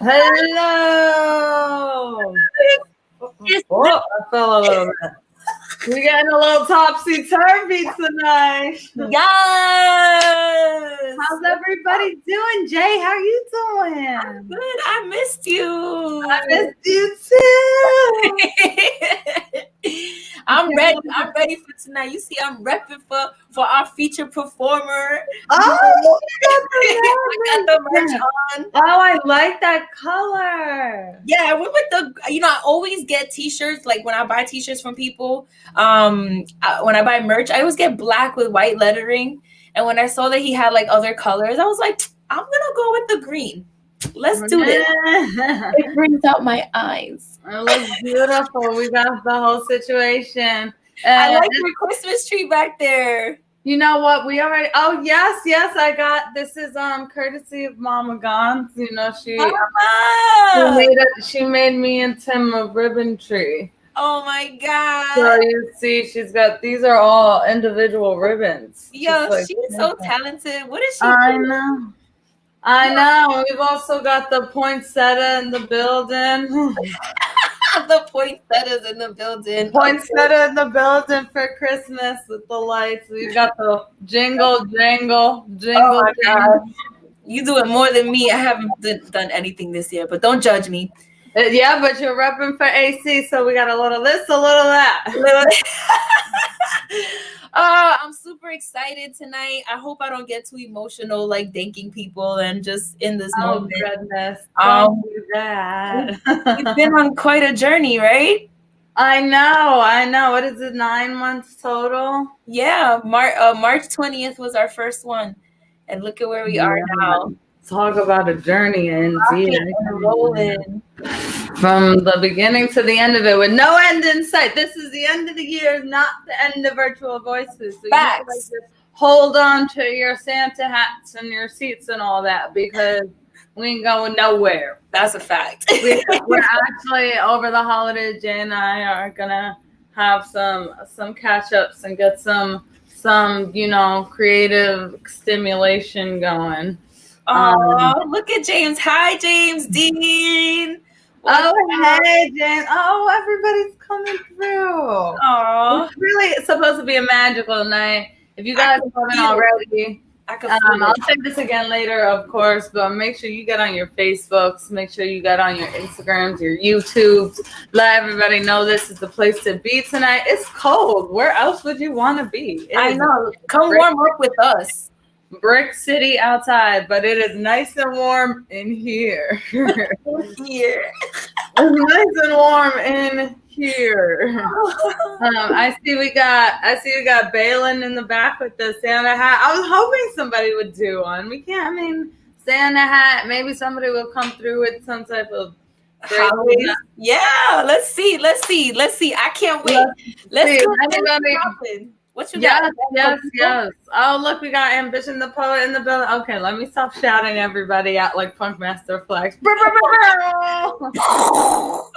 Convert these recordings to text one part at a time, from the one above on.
Hello. Oh, I fell a little bit. We're getting a little topsy-turvy tonight. Yes. How's everybody doing, Jay? How you doing? Good. I missed you. I missed you too. I'm ready. I'm ready for tonight. You see, I'm repping for our feature performer. Oh, I got the merch on. Oh, I like that color. Yeah, I went with the. I always get T-shirts. Like when I buy T-shirts from people, when I buy merch, I always get black with white lettering. And when I saw that he had like other colors, I was like, I'm gonna go with the green. Let's do this. It brings out my eyes. It looks beautiful. We got the whole situation. I like your Christmas tree back there. You know what? We already. Oh yes, I got. This is courtesy of Mama Gons. You know she made me and Tim a ribbon tree. Oh my god! So you see, she's got. These are all individual ribbons. Yo, she's so talented. What is she? I know. We've also got the poinsettia in the building. The poinsettias in the building. Poinsettia in the building for Christmas with the lights. We've got the jingle, jangle. Oh my God. You do it more than me. I haven't done anything this year, but don't judge me. Yeah, but you're repping for AC, so we got a little this, a little that. I'm super excited tonight. I hope I don't get too emotional, like thanking people and just in this moment. Goodness. Don't do that. We've been on quite a journey, right? I know. What is it, 9 months total? Yeah, March 20th was our first one. And look at where we are now. Talk about a journey indeed. Rolling. From the beginning to the end of it with no end in sight. This is the end of the year, not the end of Virtual Voices. So Facts. You just hold on to your Santa hats and your seats and all that because we ain't going nowhere. That's a fact. We're actually over the holidays. Jay and I are gonna have some catch ups and get some creative stimulation going. Oh, look at James. Hi, James Dean. Hey, James. Oh, everybody's coming through. Oh, it's really supposed to be a magical night. If you guys haven't already, I'll say this again later, of course, but make sure you get on your Facebooks. Make sure you get on your Instagrams, your YouTubes. Let everybody know this is the place to be tonight. It's cold. Where else would you want to be? I know. Come warm up with us. Brick City outside, but it is nice and warm in here. It's nice and warm in here. I see we got Balin in the back with the Santa hat. I was hoping somebody would do one. We can't. Santa hat. Maybe somebody will come through with some type of. Yeah, let's see. I can't wait. Let's see. What you got? Yes. Oh, look, we got Ambition the Poet in the building. Okay, let me stop shouting everybody out like Funkmaster Flex.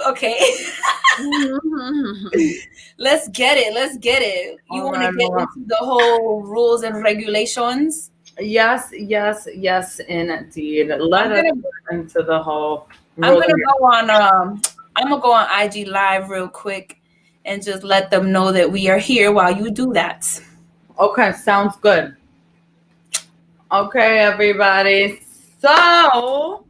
Okay. Let's get it. You want to get into the whole rules and regulations? Yes, indeed. Let us get into the whole. I'm gonna go on IG Live real quick. And just let them know that we are here while you do that. Okay, sounds good. Okay, everybody. So,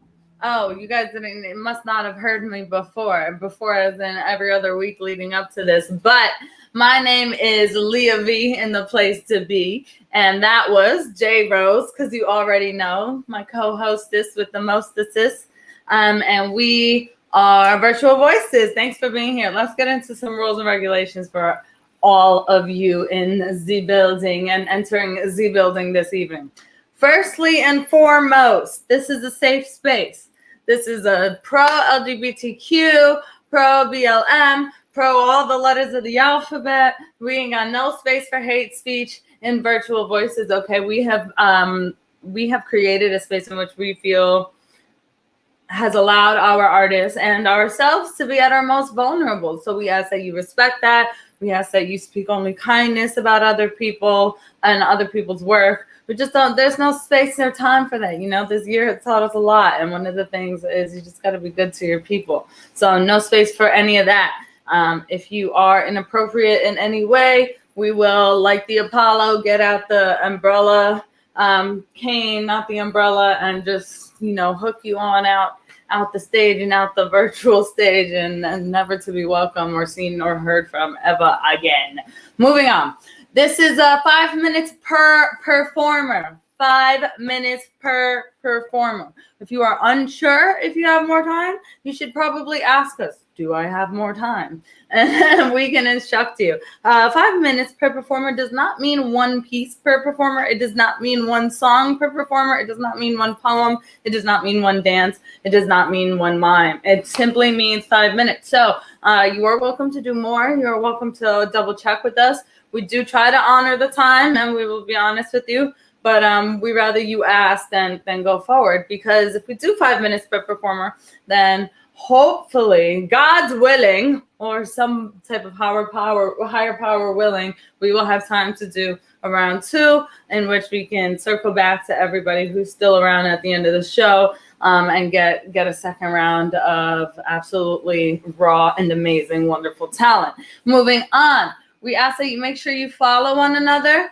you guys must not have heard me before as in every other week leading up to this. But my name is Leah V in the place to be. And that was J Rose, because you already know, my co-hostess with the mostesses. And we are Virtual Voices. Thanks for being here. Let's get into some rules and regulations for all of you in Z Building and entering Z Building this evening. Firstly and foremost, this is a safe space. This is a pro-LGBTQ, pro-BLM, pro all the letters of the alphabet. We ain't got no space for hate speech in Virtual Voices. Okay, we have created a space in which we feel has allowed our artists and ourselves to be at our most vulnerable. So we ask that you respect that. We ask that you speak only kindness about other people and other people's work. We just don't, there's no space or time for that. You know, this year has taught us a lot. And one of the things is you just got to be good to your people. So no space for any of that. If you are inappropriate in any way, we will, like the Apollo, get out the umbrella cane, not the umbrella, and just, you know, hook you on out the stage and out the virtual stage, and never to be welcome or seen or heard from ever again. Moving on. This is 5 minutes per performer. 5 minutes per performer. If you are unsure if you have more time, you should probably ask us, do I have more time? And we can instruct you. 5 minutes per performer does not mean one piece per performer. It does not mean one song per performer. It does not mean one poem. It does not mean one dance. It does not mean one mime. It simply means 5 minutes. So you are welcome to do more. You're welcome to double check with us. We do try to honor the time, and we will be honest with you. But we rather you ask than go forward, because if we do 5 minutes per performer, then hopefully, God's willing, or some type of higher power willing, we will have time to do a round 2, in which we can circle back to everybody who's still around at the end of the show, and get a second round of absolutely raw and amazing, wonderful talent. Moving on, we ask that you make sure you follow one another.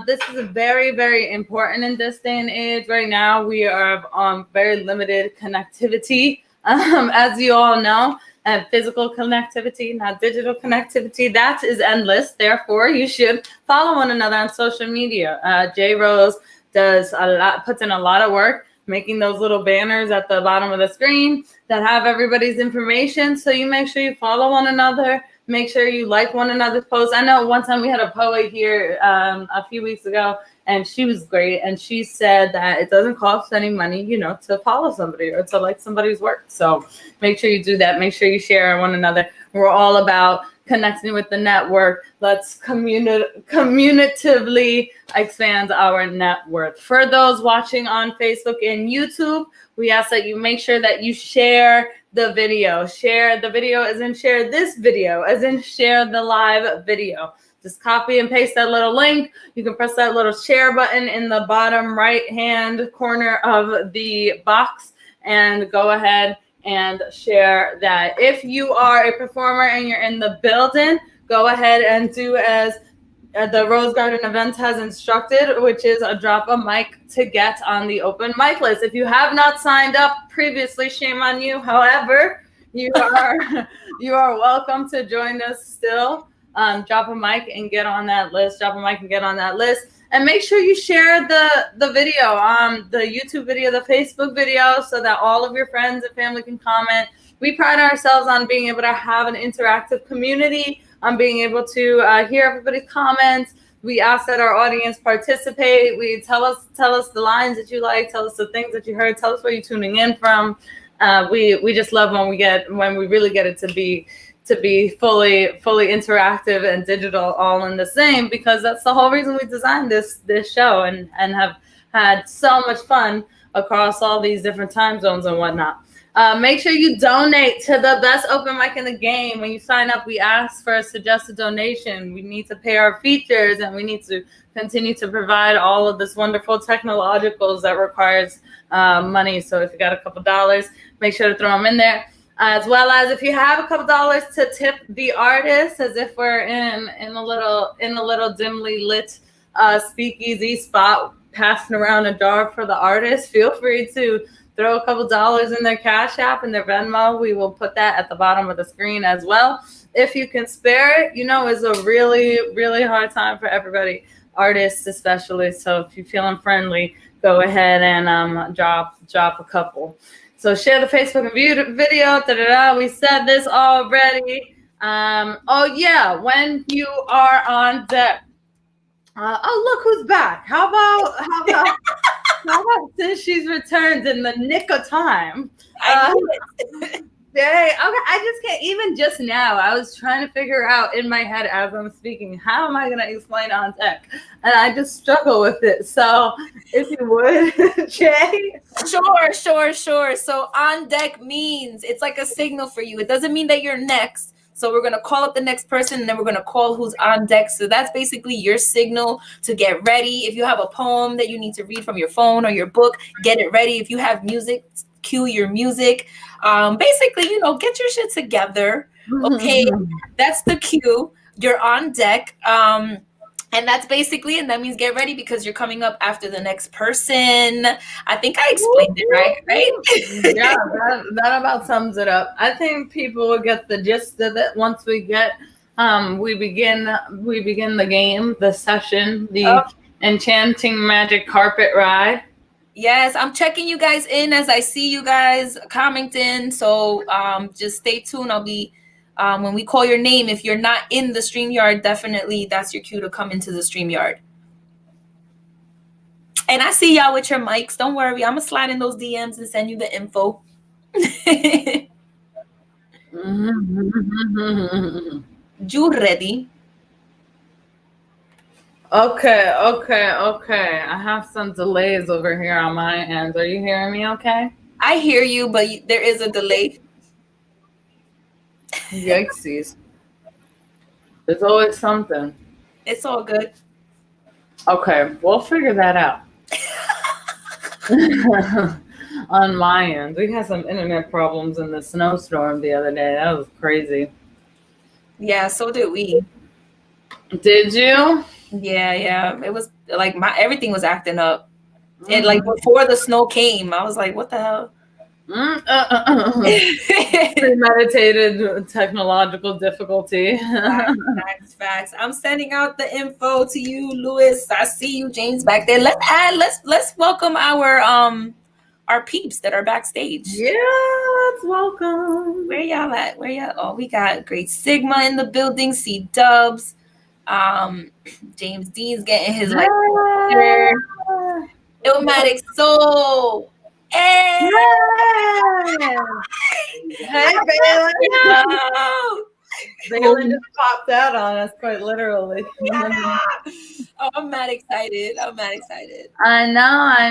This is very, very important in this day and age. Right now, we are on very limited connectivity. As you all know, physical connectivity, not digital connectivity, that is endless. Therefore, you should follow one another on social media. J Rose puts in a lot of work making those little banners at the bottom of the screen that have everybody's information. So you make sure you follow one another. Make sure you like one another's posts. I know one time we had a poet here a few weeks ago, and she was great. And she said that it doesn't cost any money, you know, to follow somebody or to like somebody's work. So make sure you do that. Make sure you share one another. We're all about connecting with the network. Let's communitively expand our net worth. For those watching on Facebook and YouTube, we ask that you make sure that you share the video. Share the video as in share this video, as in share the live video. Just copy and paste that little link. You can press that little share button in the bottom right-hand corner of the box and go ahead and share that. If you are a performer and you're in the building, go ahead and do as the Rose Garden Events has instructed, which is a drop a mic to get on the open mic list. If you have not signed up previously, shame on you. However, you are welcome to join us still. Drop a mic and get on that list. Drop a mic and get on that list. And make sure you share the video, the YouTube video, the Facebook video, so that all of your friends and family can comment. We pride ourselves on being able to have an interactive community, on being able to hear everybody's comments. We ask that our audience participate. We tell us the lines that you like, tell us the things that you heard, tell us where you're tuning in from. We just love when we really get it to be fully interactive and digital all in the same, because that's the whole reason we designed this show and have had so much fun across all these different time zones and whatnot. Make sure you donate to the best open mic in the game. When you sign up, we ask for a suggested donation. We need to pay our features, and we need to continue to provide all of this wonderful technologicals that requires money. So if you got a couple dollars, make sure to throw them in there. As well as if you have a couple dollars to tip the artist, as if we're in a little dimly lit speakeasy spot, passing around a jar for the artist, feel free to throw a couple dollars in their Cash App and their Venmo. We will put that at the bottom of the screen as well. If you can spare it, you know, it's a really, really hard time for everybody, artists especially. So if you're feeling friendly, go ahead and drop a couple. So share the Facebook video. We said this already. Oh yeah, when you are on deck. Look who's back. How about since she's returned in the nick of time? Okay, I just can't. Even just now, I was trying to figure out in my head as I'm speaking, how am I going to explain on deck? And I just struggle with it. So if you would, Jay. Sure. So on deck means it's like a signal for you. It doesn't mean that you're next. So we're going to call up the next person, and then we're going to call who's on deck. So that's basically your signal to get ready. If you have a poem that you need to read from your phone or your book, get it ready. If you have music, cue your music. Basically, get your shit together. Okay, that's the cue. You're on deck. And that's basically it. That means get ready because you're coming up after the next person. I think I explained it right? Yeah, that about sums it up. I think people will get the gist of it once we get we begin the game, the session, the enchanting magic carpet ride. Yes, I'm checking you guys in as I see you guys commenting. So just stay tuned. I'll be when we call your name. If you're not in the StreamYard, definitely that's your cue to come into the StreamYard. And I see y'all with your mics. Don't worry. I'm going to slide in those DMs and send you the info. You ready? Okay. I have some delays over here on my end. Are you hearing me okay? I hear you, but there is a delay. Yikesies. There's always something. It's all good. Okay, we'll figure that out. On my end, we had some internet problems in the snowstorm the other day. That was crazy. Yeah, so did we. Did you? Yeah. It was like everything was acting up. And like before the snow came, I was like, what the hell? Premeditated technological difficulty. Facts. I'm sending out the info to you, Louis. I see you, James, back there. Let's welcome our peeps that are backstage. Yeah, let's welcome. Where y'all at? Oh, we got Great Sigma in the building. C Dubs. James Dean's getting his Illmatic Soul. Hey, Balin. Balin just popped out on us, quite literally. Oh, I'm mad excited. I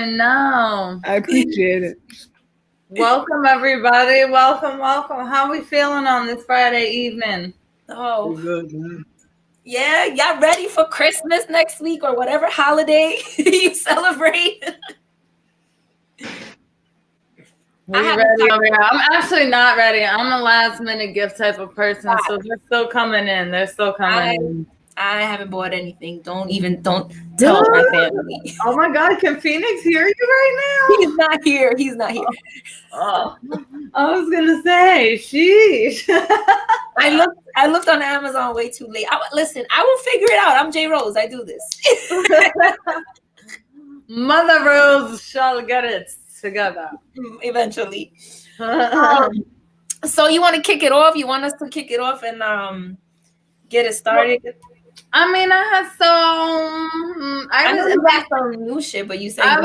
know. I appreciate it. Welcome, everybody. Welcome. How are we feeling on this Friday evening? Oh, Good, man. Yeah, y'all ready for Christmas next week or whatever holiday you celebrate? We ready over here. I'm actually not ready. I'm a last minute gift type of person, so they're still coming in. I haven't bought anything. Don't tell my family. Oh my God, can Phoenix hear you right now? He's not here. Oh, I was gonna say, sheesh. I looked on Amazon way too late. Listen, I will figure it out. I'm J Rose. I do this. Mother Rose shall get it together eventually. So you want to kick it off? You want us to kick it off and get it started? I mean, I know you got some new shit, but you said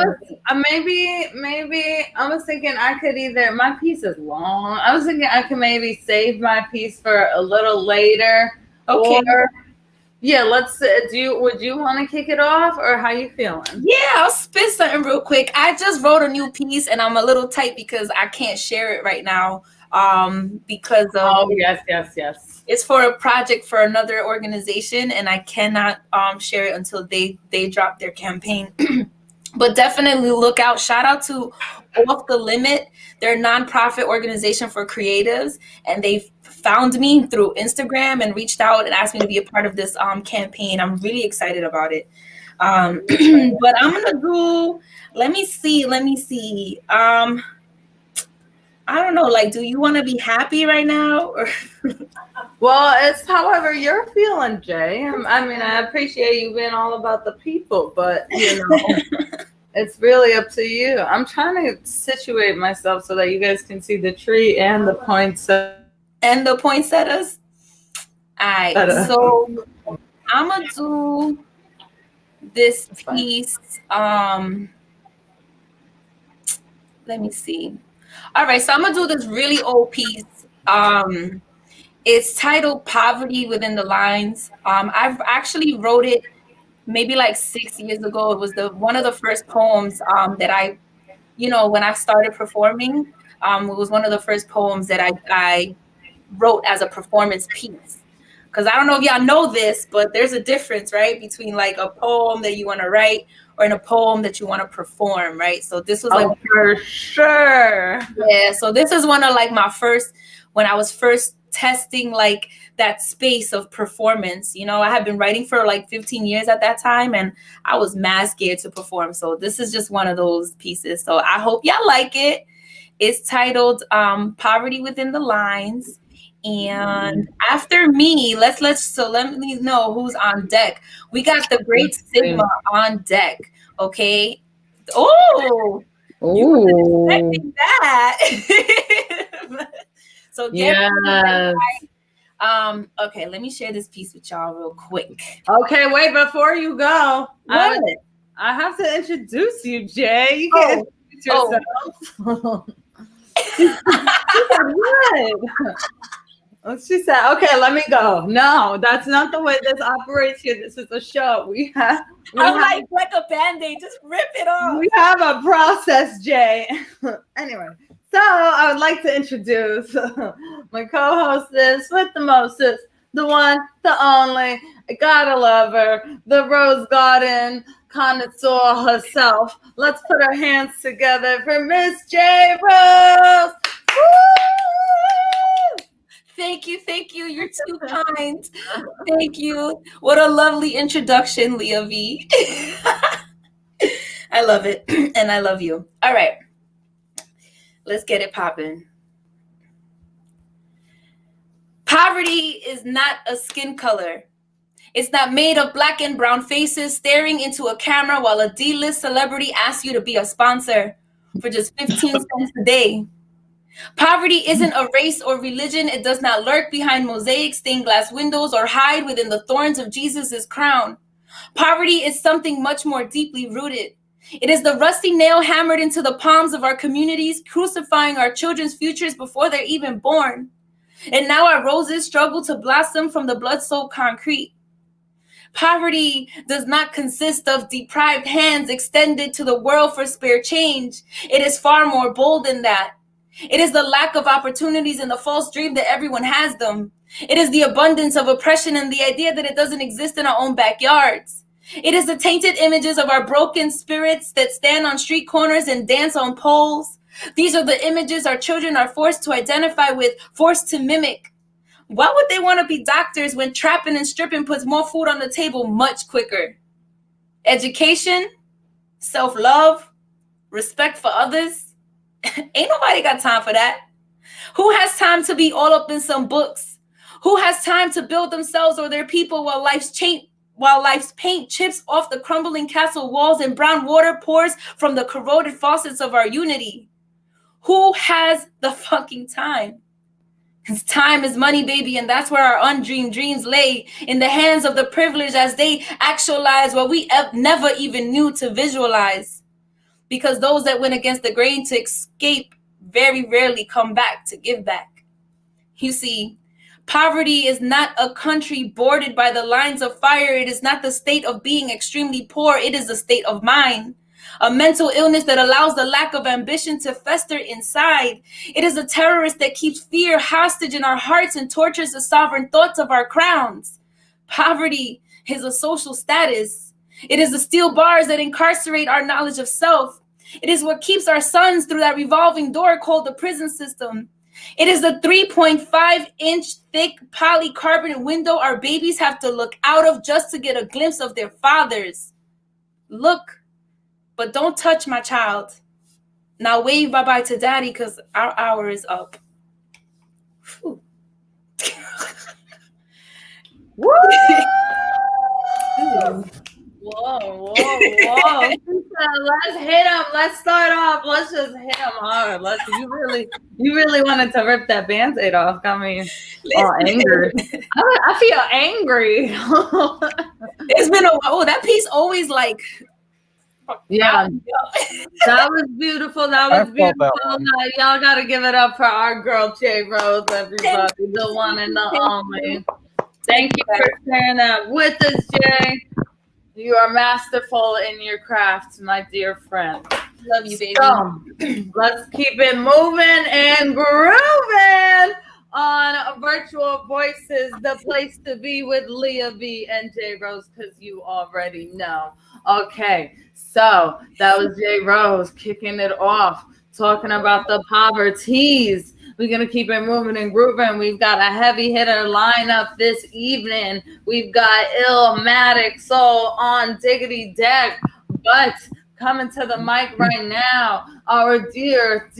maybe I was thinking I could my piece is long. I was thinking I could maybe save my piece for a little later. Okay. Yeah, would you want to kick it off, or how you feeling? Yeah, I'll spit something real quick. I just wrote a new piece and I'm a little tight because I can't share it right now. Because of yes. It's for a project for another organization and I cannot share it until they drop their campaign. But definitely look out. Shout out to Off the Limit. They're a nonprofit organization for creatives, and they found me through Instagram and reached out and asked me to be a part of this campaign. I'm really excited about it. But I'm gonna do. Let me see. I don't know. Like, do you want to be happy right now? Or well, it's however you're feeling, Jay. I mean, I appreciate you being all about the people, but it's really up to you. I'm trying to situate myself so that you guys can see the tree and the poinsettias. All right. So I'm gonna do this piece. Let me see. All right, so I'm gonna do this really old piece. It's titled "Poverty Within the Lines." I've actually wrote it maybe like 6 years ago. It was one of the first poems that I, when I started performing. It was one of the first poems that I wrote as a performance piece. Because I don't know if y'all know this, but there's a difference, right, between like a poem that you want to write or in a poem that you want to perform, right? So this was like for sure. Yeah, so this is one of like my first, when I was first testing like that space of performance. You know, I had been writing for like 15 years at that time, and I was mad scared to perform. So this is just one of those pieces. So I hope y'all like it. It's titled Poverty Within the Lines. And after me, let me know who's on deck. We got the Great Sigma on deck. Okay. Oh, you weren't expecting that. So get ready. Okay, let me share this piece with y'all real quick. Okay, wait, before you go, What? I have to introduce you, Jay. You can't introduce yourself. She said, okay, let me go. No, that's not the way this operates here. This is a show. I'm like a Band-Aid, just rip it off. We have a process, Jay. Anyway, so I would like to introduce my co-hostess with the mostest, the one, the only, I gotta love her, the Rose Garden connoisseur herself. Let's put our hands together for Miss J. Rose. Woo! Thank you. You're too kind. Thank you. What a lovely introduction, Leah V. I love it. And I love you. All right. Let's get it popping. Poverty is not a skin color. It's not made of black and brown faces staring into a camera while a D-list celebrity asks you to be a sponsor for just 15 cents a day. Poverty isn't a race or religion. It does not lurk behind mosaic stained glass windows or hide within the thorns of Jesus's crown. Poverty is something much more deeply rooted. It is the rusty nail hammered into the palms of our communities, crucifying our children's futures before they're even born. And now our roses struggle to blossom from the blood-soaked concrete. Poverty does not consist of deprived hands extended to the world for spare change. It is far more bold than that. It is the lack of opportunities and the false dream that everyone has them. It is the abundance of oppression and the idea that it doesn't exist in our own backyards. It is the tainted images of our broken spirits that stand on street corners and dance on poles. These are the images our children are forced to identify with, forced to mimic. Why would they want to be doctors when trapping and stripping puts more food on the table much quicker? Education, self-love, respect for others. Ain't nobody got time for that. Who has time to be all up in some books? Who has time to build themselves or their people while life's paint chips off the crumbling castle walls and brown water pours from the corroded faucets of our unity? Who has the fucking time? Because time is money, baby, and that's where our undreamed dreams lay, in the hands of the privileged as they actualize what we never even knew to visualize. Because those that went against the grain to escape very rarely come back to give back. You see, poverty is not a country bordered by the lines of fire. It is not the state of being extremely poor. It is a state of mind. A mental illness that allows the lack of ambition to fester inside. It is a terrorist that keeps fear hostage in our hearts and tortures the sovereign thoughts of our crowns. Poverty is a social status. It is the steel bars that incarcerate our knowledge of self. It is what keeps our sons through that revolving door called the prison system. It is the 3.5-inch thick polycarbonate window our babies have to look out of just to get a glimpse of their fathers. Look, but don't touch my child. Now wave bye-bye to daddy because our hour is up. Whew. Woo! Whoa. Let's hit him. Let's start off. Let's just hit him hard. You really wanted to rip that Band-Aid off. Got me all angry. I feel angry. It's been a while. Oh, that piece always like. Yeah. That was beautiful. Y'all got to give it up for our girl, J. Rose, everybody. The one and the only. Thank you for sharing that with us, Jay. You are masterful in your craft, my dear friend. Love you, baby. So, let's keep it moving and grooving. on Virtual Voices, the place to be with Leah V and J Rose, because you already know. Okay, so that was J Rose kicking it off, talking about the poverties. We're going to keep it moving and grooving. We've got a heavy hitter lineup this evening. We've got Illmatic Soul on Diggity Deck, but coming to the mic right now, our dear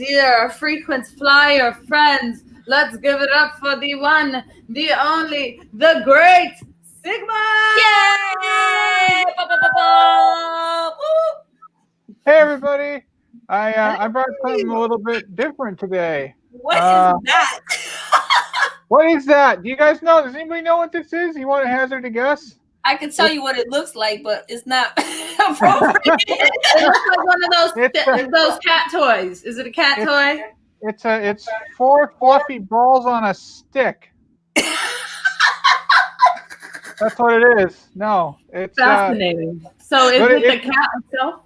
frequent flyer friends. Let's give it up for the one, the only, the great Sigma! Yay! Hey everybody! I brought something a little bit different today. What is that? What is that? Do you guys know? Does anybody know what this is? You want to hazard a guess? I can tell you what it looks like, but it's not appropriate. It looks like one of those cat toys. Is it a cat toy? It's 4 fluffy balls on a stick. That's what it is. No, it's fascinating. So is it the cat itself?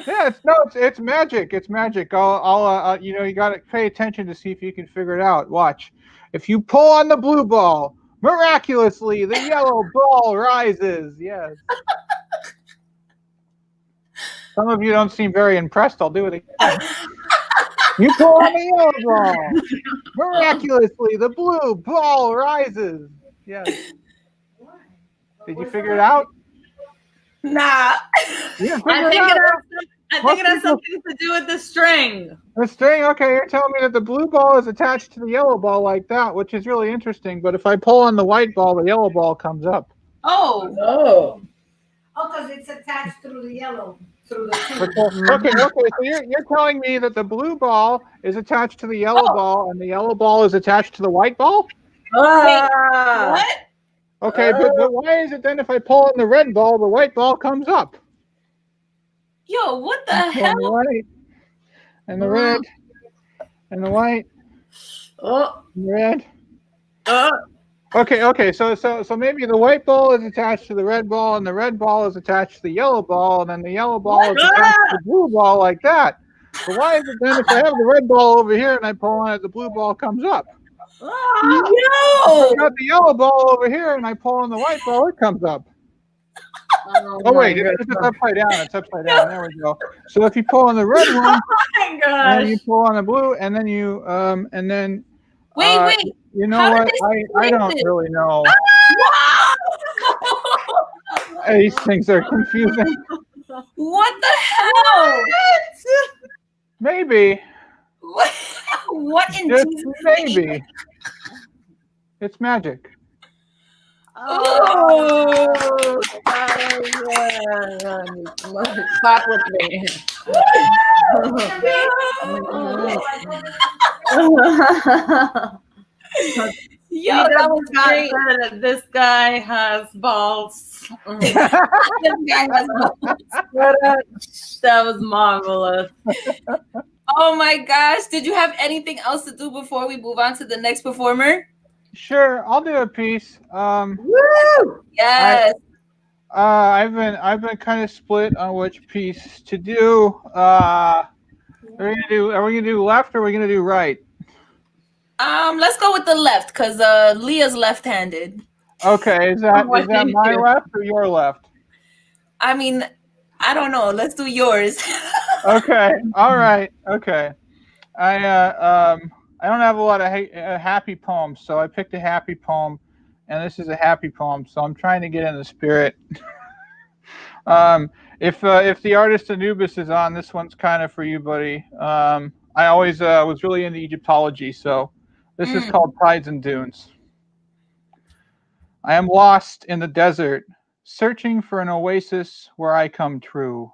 Yeah, it's magic. It's magic. I'll you got to pay attention to see if you can figure it out. Watch. If you pull on the blue ball, miraculously the yellow ball rises. Yes. Some of you don't seem very impressed. I'll do it again. You pull on the yellow ball, miraculously the blue ball rises. Yes. Did you figure it out? Nah. I think it has something to do with the string. The string? Okay, you're telling me that the blue ball is attached to the yellow ball like that, which is really interesting. But if I pull on the white ball, the yellow ball comes up. Oh. Oh. Oh, because it's attached through the yellow, through the two. Okay. So you're telling me that the blue ball is attached to the yellow ball, and the yellow ball is attached to the white ball? Wait, what? Okay, but why is it then if I pull on the red ball, the white ball comes up? Yo, what the hell? The white, and the red, and the white, Oh. and the red. Okay. So maybe the white ball is attached to the red ball, and the red ball is attached to the yellow ball, and then the yellow ball is attached to the blue ball like that. But why is it then if I have the red ball over here and I pull on it, the blue ball comes up? Yo! I got the yellow ball over here and I pull on the white ball, it comes up. Oh wait, it's upside down. It's upside down. There we go. So if you pull on the red one, my gosh. and then you pull on the blue, and then you Wait. You know How what? did I don't really know. These things are confusing. What the hell? Maybe. What in Just Jesus' maybe. name? It's magic. Oh, clap with me. Yo, that was great. This guy has balls. This guy has balls. That was marvelous. Oh my gosh. Did you have anything else to do before we move on to the next performer? Sure, I'll do a piece. Woo! Yes. I've been kind of split on which piece to do. Are we gonna do left or are we gonna do right? Let's go with the left because Leah's left-handed. Okay, is that my left or your left? I mean, I don't know. Let's do yours. Okay, all right, okay. I don't have a lot of happy poems, so I picked a happy poem, and this is a happy poem. So I'm trying to get in the spirit. If the artist Anubis is on, this one's kind of for you, buddy. I always was really into Egyptology, so this is called Tides and Dunes. I am lost in the desert, searching for an oasis where I come true,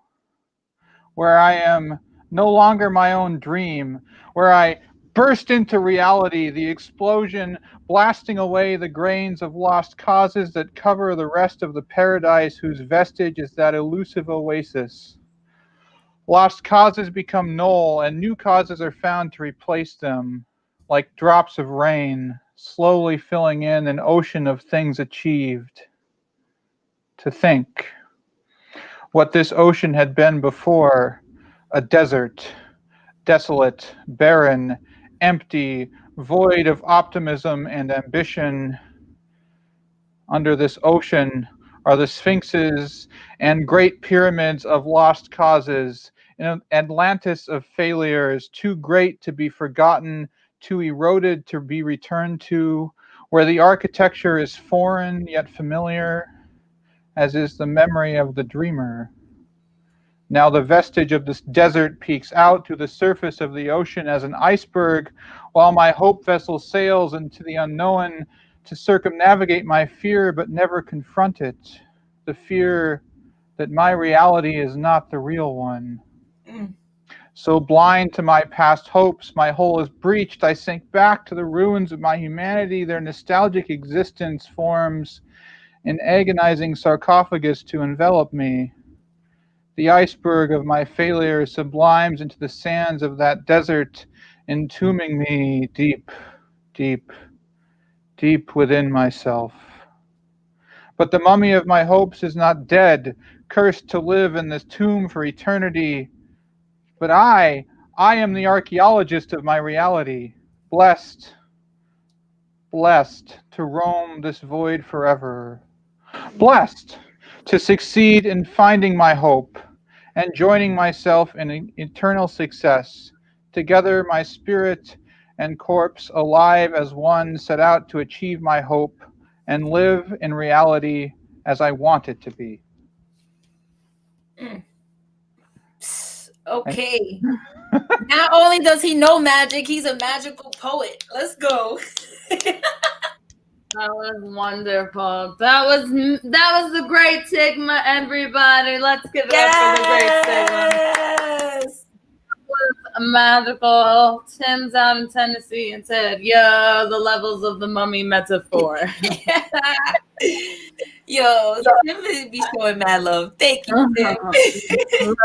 where I am no longer my own dream, where I burst into reality, the explosion blasting away the grains of lost causes that cover the rest of the paradise whose vestige is that elusive oasis. Lost causes become null, and new causes are found to replace them, like drops of rain, slowly filling in an ocean of things achieved. To think what this ocean had been before, a desert, desolate, barren, empty, void of optimism and ambition. Under this ocean are the sphinxes and great pyramids of lost causes, an Atlantis of failures, too great to be forgotten, too eroded to be returned to, where the architecture is foreign yet familiar, as is the memory of the dreamer. Now the vestige of this desert peeks out to the surface of the ocean as an iceberg, while my hope vessel sails into the unknown to circumnavigate my fear but never confront it. The fear that my reality is not the real one. So blind to my past hopes, my hole is breached. I sink back to the ruins of my humanity. Their nostalgic existence forms an agonizing sarcophagus to envelop me. The iceberg of my failure sublimes into the sands of that desert, entombing me deep, deep, deep within myself. But the mummy of my hopes is not dead, cursed to live in this tomb for eternity. But I am the archaeologist of my reality, blessed, blessed to roam this void forever, blessed to succeed in finding my hope and joining myself in eternal success. Together, my spirit and corpse, alive as one, set out to achieve my hope and live in reality as I want it to be. Okay. Not only does he know magic, he's a magical poet. Let's go. That was wonderful. That was the Great Sigma, everybody. Let's give it up for the Great Sigma. Yes. That was magical. Tim's out in Tennessee and said, "Yo, the levels of the mummy metaphor." Yo, Tim be showing mad love. Thank you, Tim.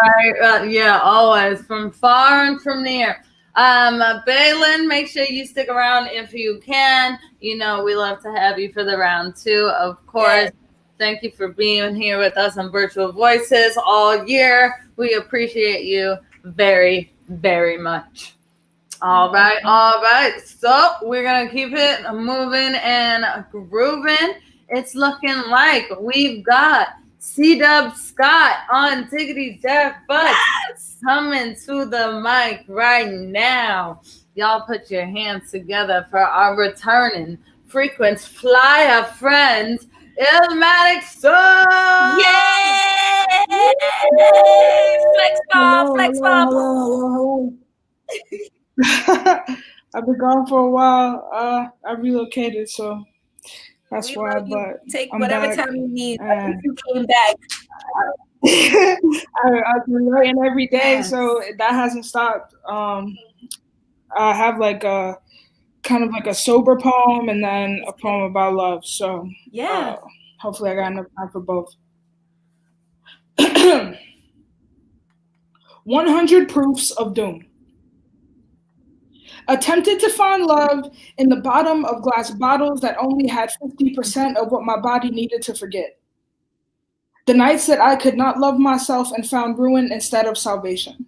Right? Yeah, always from far and from near. Balin, make sure you stick around if you can. You know, we love to have you for the round 2, of course. Yes. Thank you for being here with us on Virtual Voices all year. We appreciate you very, very much. All right. So we're going to keep it moving and grooving. It's looking like we've got C-Dub Scott on Tiggity Jack Butt coming to the mic right now. Y'all put your hands together for our returning frequent flyer friend, Illmatic Song! Yay! Flex bomb. Hello. I've been gone for a while. I relocated, so that's We why. love you. But Take I'm whatever back, time you need. and You came back. I've been writing every day, Yes. so that hasn't stopped. I have like a kind of like a sober poem and then a poem about love. So Yeah. hopefully I got enough time for both. 100 Proofs of Doom. Attempted to find love in the bottom of glass bottles that only had 50% of what my body needed to forget. The nights that I could not love myself and found ruin instead of salvation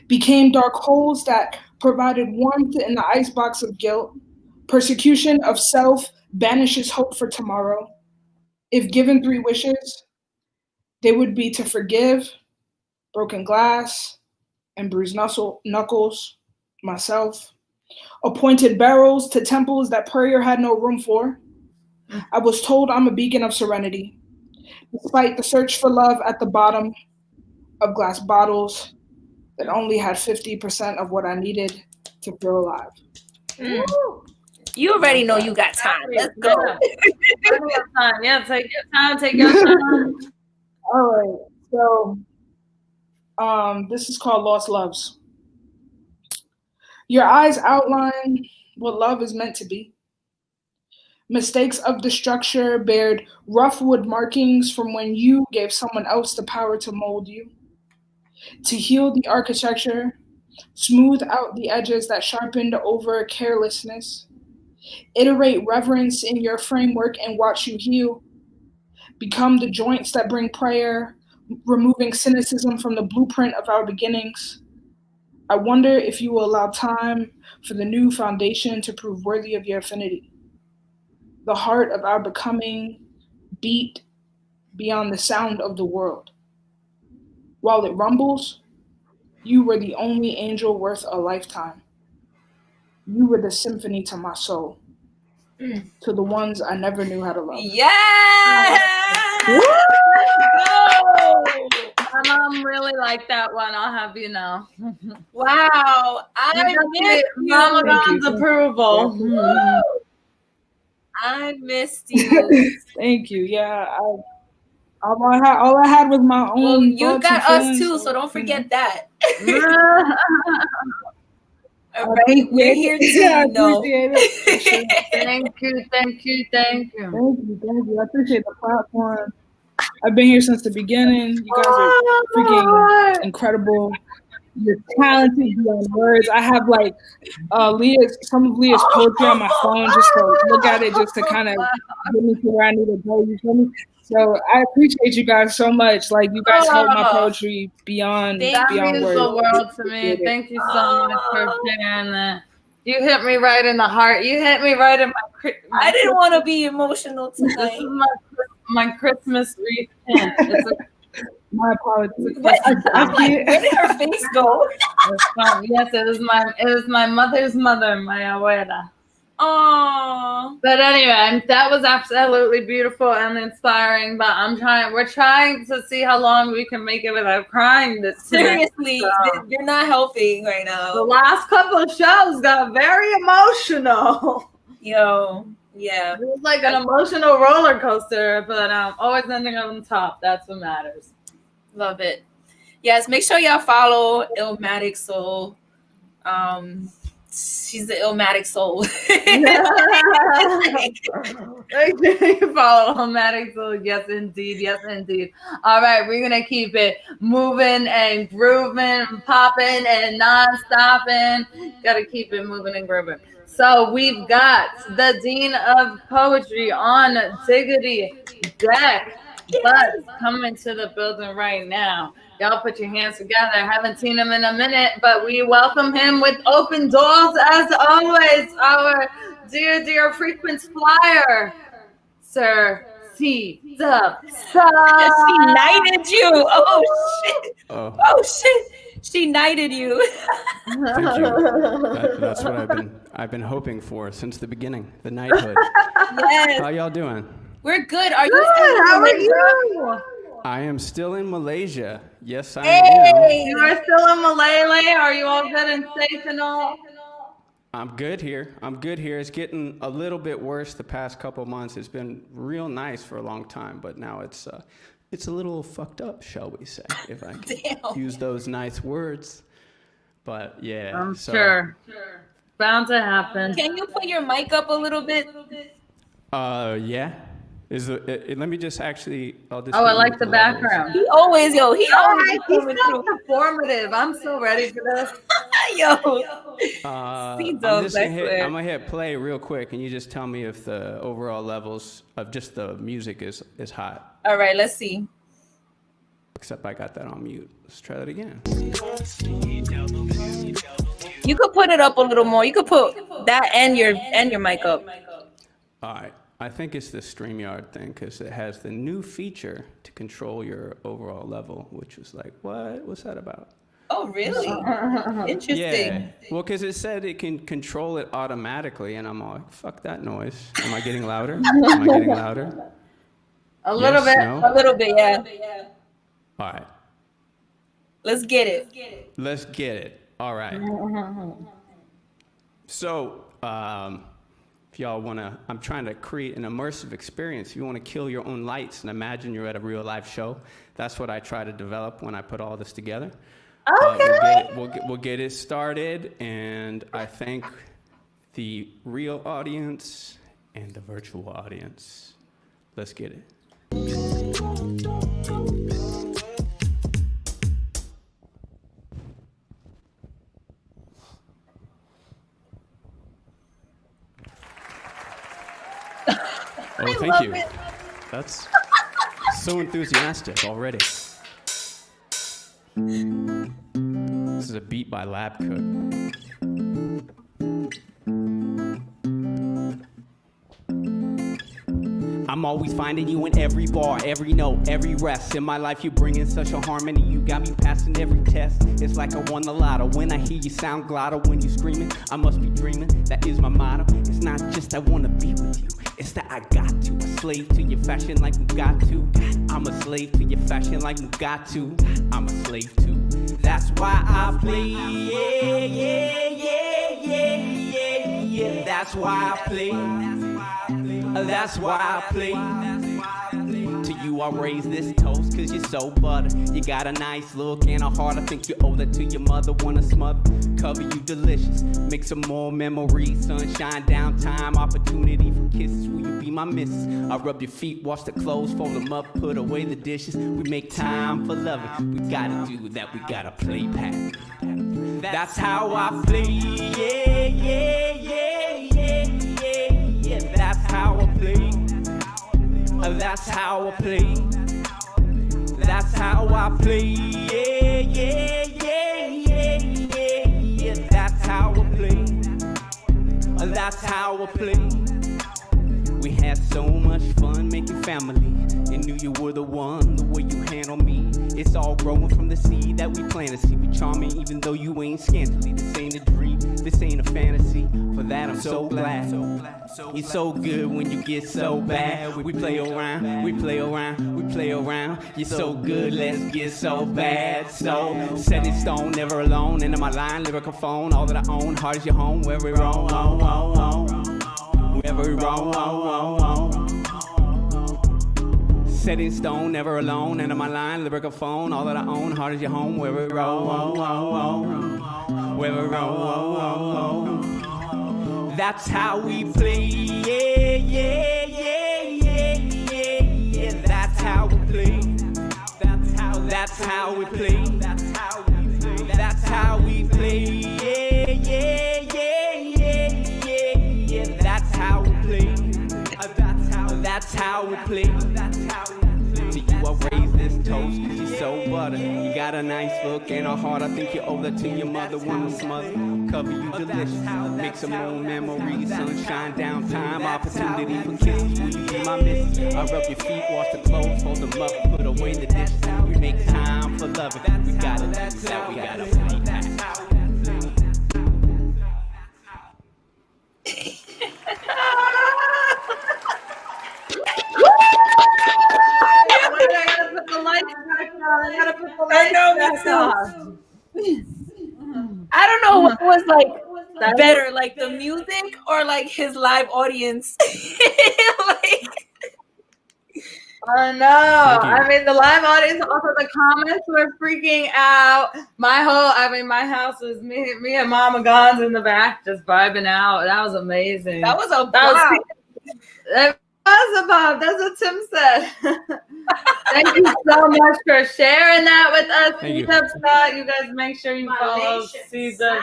became dark holes that provided warmth in the icebox of guilt. Persecution of self banishes hope for tomorrow. If given 3 wishes, they would be to forgive, broken glass, and bruised knuckles, myself. Appointed barrels to temples that prayer had no room for. I was told I'm a beacon of serenity, despite the search for love at the bottom of glass bottles that only had 50% of what I needed to feel alive. You already know you got time. Let's go. Yeah, take your time. All right, so this is called Lost Loves. Your eyes outline what love is meant to be. Mistakes of the structure bared rough wood markings from when you gave someone else the power to mold you. To heal the architecture, smooth out the edges that sharpened over carelessness. Iterate reverence in your framework and watch you heal. Become the joints that bring prayer, removing cynicism from the blueprint of our beginnings. I wonder if you will allow time for the new foundation to prove worthy of your affinity. The heart of our becoming beat beyond the sound of the world. While it rumbles, you were the only angel worth a lifetime. You were the symphony to my soul, to the ones I never knew how to love. Yeah. My mom really liked that one. I'll have you know. Wow. I missed Mama you. Don's approval. I missed you. Thank you. Yeah, all I had was my own. Well, you thoughts and got us feelings, too, so don't forget that. All I right, appreciate we're it. here too. Yeah, I No. appreciate it. For sure. Thank you. Thank you. I appreciate the platform. I've been here since the beginning. You guys are freaking incredible. You're talented beyond words. I have like some of Leah's poetry on my phone just to look at it, just to kind of get me to where I need to go. You feel me? So I appreciate you guys so much. Like you guys help my poetry beyond That means words. the world to me. Thank you so much for sharing that. You hit me right in the heart. You hit me right in my. I didn't want to be emotional This tonight. is my Christmas wreath pin. It's My apologies. What? I see it. Where did her face go? yes, it was my mother's mother, my abuela. Oh, But anyway, that was absolutely beautiful and inspiring. But we're trying to see how long we can make it without crying this tonight. seriously, you're not helping right The now. last couple of shows got very emotional. Yo, yeah. It was like an emotional roller coaster, but always ending on top. That's what matters. Love it. Yes, make sure y'all follow Illmatic Soul. She's the Illmatic Soul. You follow Homatic Soul. Yes, indeed. All right, we're gonna keep it moving and grooving, popping and non-stopping. Gotta keep it moving and grooving. So we've got the Dean of Poetry on Diggity Deck. Buzz coming to the building right now. Y'all put your hands together. Haven't seen him in a minute, but we welcome him with open doors as always. Our dear frequent flyer, Sir C. Dub. She knighted you. Oh shit. Oh shit. She knighted you. Thank you. That's what I've been hoping for since the beginning. The knighthood. Yes. How y'all doing? We're good. Are you Good. still How are in you? I am still in Malaysia. Yes, I Hey. You are still in Malay. Are you all good and safe and all? am. I'm good here. It's getting a little bit worse the past couple months. It's been real nice for a long time, but now it's a little fucked up, shall we say, if I can use those nice words. But yeah. I'm sure. Bound to happen. Can you put your mic up a little bit? Yeah. Let me just actually. Oh, I like the background. He always All be right, he's coming so through. performative. I'm so ready for this. Yo. I'm gonna hit play real quick, and you just tell me if the overall levels of just the music is hot. All right, let's see. Except I got that on mute. Let's try that again. You could put it up a little more. You could put that and your mic up. All right. I think it's the StreamYard thing because it has the new feature to control your overall level, which was like, what? What's that about? Oh, really? Interesting. Yeah. Well, because it said it can control it automatically, and I'm all like, fuck that noise. Am I getting louder? A little Yes, bit. no? A little bit, yeah. All right. Let's get it. Let's get it. All right. So, if y'all want to, I'm trying to create an immersive experience. If you want to kill your own lights and imagine you're at a real life show, that's what I try to develop when I put all this together. Okay. We'll get it started, and I thank the real audience and the virtual audience. Let's get it. Oh, thank you. That's so enthusiastic already. This is a beat by Lab Cook. I'm always finding you in every bar, every note, every rest. In my life, you bring in such a harmony. You got me passing every test. It's like I won the lotto. When I hear you sound glottal, when you screaming, I must be dreaming. That is my motto. It's not just I wanna be with you. It's that I got to. A slave to your fashion like we got to. I'm a slave to your fashion like we got to. I'm a slave too. That's why I play. Yeah, yeah, yeah, yeah, yeah, yeah. That's why I play. That's why I play. To you I raise this toast, cause you're so butter. You got a nice look and a heart. I think you owe that to your mother. Wanna smother, cover you delicious. Make some more memories, sunshine, downtime, opportunity for kisses. Will you be my missus? I rub your feet, wash the clothes, fold them up, put away the dishes. We make time for loving. We gotta do that, we gotta play back. That's how I play. Yeah, yeah, yeah, yeah, yeah, yeah. That's how I play. That's how I play. That's how I play. Yeah, yeah, yeah, yeah, yeah, yeah. That's how I play. That's how I play. We had so much fun making family, and knew you were the one. The way you handle me, it's all growing from the seed that we planted. See, we charming even though you ain't scantily. This ain't a dream, this ain't a fantasy. For that I'm so glad. You're so good when you get so bad. We play around, we play around, we play around. You're so good, let's get so bad. So set in stone, never alone. Into my line, lyrical phone, all that I own. Heart is your home, where we roam, wherever we roam. Set in stone, never alone. Into my line, lyrical phone, all that I own. Heart is your home, where we roam, where we roam. That's how we play. Yeah, yeah, yeah, yeah, yeah, yeah. That's how we play. That's how we play. That's how we play. Yeah, yeah, yeah, yeah, yeah, yeah. That's how we play. That's how we play. To you I raise this toast, cause you're so butter. You got a nice look and a heart. I think you owe that to your mother. Wanna smother, cover you delicious. Make some more memories, sunshine, downtime, opportunity for kisses. Will you be my missus? I rub your feet, wash the clothes, fold them up, put away the dishes. We make time for loving. We gotta do that, we gotta play that. I gotta put the lights back on. I gotta put the I lights know, me back too. on. I don't know what was like better, like the music or like his live audience. Like, I know. I mean, the live audience, also the comments were freaking out. My house was me and Mama Gons in the back just vibing out. That was amazing. that was a That vibe. was a vibe. That's what Tim said. Thank you so much for sharing that with us. Thank you. Scott. You guys make sure you follow C-Dub.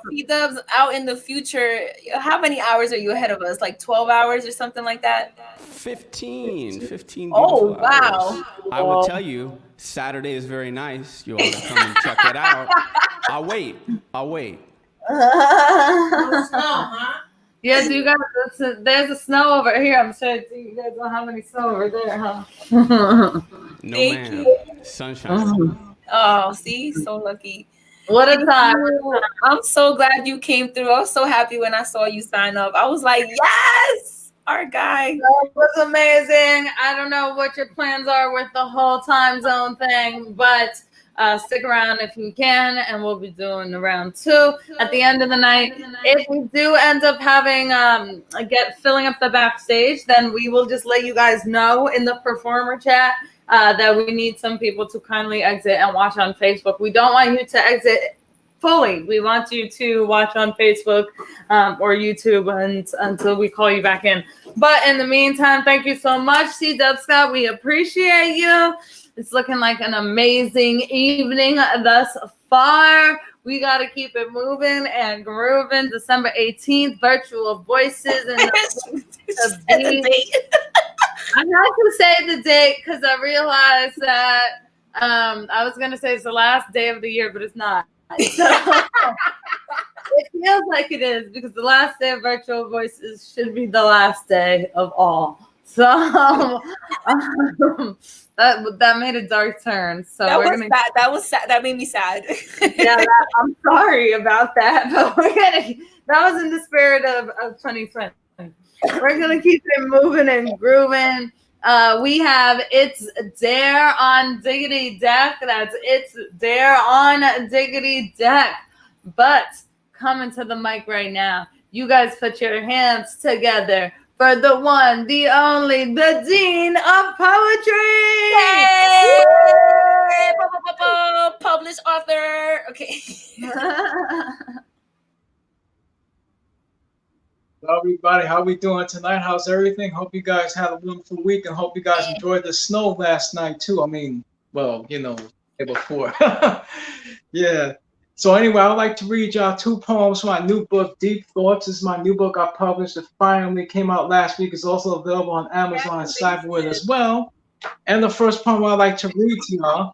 C-Dubs out in the future. How many hours are you ahead of us? Like 12 hours or something like that? 15 Oh, beautiful wow. hours. I will tell you, Saturday is very nice. You all can come and check it out. I'll wait. Yes, you guys. There's a snow over here. I'm sure you guys don't have any snow over there, huh? No Thank man. you. Sunshine. Oh, see? So lucky. What a time. I'm so glad you came through. I was so happy when I saw you sign up. I was like, yes, our guy. That was amazing. I don't know what your plans are with the whole time zone thing, but stick around if you can, and we'll be doing round 2 at the end of the night. If we do end up having filling up the backstage, then we will just let you guys know in the performer chat that we need some people to kindly exit and watch on Facebook. We don't want you to exit fully. We want you to watch on Facebook or YouTube until we call you back in. But in the meantime, thank you so much, C-Dub Scott. We appreciate you. It's looking like an amazing evening thus far. We got to keep it moving and grooving. December 18th, Virtual Voices. And I had to say the date because I realized that I was gonna say it's the last day of the year, but it's not. So, it feels like it is because the last day of Virtual Voices should be the last day of all. So that made a dark turn. So That we're was gonna. sad. That was sad. That made me sad. Yeah, I'm sorry about that, but we're gonna. That was in the spirit of 2020. We're gonna keep it moving and grooving. We have It's Dare on Diggity Deck. That's It's Dare on Diggity Deck. But coming to the mic right now, you guys put your hands together for the one, the only, the Dean of Poetry. Yay! Published author. Okay. Hello, everybody. How we doing tonight? How's everything? Hope you guys had a wonderful week and hope you guys enjoyed the snow last night too. I mean, well, you know, day before. Yeah. So anyway, I'd like to read y'all 2 poems from my new book, Deep Thoughts. This is my new book I published. It finally came out last week. It's also available on Amazon and Cyberwood as well. And the first poem I'd like to read to y'all.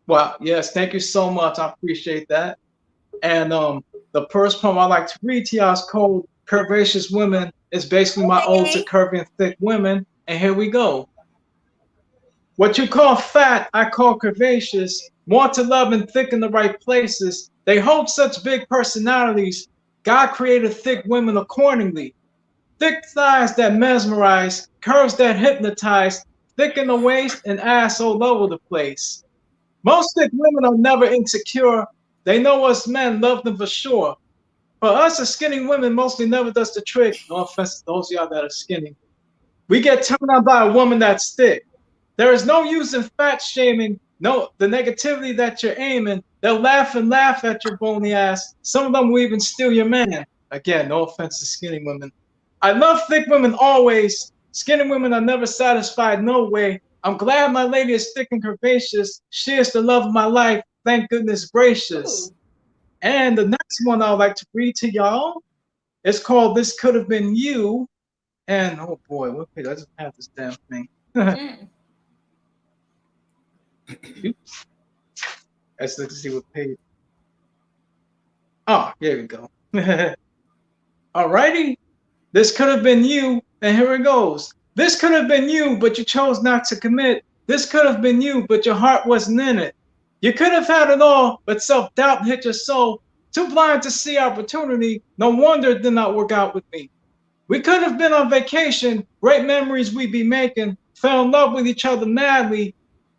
Well, yes, thank you so much. I appreciate that. And the first poem I'd like to read to y'all is called Curvaceous Women. It's basically my ode to curvy and thick women. And here we go. What you call fat, I call curvaceous. Want to love and thick in the right places. They hold such big personalities. God created thick women accordingly. Thick thighs that mesmerize, curves that hypnotize, thick in the waist and ass all over the place. Most thick women are never insecure. They know us men love them for sure. For us, a skinny women mostly never does the trick. No offense to those of y'all that are skinny. We get turned on by a woman that's thick. There is no use in fat shaming. No, the negativity that you're aiming, they'll laugh and laugh at your bony ass. Some of them will even steal your man. Again, no offense to skinny women. I love thick women always. Skinny women are never satisfied, no way. I'm glad my lady is thick and curvaceous. She is the love of my life. Thank goodness gracious. And the next one I'd like to read to y'all is called This Could Have Been You. And oh boy, what page? I just have this damn thing. Oops. Let's look to see what page. Oh, here we go. Alrighty. This could have been you, and here it goes. This could have been you, but you chose not to commit. This could have been you, but your heart wasn't in it. You could have had it all, but self-doubt hit your soul. Too blind to see opportunity. No wonder it did not work out with me. We could have been on vacation. Great memories we'd be making. Fell in love with each other madly.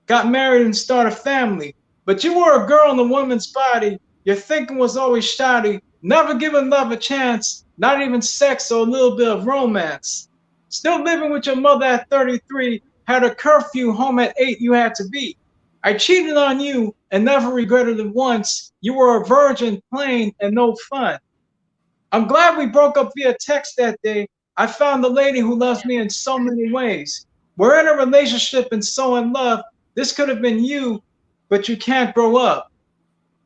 Got married and started a family. But you were a girl in a woman's body. Your thinking was always shoddy. Never giving love a chance. Not even sex or a little bit of romance. Still living with your mother at 33. Had a curfew, home at 8 you had to be. I cheated on you and never regretted it once. You were a virgin, plain, and no fun. I'm glad we broke up via text that day. I found a lady who loves me in so many ways. We're in a relationship and so in love. This could have been you, but you can't grow up.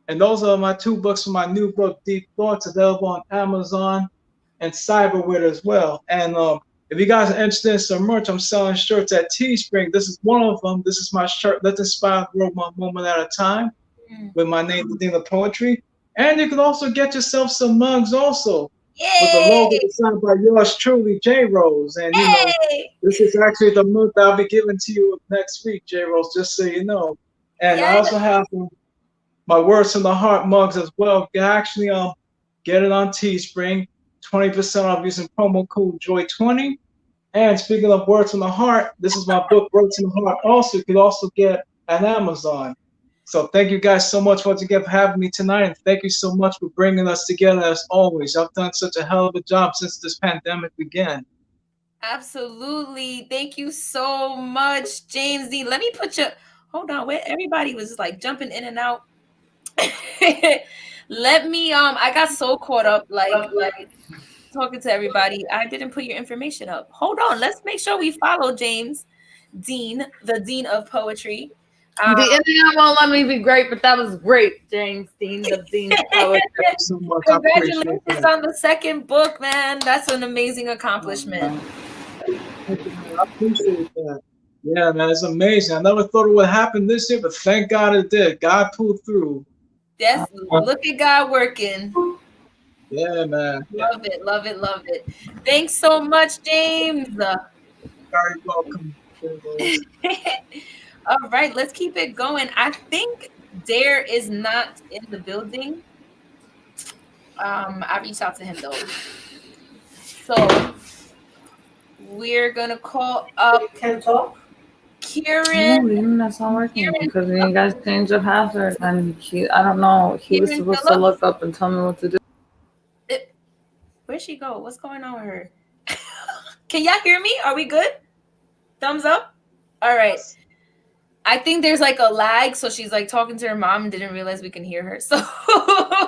And those are my 2 books from my new book, Deep Thoughts, available on Amazon and Cyberwood as well. And if you guys are interested in some merch, I'm selling shirts at Teespring. This is one of them. This is my shirt, Let's Inspire Grow One Moment at a Time, with my name, The Dean of Poetry. And you can also get yourself some mugs also. Yay! With the logo designed by yours truly, J Rose. And you know, this is actually the mug that I'll be giving to you next week, J Rose, just so you know. And I also have my Words from the Heart mugs as well. You can actually get it on Teespring. 20% off using promo code JOY20. And speaking of Words from the Heart, this is my book, Words from the Heart. Also, you can also get at Amazon. So thank you guys so much once again for having me tonight, and thank you so much for bringing us together as always. I've done such a hell of a job since this pandemic began. Absolutely. Thank you so much, James D. Let me put you, hold on, wait, everybody was like jumping in and out. Let me, I got so caught up like talking to everybody. I didn't put your information up. Hold on, let's make sure we follow James Dean, the Dean of Poetry. The internet won't let me be great, but that was great, James Dean, the Dean of Poetry. So much. Congratulations on the 2nd book, man. That's an amazing accomplishment. I appreciate that. Yeah, man, it's amazing. I never thought it would happen this year, but thank God it did. God pulled through. Yes, look at God working. Yeah, man. Love it, love it, love it. Thanks so much, James. Very welcome. All right, let's keep it going. I think Dare is not in the building. I reached out to him though. So we're gonna call up Can talk? Kieran. That's not working Kieran- because you guys changed the password and I don't know. He was Kieran supposed to Phillips? look up and tell me what to do. Where'd she go? What's going on with her? Can y'all hear me? Are we good? Thumbs up? All right. I think there's like a lag, so she's like talking to her mom and didn't realize we can hear her. So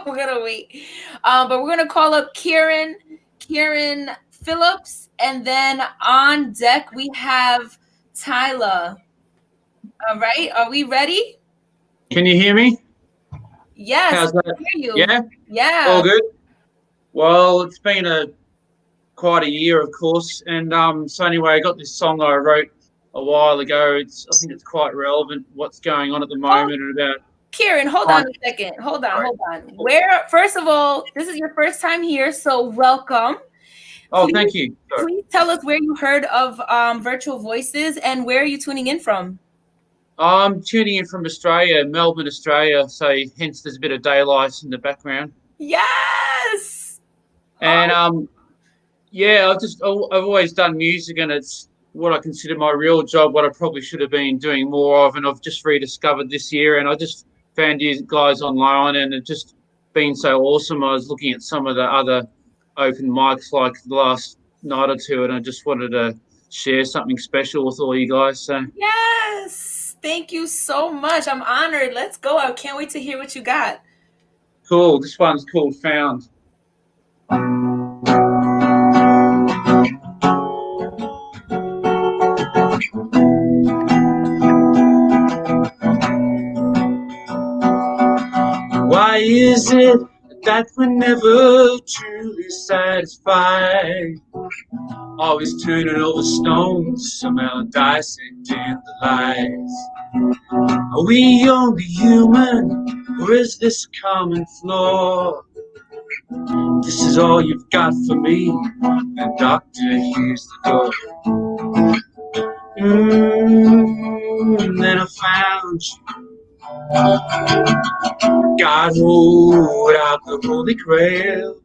we're gonna wait. But we're gonna call up Kieran Phillips, and then on deck we have Tyler. All right, are we ready? Can you hear me? Yes, How's I that? can hear you. Yeah? Yeah. All good? Well, it's been quite a year, of course. And so anyway, I got this song I wrote a while ago. I think it's quite relevant what's going on at the moment and about. Kieran, hold on a second. Hold on. Where, first of all, this is your first time here, so welcome. Oh, thank you. Sorry. Please tell us where you heard of Virtual Voices and where are you tuning in from? I'm tuning in from Australia, Melbourne, Australia. So hence there's a bit of daylight in the background. Yes. And yeah, I've always done music, and it's what I consider my real job, what I probably should have been doing more of, and I've just rediscovered this year. And I just found you guys online, and it's just been so awesome. I was looking at some of the other open mics like the last night or two, and I just wanted to share something special with all you guys. So Yes. Thank you so much. I'm honored. Let's go. I can't wait to hear what you got. cool. This one's called Found. Why is it that we're never truly satisfied? Always turning over stones, somehow dissecting the lies. Are we only human, or is this common flaw? This is all you've got for me, the doctor, here's the door. Then I found you. God rolled out the Holy Grail.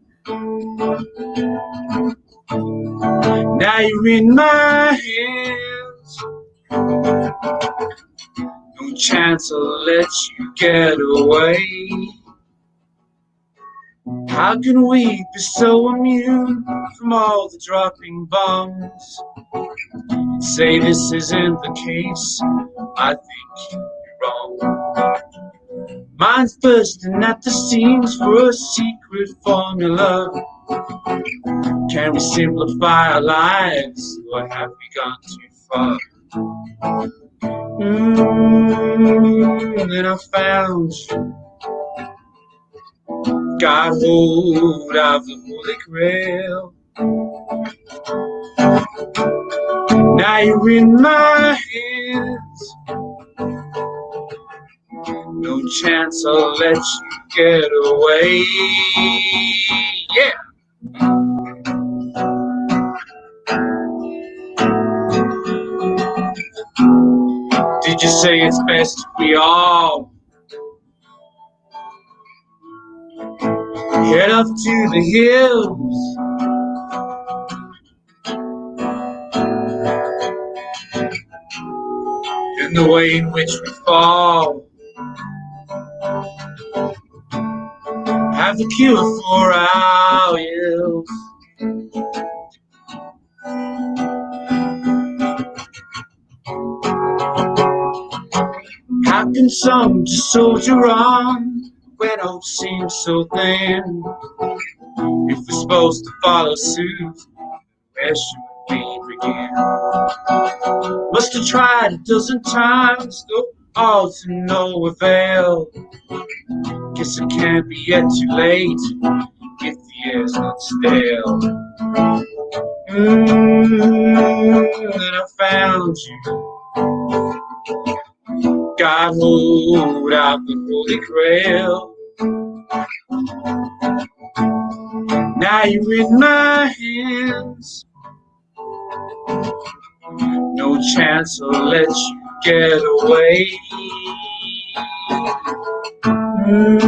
Now you're in my hands. No chance I'll let you get away. How can we be so immune from all the dropping bombs? Say this isn't the case, I think you're wrong. Mine's bursting at the seams for a secret formula. Can we simplify our lives, or have we gone too far? Then I found you. Got hold of the Holy Grail. Now you're in my hands. No chance I'll let you get away. Yeah. Did you say it's best if we all head up to the hills? And the way in which we fall, have the cure for our ills. How can some just soldier on when hope seems so thin? If we're supposed to follow suit, where should we begin? Must have tried a dozen times, though all to no avail. Guess it can't be yet too late if the air's not stale. Then I found you. God hold out the Holy Grail. Now you're in my hands. No chance I'll let you get away. Then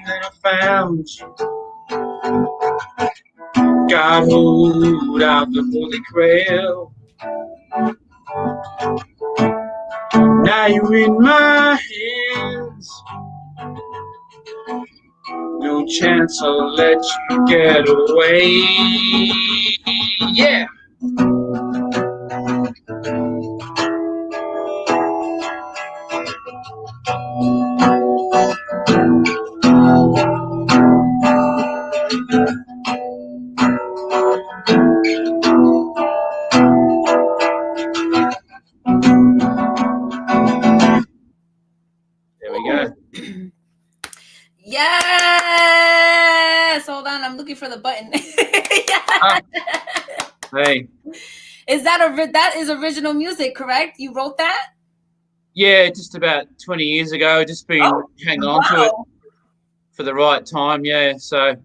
I found you. God hold out the Holy Grail. Now you're in my hands. No chance I'll let you get away. Yeah. There we go. Yes. Hold on, I'm looking for the button. Hey. Is that is original music, correct? You wrote that? Yeah, just about 20 years ago. Just been hanging on to it for the right time. Yeah, so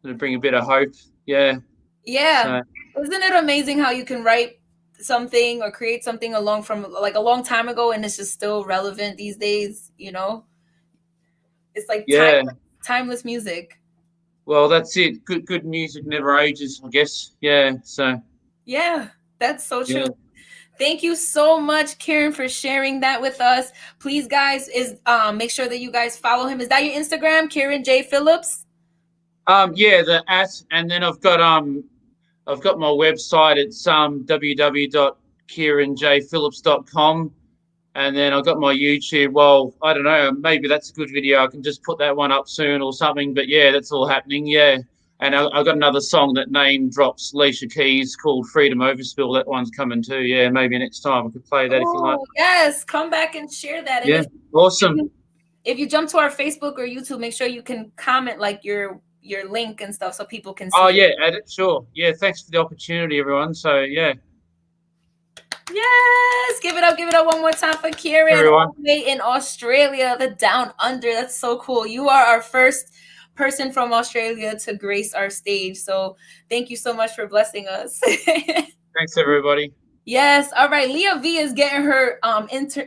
to bring a bit of hope. Yeah. Yeah. So. Isn't it amazing how you can write something or create something along from like a long time ago and it's just still relevant these days, you know? It's like timeless music. Well, that's it. Good music never ages, I guess. Yeah. So. Yeah, that's so true. Yeah. Thank you so much, Kieran, for sharing that with us. Please, guys, make sure that you guys follow him. Is that your Instagram, Kieran J. Phillips? Yeah, and then I've got my website. It's www.kieranjphillips.com. And then I've got my YouTube. Well, I don't know. Maybe that's a good video. I can just put that one up soon or something. But yeah, that's all happening. Yeah. And I've got another song that name drops Alicia Keys called Freedom Overspill. That one's coming too. Yeah, maybe next time I could play that if you like. Yes, come back and share that. And awesome. If you jump to our Facebook or YouTube, make sure you can comment like your link and stuff so people can see. Oh, yeah, add it. Sure. Yeah, thanks for the opportunity, everyone. So, yeah. Yes, give it up one more time for Kieran, all the way in Australia, the Down Under. That's so cool. You are our first person from Australia to grace our stage, so thank you so much for blessing us. Thanks, everybody. Yes. All right. Leah V is getting her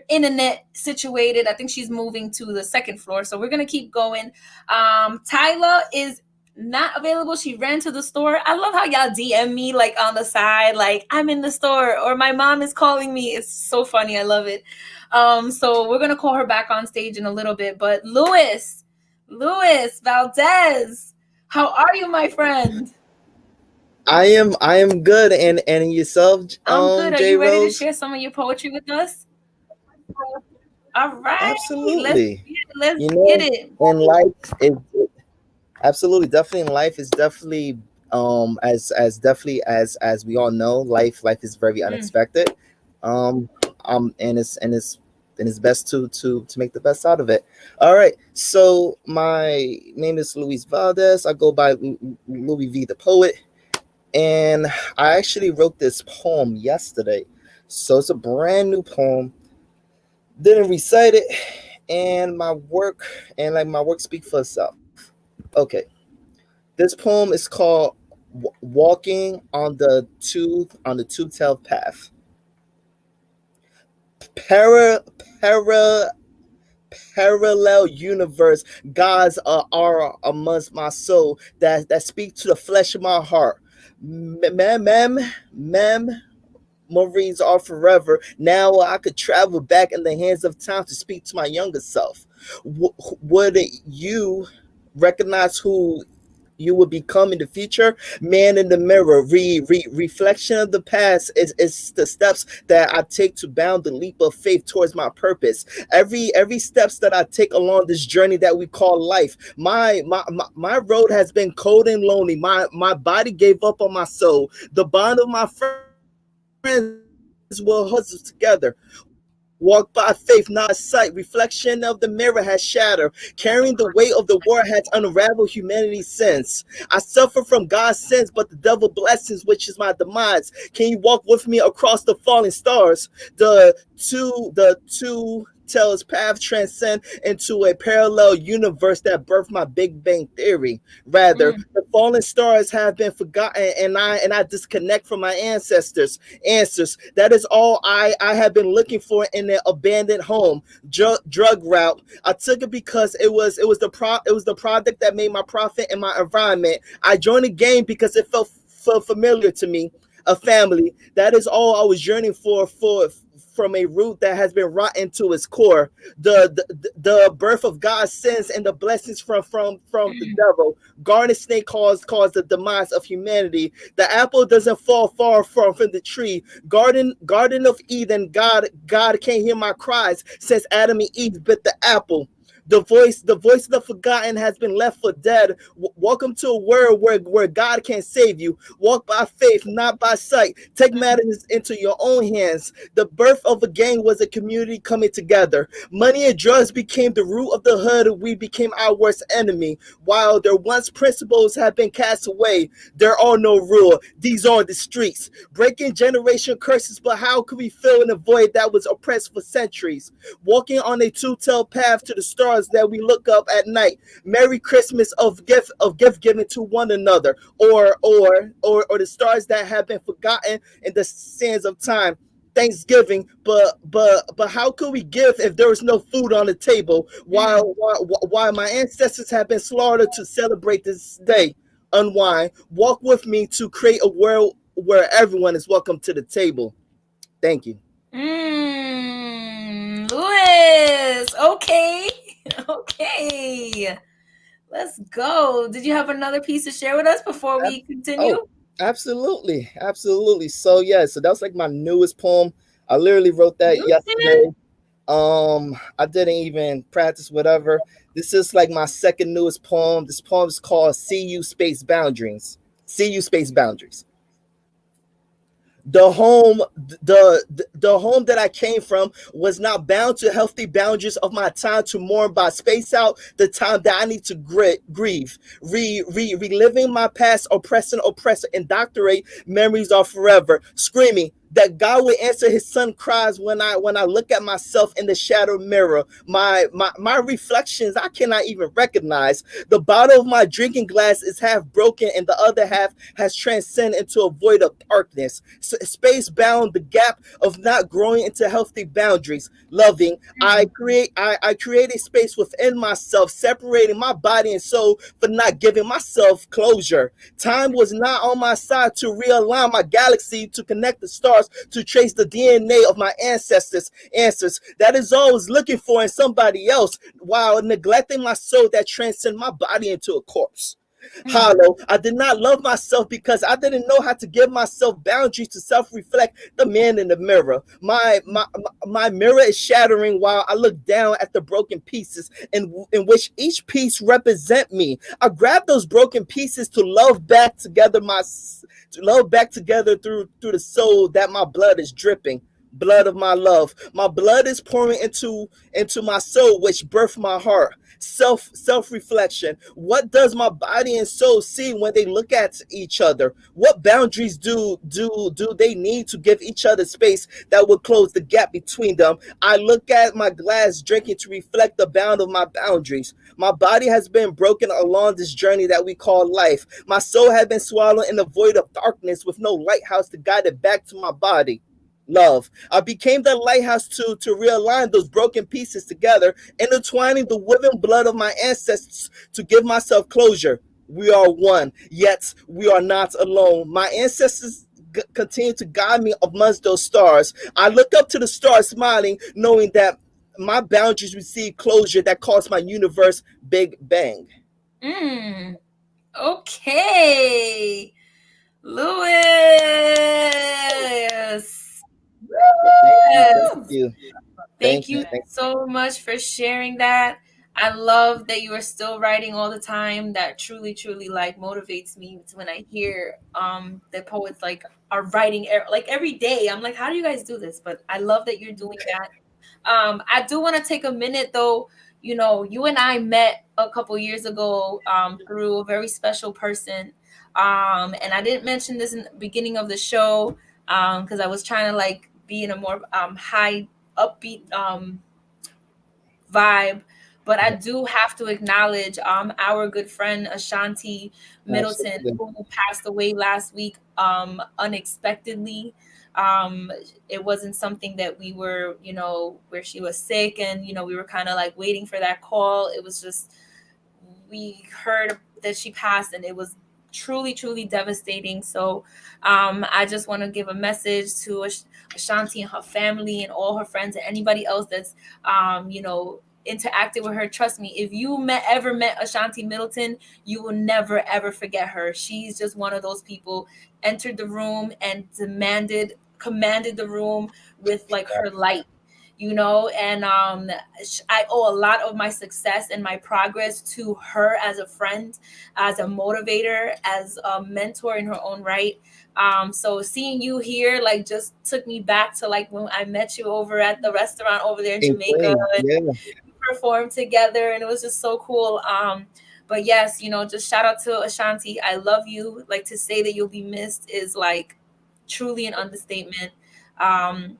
internet situated. I think she's moving to the second floor, so we're gonna keep going. Tyla is not available. She ran to the store. I love how y'all DM me like on the side, like I'm in the store or my mom is calling me. It's so funny. I love it. So we're gonna call her back on stage in a little bit. But Luis Valdez, how are you, my friend? I am good, and yourself, I'm good. Are J. you ready Rose? to share some of your poetry with us? All right. Absolutely. Let's get it. In life, absolutely, definitely in life is definitely as definitely as we all know, life is very unexpected. And it's best to make the best out of it. All right. So my name is Luis Valdez. I go by Louis V the Poet. And I actually wrote this poem yesterday. So it's a brand new poem. Didn't recite it. And my work speaks for itself. Okay. This poem is called Walking on the Two-Tailed Path. Parallel universe, gods are amongst my soul that speak to the flesh of my heart. Memories are forever. Now I could travel back in the hands of time to speak to my younger self. Would you recognize who you will become in the future? Man in the mirror, reflection of the past is the steps that I take to bound the leap of faith towards my purpose. Every steps that I take along this journey that we call life. My road has been cold and lonely. My body gave up on my soul. The bond of my friends will hustle together. Walk by faith, not sight. Reflection of the mirror has shattered. Carrying the weight of the world has unraveled humanity's sins. I suffer from God's sins, but the devil blessings, which is my demise. Can you walk with me across the falling stars? The two tells path transcend into a parallel universe that birthed my Big Bang theory. Rather, the fallen stars have been forgotten, and I disconnect from my ancestors. Answers. That is all I have been looking for in an abandoned home. Drug route. I took it because it was the product that made my profit in my environment. I joined the game because it felt familiar to me. A family. That is all I was yearning for from a root that has been rotten to its core. The birth of God's sins and the blessings from the devil. Garden snake caused the demise of humanity. The apple doesn't fall far from the tree. Garden of Eden. God can't hear my cries since Adam and Eve bit the apple. The voice of the forgotten has been left for dead. Welcome to a world where God can save you. Walk by faith, not by sight. Take matters into your own hands. The birth of a gang was a community coming together. Money and drugs became the root of the hood. We became our worst enemy. While their once principles have been cast away, there are no rule. These are the streets. Breaking generation curses, but how could we fill in a void that was oppressed for centuries? Walking on a two-tailed path to the stars that we look up at night. Merry Christmas of gift giving to one another, or the stars that have been forgotten in the sands of time. Thanksgiving, but how could we give if there was no food on the table? While my ancestors have been slaughtered to celebrate this day. Unwind. Walk with me to create a world where everyone is welcome to the table. Thank you. Louis. Okay. Okay. Let's go. Did you have another piece to share with us before we continue? Oh, absolutely. So that was like my newest poem. I literally wrote that yesterday. I didn't even practice whatever. This is like my second newest poem. This poem is called See You Space Boundaries. See You Space Boundaries. The home that I came from was not bound to healthy boundaries of my time to mourn, but space out the time that I need to grieve. Reliving my past, oppressor, indoctrinate memories are forever. Screaming that God would answer his son cries when I look at myself in the shadow mirror. My reflections I cannot even recognize. The bottle of my drinking glass is half broken and the other half has transcended into a void of darkness. Space bound, the gap of not growing into healthy boundaries. Loving, I create a space within myself, separating my body and soul for not giving myself closure. Time was not on my side to realign my galaxy, to connect the stars, to trace the DNA of my ancestors. Answers that is all I was looking for in somebody else, while neglecting my soul that transcends my body into a corpse. Hollow. I did not love myself because I didn't know how to give myself boundaries to self-reflect the man in the mirror. My mirror is shattering while I look down at the broken pieces in which each piece represent me. I grab those broken pieces to love back together through the soul that my blood is dripping. Blood of my love. My blood is pouring into my soul, which birthed my heart. Self-reflection. What does my body and soul see when they look at each other? What boundaries do they need to give each other space that will close the gap between them? I look at my glass drinking to reflect the bound of my boundaries. My body has been broken along this journey that we call life. My soul has been swallowed in the void of darkness with no lighthouse to guide it back to my body. Love. I became the lighthouse to realign those broken pieces together, intertwining the woven blood of my ancestors to give myself closure. We are one, yet we are not alone. My ancestors continue to guide me amongst those stars. I look up to the stars smiling, knowing that my boundaries receive closure that caused my universe Big Bang. Okay. Louis. Thank you so much for sharing that. I love that you are still writing all the time. That truly like motivates me when I hear that poets like are writing like every day. I'm like, how do you guys do this? But I love that you're doing that. I do want to take a minute though. You know, you and I met a couple years ago through a very special person. And I didn't mention this in the beginning of the show because I was trying to like be in a more high upbeat vibe. But I do have to acknowledge our good friend Ashanti Middleton, Absolutely. who passed away last week unexpectedly. It wasn't something that we were, you know, where she was sick and, you know, we were kind of like waiting for that call. It was just, we heard that she passed and it was truly, truly devastating. So I just want to give a message to Ashanti and her family and all her friends and anybody else that's, you know, interacted with her. Trust me, if you ever met Ashanti Middleton, you will never ever forget her. She's just one of those people, entered the room and commanded the room with like her light, you know. And I owe a lot of my success and my progress to her as a friend, as a motivator, as a mentor in her own right. So seeing you here like just took me back to like when I met you over at the restaurant over there in Jamaica. Yeah. Performed together and it was just so cool. But yes, you know, just shout out to Ashanti. I love you. Like, to say that you'll be missed is like truly an understatement. And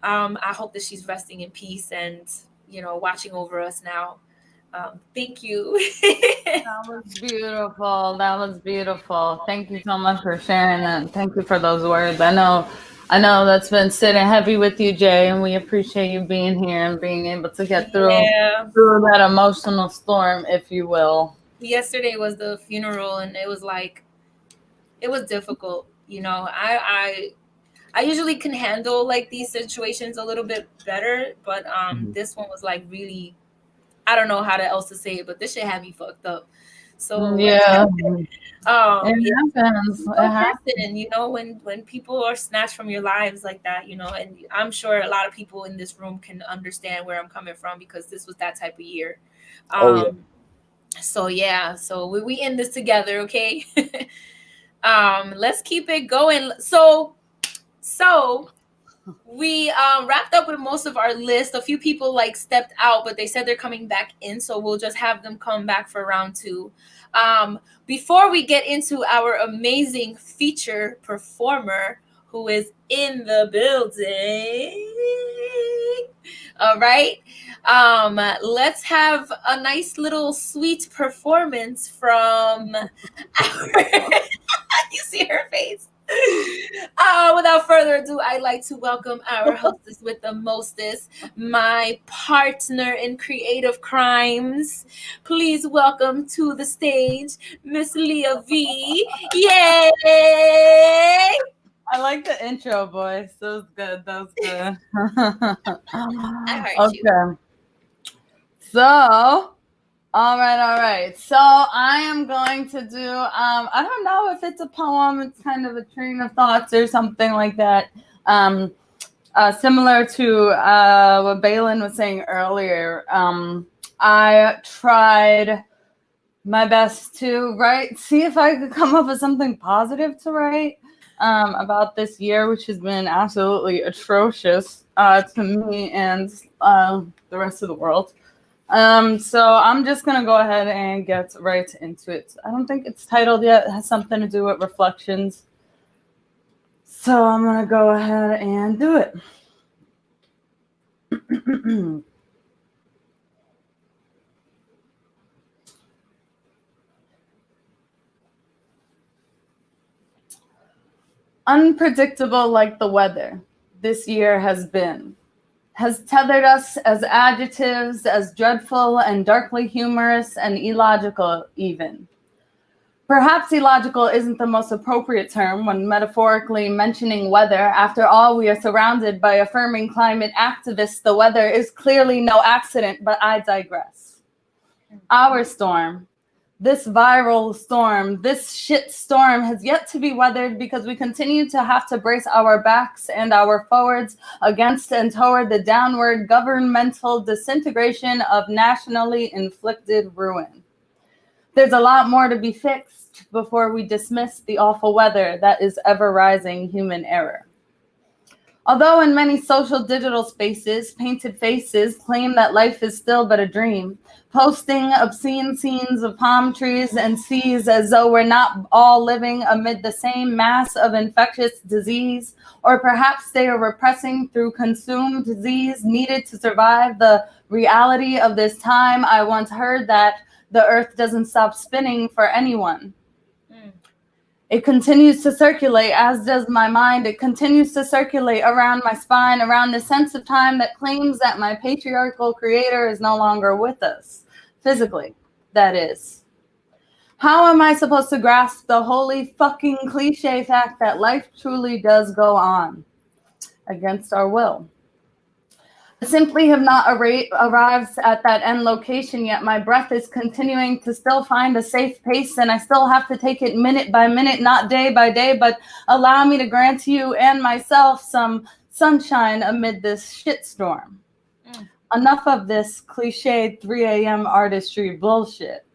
I hope that she's resting in peace and, you know, watching over us now. Thank you. That was beautiful. That was beautiful. Thank you so much for sharing that. Thank you for those words. I know that's been sitting heavy with you, Jay, and we appreciate you being here and being able to get through that emotional storm, if you will. Yesterday was the funeral and it was like, it was difficult. You know, I usually can handle like these situations a little bit better, but this one was like really, I don't know how else to say it, but this shit had me fucked up. So yeah, it happens. It happens. And you know, when people are snatched from your lives like that, you know, and I'm sure a lot of people in this room can understand where I'm coming from because this was that type of year. So yeah, so we in this together, okay? Let's keep it going. So we wrapped up with most of our list. A few people like stepped out, but they said they're coming back in, so we'll just have them come back for round 2. Before we get into our amazing feature performer who is in the building, all right, let's have a nice little sweet performance from our you see her face. Without further ado, I'd like to welcome our hostess with the mostest, my partner in creative crimes. Please welcome to the stage, Miss Leah V. Yay! I like the intro voice. That was good. That was good. I heard you. So, all right. So I am going to do, I don't know if it's a poem, it's kind of a train of thoughts or something like that. Similar to what Balin was saying earlier. I tried my best to see if I could come up with something positive to write about this year, which has been absolutely atrocious to me and the rest of the world. So I'm just going to go ahead and get right into it. I don't think it's titled yet. It has something to do with reflections. So I'm going to go ahead and do it. Unpredictable like the weather this year has been. Has tethered us as adjectives, as dreadful and darkly humorous and illogical even. Perhaps illogical isn't the most appropriate term when metaphorically mentioning weather. After all, we are surrounded by affirming climate activists. The weather is clearly no accident, but I digress. Our storm, this viral storm, this shit storm has yet to be weathered because we continue to have to brace our backs and our forwards against and toward the downward governmental disintegration of nationally inflicted ruin. There's a lot more to be fixed before we dismiss the awful weather that is ever rising human error. Although in many social digital spaces, painted faces claim that life is still but a dream, posting obscene scenes of palm trees and seas as though we're not all living amid the same mass of infectious disease, or perhaps they are repressing through consumed disease needed to survive the reality of this time. I once heard that the earth doesn't stop spinning for anyone. It continues to circulate, as does my mind. It continues to circulate around my spine, around the sense of time that claims that my patriarchal creator is no longer with us. Physically, that is. How am I supposed to grasp the holy fucking cliche fact that life truly does go on against our will? I simply have not arrived at that end location yet. My breath is continuing to still find a safe pace, and I still have to take it minute by minute, not day by day, but allow me to grant you and myself some sunshine amid this shitstorm. Enough of this cliched 3 a.m. artistry bullshit.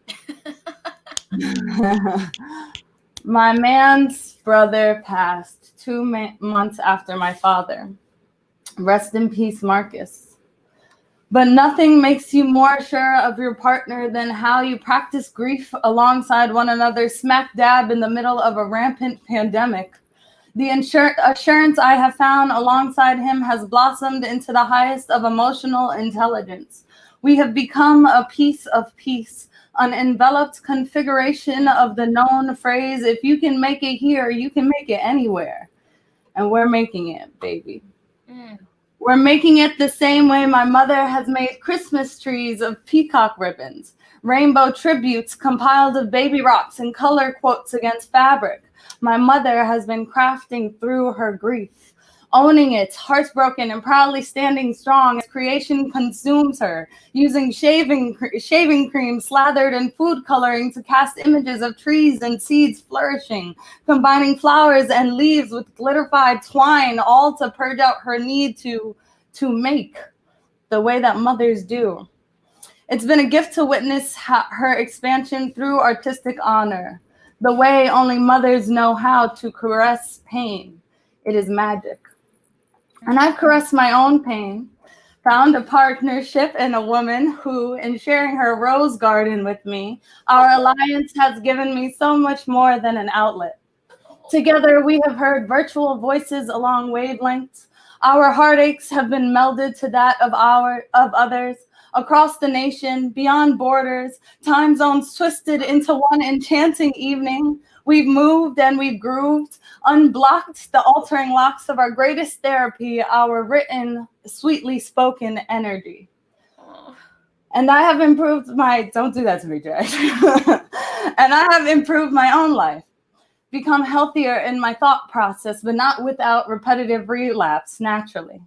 My man's brother passed 2 months after my father. Rest in peace, Marcus. But nothing makes you more sure of your partner than how you practice grief alongside one another, smack dab in the middle of a rampant pandemic. The assurance I have found alongside him has blossomed into the highest of emotional intelligence. We have become a piece of peace, an enveloped configuration of the known phrase, if you can make it here, you can make it anywhere. And we're making it, baby. We're making it the same way my mother has made Christmas trees of peacock ribbons, rainbow tributes compiled of baby rocks and color quotes against fabric. My mother has been crafting through her grief, owning it, heartbroken and proudly standing strong as creation consumes her, using shaving cream slathered in food coloring to cast images of trees and seeds flourishing, combining flowers and leaves with glitterified twine, all to purge out her need to make the way that mothers do. It's been a gift to witness her expansion through artistic honor, the way only mothers know how to caress pain. It is magic. And I've caressed my own pain, found a partnership in a woman who, in sharing her rose garden with me, our alliance has given me so much more than an outlet. Together, we have heard virtual voices along wavelengths. Our heartaches have been melded to that of others, across the nation, beyond borders, time zones twisted into one enchanting evening. We've moved and we've grooved, unblocked the altering locks of our greatest therapy, our written, sweetly spoken energy. And I have improved don't do that to me, Jay. And I have improved my own life, become healthier in my thought process, but not without repetitive relapse naturally.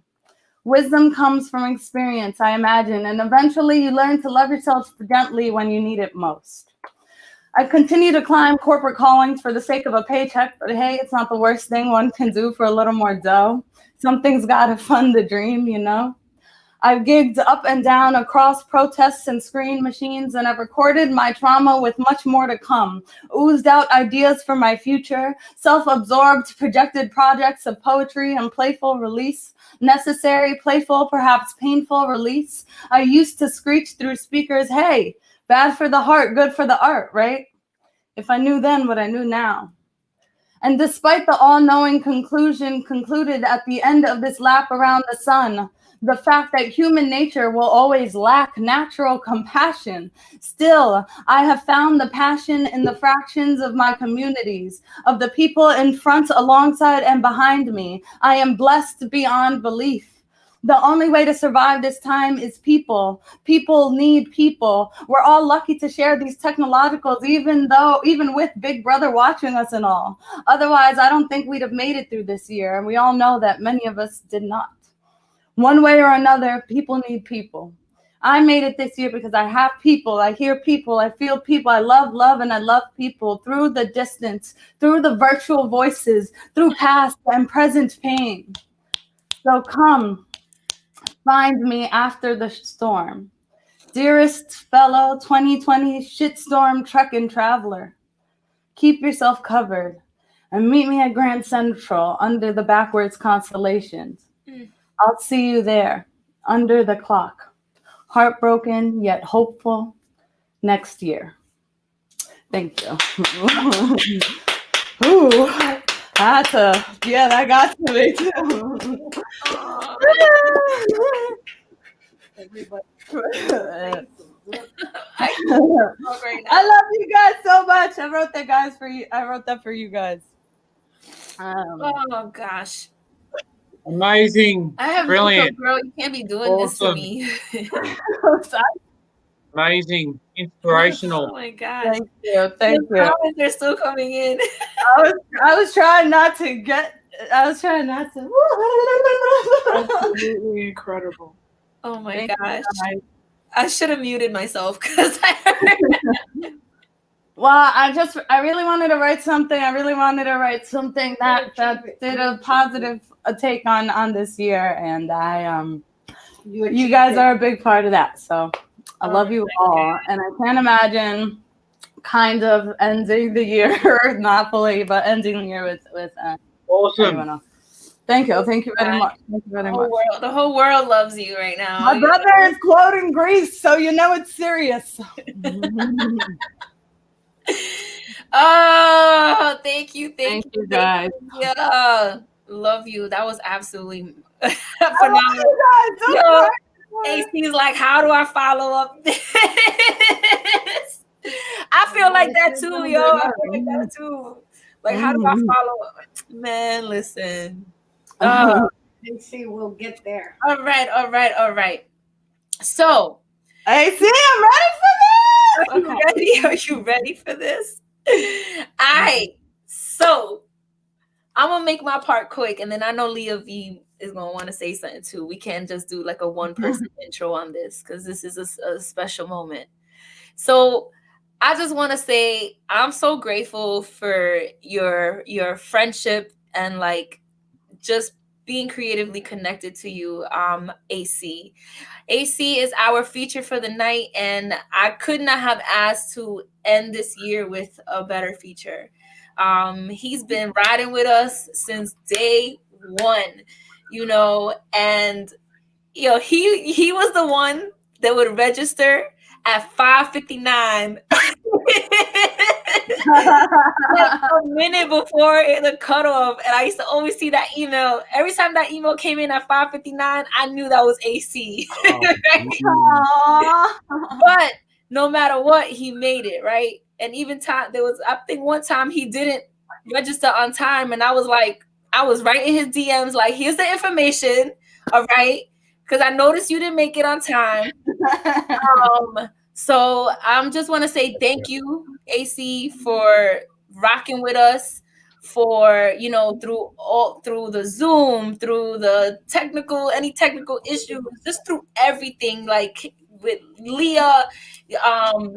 Wisdom comes from experience, I imagine, and eventually you learn to love yourself gently when you need it most. I continue to climb corporate callings for the sake of a paycheck, but hey, it's not the worst thing one can do for a little more dough. Something's got to fund the dream, you know? I've gigged up and down across protests and screen machines, and I've recorded my trauma with much more to come, oozed out ideas for my future, self-absorbed projected projects of poetry and playful release, necessary, playful, perhaps painful release. I used to screech through speakers, hey, bad for the heart, good for the art, right? If I knew then what I knew now. And despite the all-knowing conclusion concluded at the end of this lap around the sun, the fact that human nature will always lack natural compassion, still, I have found the passion in the fractions of my communities, of the people in front, alongside, and behind me. I am blessed beyond belief. The only way to survive this time is people. People need people. We're all lucky to share these technologicals, even with Big Brother watching us and all. Otherwise, I don't think we'd have made it through this year. And we all know that many of us did not. One way or another, people need people. I made it this year because I have people. I hear people. I feel people. I love, and I love people through the distance, through the virtual voices, through past and present pain. So come. Find me after the storm. Dearest fellow 2020 shitstorm trekking traveler, keep yourself covered and meet me at Grand Central under the backwards constellations. I'll see you there, under the clock, heartbroken yet hopeful, next year. Thank you. Ooh, that got to me too. I love you guys so much. I wrote that for you guys. Oh gosh. Amazing. I have Brilliant. girl. You can't be doing this to Awesome. me. Amazing. Inspirational. Oh my gosh. Thank you. Thank The you. comments are still coming in. I was trying not to. Absolutely incredible. Oh my Thank you, gosh. guys. I should have muted myself because I heard. Well, I really wanted to write something. I really wanted to write something that did a positive take on this year, and you guys are a big part of that. So I love you all, and I can't imagine kind of ending the year, not fully, but ending the year with Awesome. everyone else. Thank you very much. Thank you very much. The whole world loves you right now. My brother is quoting Greece, so you know it's serious. Oh, thank you guys. Yeah, love you. That was absolutely phenomenal. Yo, AC's like, how do I follow up this? I feel like that too, yo. I feel like that too. Like, how do I follow up? Man, listen. AC will get there. All right. So, AC, I'm ready for this. Okay. Are you ready for this? So I'm gonna make my part quick, and then I know Leah V is gonna want to say something too. We can't just do like a one-person intro on this because this is a special moment. So I just want to say I'm so grateful for your friendship and like just being creatively connected to you, AC. AC is our feature for the night, and I could not have asked to end this year with a better feature. He's been riding with us since day one, you know, and you know, he was the one that would register at 5:59 like a minute before the cutoff, and I used to always see that email. Every time that email came in at 5:59, I knew that was AC. But no matter what, he made it, right? And even there was, I think one time he didn't register on time, and I was writing his DMs like, here's the information, all right? Because I noticed you didn't make it on time. So I just want to say thank you, AC, for rocking with us, for, you know, through the Zoom, through the any technical issues, just through everything, like with Leah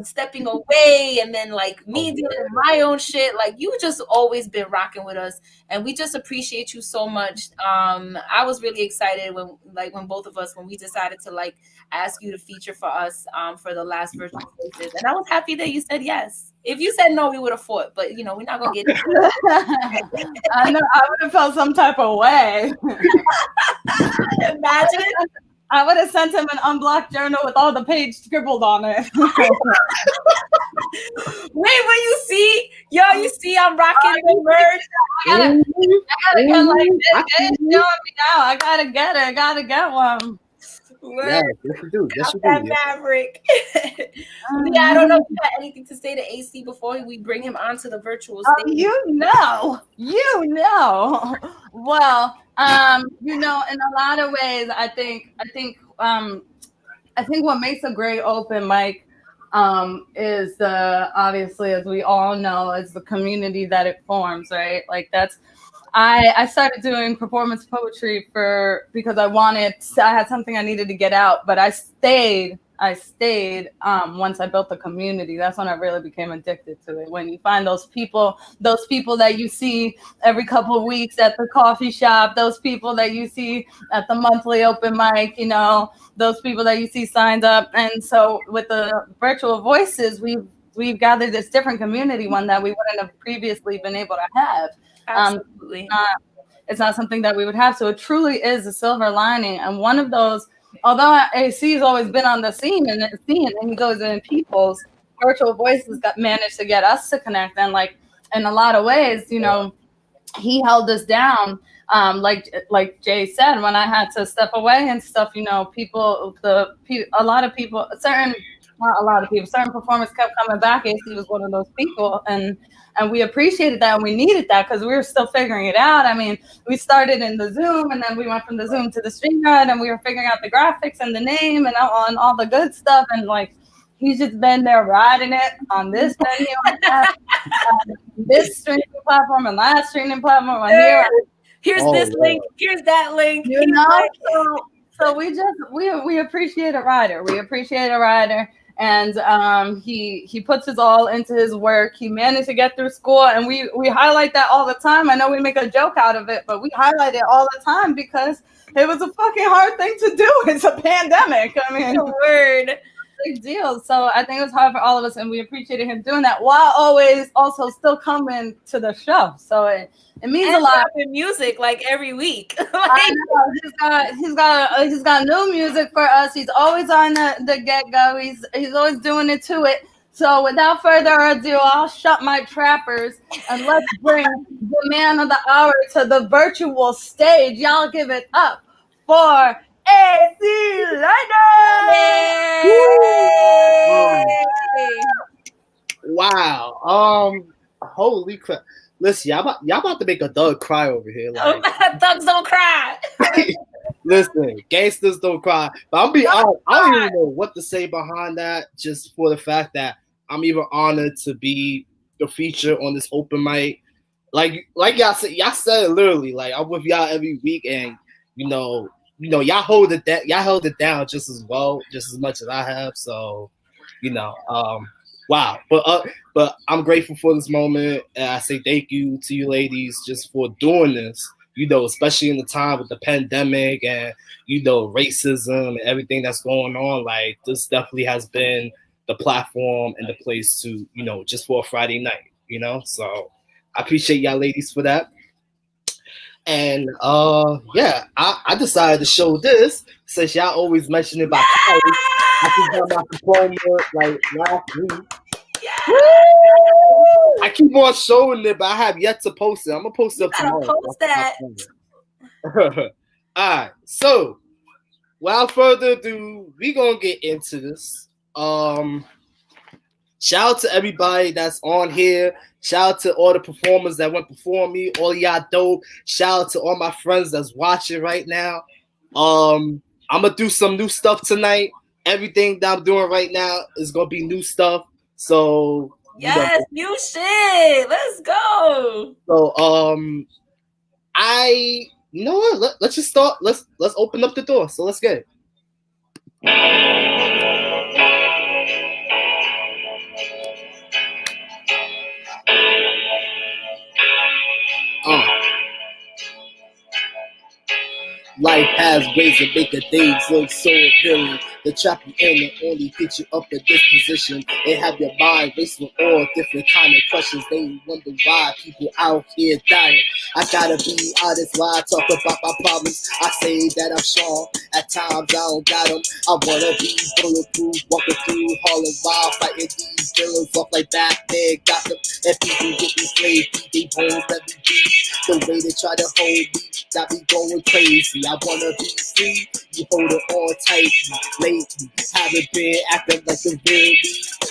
stepping away, and then like me doing my own shit. Like, you just always been rocking with us, and we just appreciate you so much. I was really excited when both of us, when we decided to like ask you to feature for us for the last Virtual Spaces, and I was happy that you said yes. If you said no, we would have fought, but you know, we're not gonna get into it. I know, I would have felt some type of way. Imagine. I would have sent him an unblocked journal with all the page scribbled on it. Wait, when you see I'm rocking the merch. I gotta get like this. It's showing me now. I gotta get it. I gotta get one. Yeah, yes you do. Yes you do. That Maverick. Yeah, I don't know if you got anything to say to AC before we bring him onto the virtual stage. You know. Well, you know, in a lot of ways, I think what makes a great open mic is obviously, as we all know, is the community that it forms, right? Like I started doing performance poetry because I had something I needed to get out, but I stayed once I built the community. That's when I really became addicted to it. When you find those people that you see every couple of weeks at the coffee shop, those people that you see at the monthly open mic, you know, those people that you see signed up. And so with the Virtual Voices, we've gathered this different community, one that we wouldn't have previously been able to have. Absolutely. it's not something that we would have. So it truly is a silver lining. And one of those, although AC has always been on the scene and he goes in people's virtual voices that managed to get us to connect. And like in a lot of ways, you know, he held us down. Like Jay said, when I had to step away and stuff, you know, certain performers kept coming back. AC was one of those people, and we appreciated that, and we needed that because we were still figuring it out. I mean, we started in the Zoom, and then we went from the Zoom to the StreamYard, and we were figuring out the graphics and the name and all the good stuff, and like, he's just been there riding it on this venue, on that, this streaming platform, and last streaming platform, on here. Here's this link. Here's that link. You know, so we appreciate a rider. We appreciate a rider, and he puts his all into his work. He managed to get through school, and we highlight that all the time. I know we make a joke out of it, but we highlight it all the time because it was a fucking hard thing to do. It's a pandemic. I mean, word. Big deal. So I think it was hard for all of us, and we appreciated him doing that while always also still coming to the show. So it means a lot. In music like every week. I know. He's got new music for us. He's always on the get-go. He's always doing it to it. So without further ado, I'll shut my trappers and let's bring the man of the hour to the virtual stage. Y'all give it up for AC Lighter! Wow. Holy crap. Listen, y'all about to make a thug cry over here. Like, thugs don't cry. Listen, gangsters don't cry. But I'll be honest, I don't even know what to say behind that, just for the fact that I'm even honored to be the feature on this open mic. Like y'all said it literally. Like, I'm with y'all every week, and you know, y'all held it down just as well, just as much as I have. So, you know, wow. But I'm grateful for this moment, and I say thank you to you ladies just for doing this. You know, especially in the time with the pandemic and, you know, racism and everything that's going on. Like, this definitely has been the platform and the place to, you know, just for a Friday night. You know, so I appreciate y'all ladies for that. And yeah, I decided to show this since y'all always mention it about college. I just got my diploma like last week. I keep on showing it, but I have yet to post it. I'm gonna post it up tomorrow. Post that. All right. So, without further ado, we gonna get into this. Shout out to everybody that's on here. Shout out to all the performers that went before me. All y'all dope. Shout out to all my friends that's watching right now. I'm gonna do some new stuff tonight. Everything that I'm doing right now is gonna be new stuff. So yes, new shit. Let's go. So you know what? Let's just start. Let's open up the door. So let's get it. Life has ways of making things look so appealing. The trap you in and only get you up a disposition and have your mind racing with all different kind of questions. They wonder why people out here dying. I gotta be honest while I talk about my problems. I say that I'm strong. At times I don't got them. I wanna be bulletproof, walking through Harlem while fighting these villains off like Batman got them. And people get me slaved, they won't let me be. The way they try to hold me got me going crazy. I wanna be free, you hold it all tight. Lately, haven't been acting like a real me,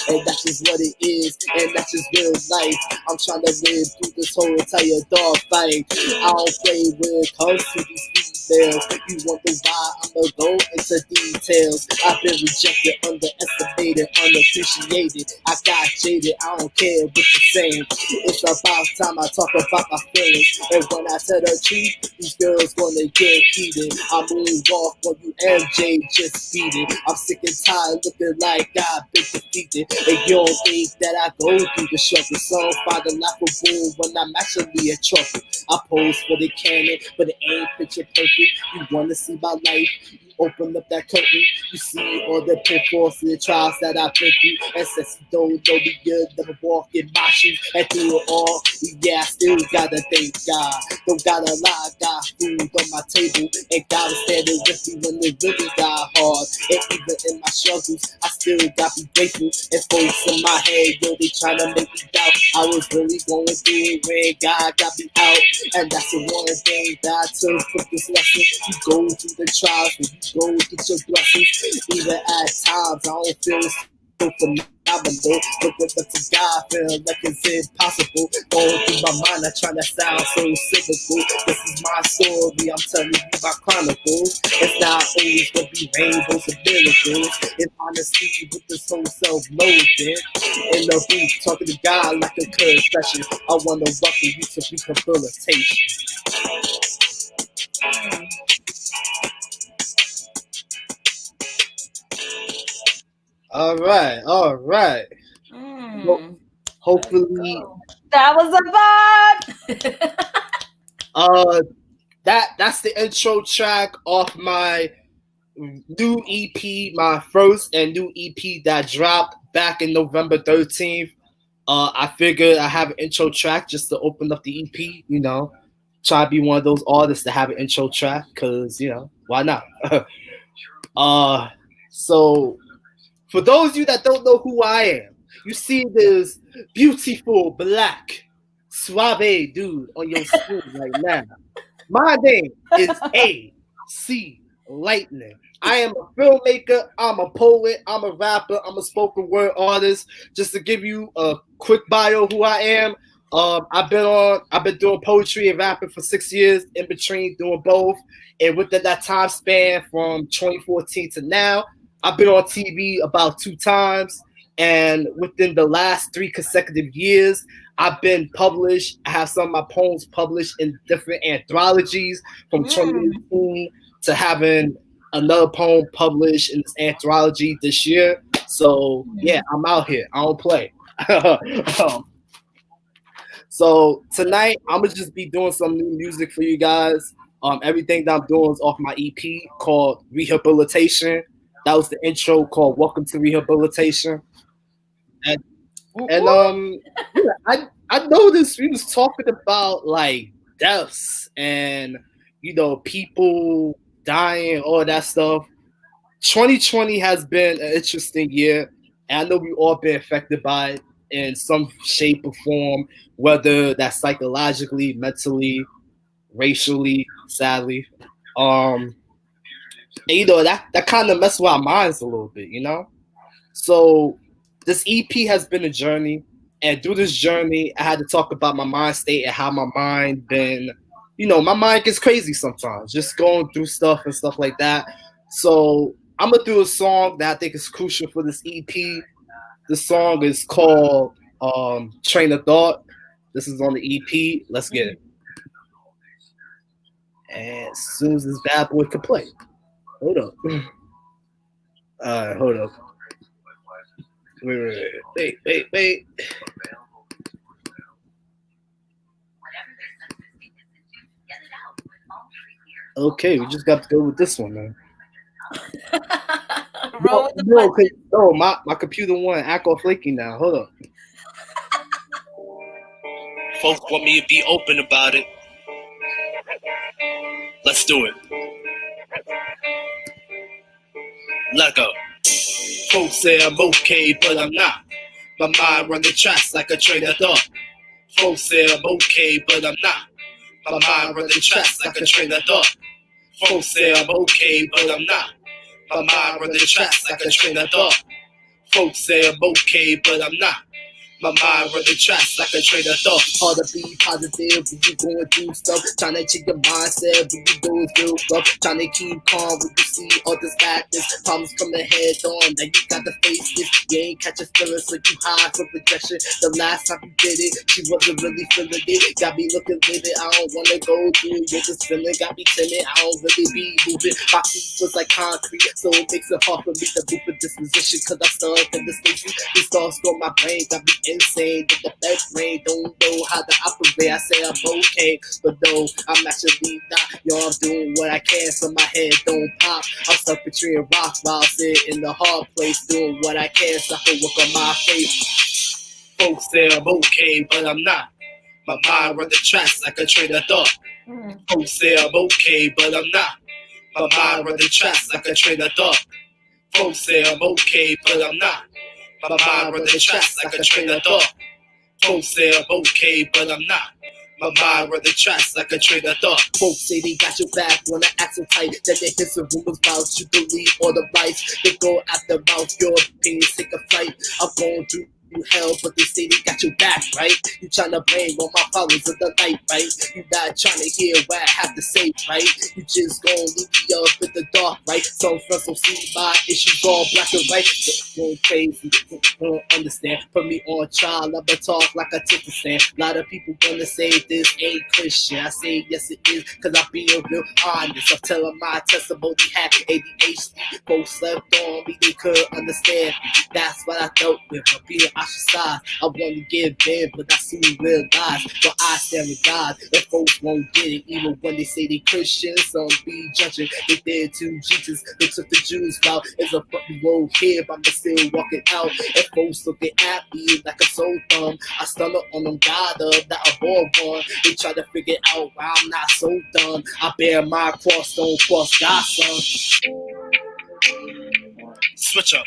and that's just what it is, and that's just real life. I'm trying to live through this whole entire dog fight. I don't play when it comes to these females. You wonder why I'ma go into details. I've been rejected, underestimated, unappreciated. I got jaded, I don't care what you're saying. It's about time I talk about my feelings, and when I tell the truth, these girls gonna get heated. I move off when you MJ just beat it. I'm sick and tired looking like I've been defeated. And you don't think that I go through the struggle. So find a laughable when I'm actually in trouble. I pose for the cannon, but it ain't picture perfect. You wanna see my life, you open up that curtain, you see all the pitfalls and the trials that I've been through. And since you don't know me good, never walk in my shoes. And through it all, yeah, I still gotta thank God. Don't gotta lie, got food on my table. And God is standing with me when it really got hard. And even in my struggles, I still gotta be grateful. And folks in my head, yo, they tryna make me doubt. I was really going through it when God got me out. And that's the one thing that I took from this lesson. You go through the trials and you go get your blessings. Even at times, I don't feel so phenomenal. Looking up to God, feeling like it's impossible. Going through my mind, I try to sound so cynical. This is my story, I'm telling you my chronicles. It's not always gonna be rainbows and miracles. It's honesty with this whole self-loathing. In the booth, talking to God like a confession. I wanna welcome you to rehabilitation. All right. Hopefully, That was a vibe. That's the intro track off my new EP, my first and new EP that dropped back in November 13th. I figured I have an intro track just to open up the EP, you know, try to be one of those artists that have an intro track, because, you know, why not? So for those of you that don't know who I am, you see this beautiful black suave dude on your screen right now. My name is AC Lightning. I am a filmmaker, I'm a poet, I'm a rapper, I'm a spoken word artist. Just to give you a quick bio who I am, I've been doing poetry and rapping for 6 years, in between doing both. And within that time span from 2014 to now, I've been on TV about 2 times. And within the last 3 consecutive years, I've been published. I have some of my poems published in different anthologies, from 2018 to having another poem published in this anthology this year. So yeah, I'm out here. I don't play. So tonight I'm gonna just be doing some new music for you guys. Everything that I'm doing is off my EP called Rehabilitation. That was the intro called Welcome to Rehabilitation. And yeah, I noticed we was talking about like deaths and, you know, people dying, all that stuff. 2020 has been an interesting year, and I know we all been affected by it in some shape or form, whether that's psychologically, mentally, racially, sadly. And, you know, that kind of messes with our minds a little bit, you know? So this EP has been a journey, and through this journey, I had to talk about my mind state and how my mind been, you know, my mind gets crazy sometimes, just going through stuff and stuff like that. So I'm gonna do a song that I think is crucial for this EP. The song is called Train of Thought. This is on the EP. Let's get it. And as soon as this bad boy can play. Hold up. Hold up. Wait. Okay, we just got to go with this one, man. No, my computer want to act all flaky now. Hold up. Folks want me to be open about it. Let's do it. Let go. Folks say I'm okay, but I'm not. My mind run the tracks like a train of thought. Folks say I'm okay, but I'm not. My mind run the tracks like a train of thought. Folks say I'm okay, but I'm not. My mind run the tracks like a train of thought. Folks say I'm okay, but I'm not. My mind run the tracks like a train of thought. Hard to be positive when you going through stuff. Trying to check your mindset when you doing feel rough. Trying to keep calm when you see all this madness. Problems coming head on, now you got to face it. You ain't catch a feeling, so you hide from rejection. The last time you did it, she wasn't really feeling it. Got me looking livid, I don't wanna go through. You're just feeling, got me timid, I don't really be moving. My feet feels like concrete, so it makes it hard for me to move a disposition. Cause I'm stuck in this station. These thoughts go my brain, got me insane. That the best brain don't know how to operate. I say I'm okay, but no, I'm actually not. Yo, I'm doing what I can so my head don't pop. I'm stuck between rocks while I sit in the hard place, doing what I can so I can work on my face. Folks say I'm okay, but I'm not. My mind run the tracks like a train of thought. Folks say I'm okay, but I'm not. My mind run the tracks like a train of thought. Folks say I'm okay, but I'm not. My mind run the tracks like a train of thought. Folks say I'm okay, but I'm not. My mind run the tracks like a train of thought. Folks say they got your back when I act so tight that they hear some rumors about you believe all the lies. They go after mouth, your opinions take a flight. I'm going through hell, but they say they got your back, right? You tryna blame all my problems of the night, right? You not tryna hear what I have to say, right? You just gon' leave me up in the dark, right? Some friends don't see my issues all black and white. Going crazy, don't understand. Put me on trial, I'ma talk like a ticket stand. A lot of people gonna say this ain't Christian. I say yes it is, cause I'm being real honest. I'm telling my testimony had ADHD. Folks slept on me, they couldn't understand me. That's what I dealt with, but being ostracized. I want to give in, but I soon realize but I stand with God. And folks won't get it, even when they say they Christians. Some be judging, they did to Jesus. They took the Jews route. It's a fucking road here, but I'm still walking out. And folks looking at me like a soul thumb. I stumble on them God that I bore one. They try to figure out why I'm not so done. I bear my cross, don't cross God's son. Switch up.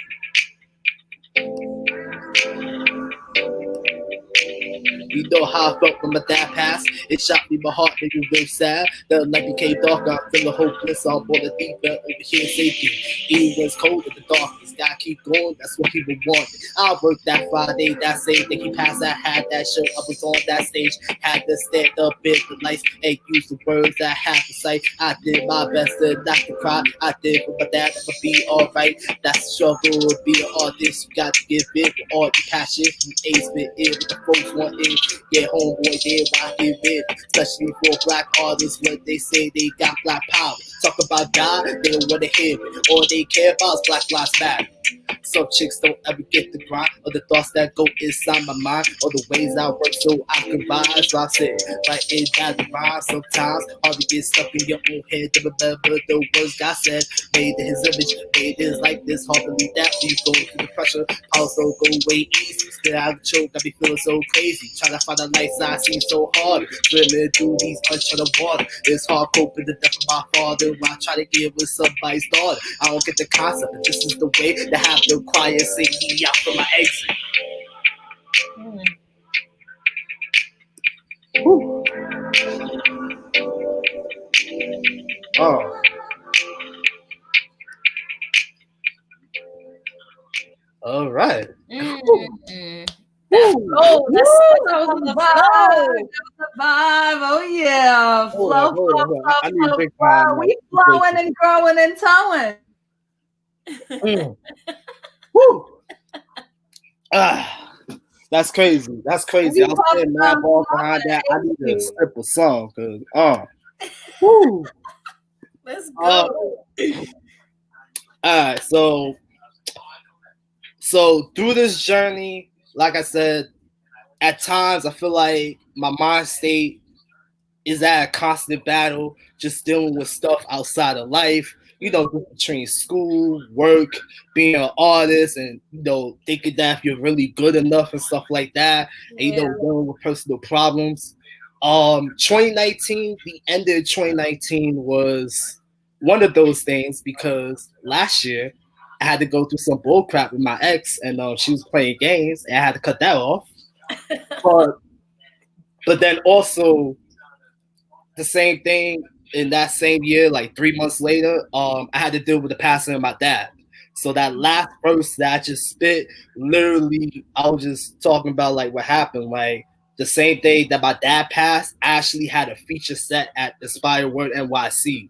You know how I felt when my dad passed. It shot me, my heart made me real sad. The night became darker, I'm feeling hopeless. I'm on the deep end over here safety. Even when it's cold in the darkness, gotta keep going, that's what people want. I worked that Friday, that same day he passed. I had that show, I was on that stage. Had to stand up in the lights and use the words I had to say. I did my best to not to cry. I did for my dad to be alright. That's the struggle of being an artist. You got to give it with all the passion. You ace it in with the folks want it. Yeah, homeboy, they rock it, especially for black artists when they say they got black power. Talk about God, they don't want to hear it. All they care about is Black Lives Matter. Some chicks don't ever get the grind, or the thoughts that go inside my mind, or the ways I work so I can rise. So I sit right in that divine. Sometimes hard to get stuck in your own head to remember the words God said. Made in His image, made His like this. Hard to believe that we go through the pressure, also go way easy. Still out of choke, got me feeling so crazy. Trying to find a light side seems so hard. Swimming through these uncharted water. It's hard coping the death of my father. While I try to give with somebody's daughter. I don't get the concept, but this is the way to have the choir sing me out from my exit. Woo. Oh. All right. Oh, that was the Vibe. Oh yeah. Flow, flow, I need to drink flow. my We flowing and growing and towing. Woo. That's crazy. That's crazy. I was playing mad ball behind that. I need to strip a song because woo. Let's go. All right, so through this journey, like I said, at times I feel like my mind state is at a constant battle, just dealing with stuff outside of life, you know, between school, work, being an artist, and, you know, thinking that if you're really good enough and stuff like that, and, you know, dealing with personal problems. 2019, the end of 2019 was one of those things because last year I had to go through some bull crap with my ex, and she was playing games, and I had to cut that off. But then also the same thing in that same year, like 3 months later, I had to deal with the passing of my dad. So that last verse that I just spit, literally, I was just talking about like what happened. Like the same day that my dad passed, I actually had a feature set at Inspired Word NYC.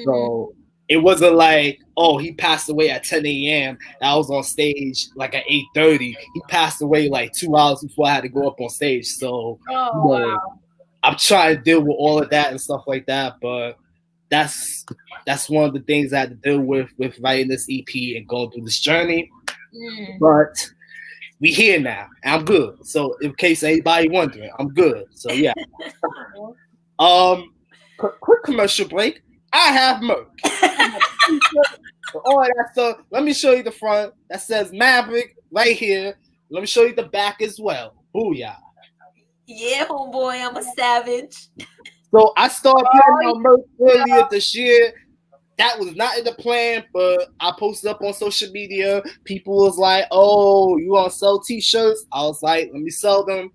So it wasn't like, oh, he passed away at 10 a.m. I was on stage like at 8:30. He passed away like 2 hours before I had to go up on stage. So wow. I'm trying to deal with all of that and stuff like that. But that's one of the things I had to deal with writing this EP and going through this journey. But we here now. And I'm good. So in case anybody wondering, I'm good. So yeah. Quick commercial break. I have Merc. All that stuff. Let me show you the front. That says Maverick right here. Let me show you the back as well. Booyah. Yeah, homeboy, I'm a savage. So I started putting on Merc earlier this year. That was not in the plan, but I posted up on social media. People was like, "Oh, you want to sell t-shirts?" I was like, "Let me sell them."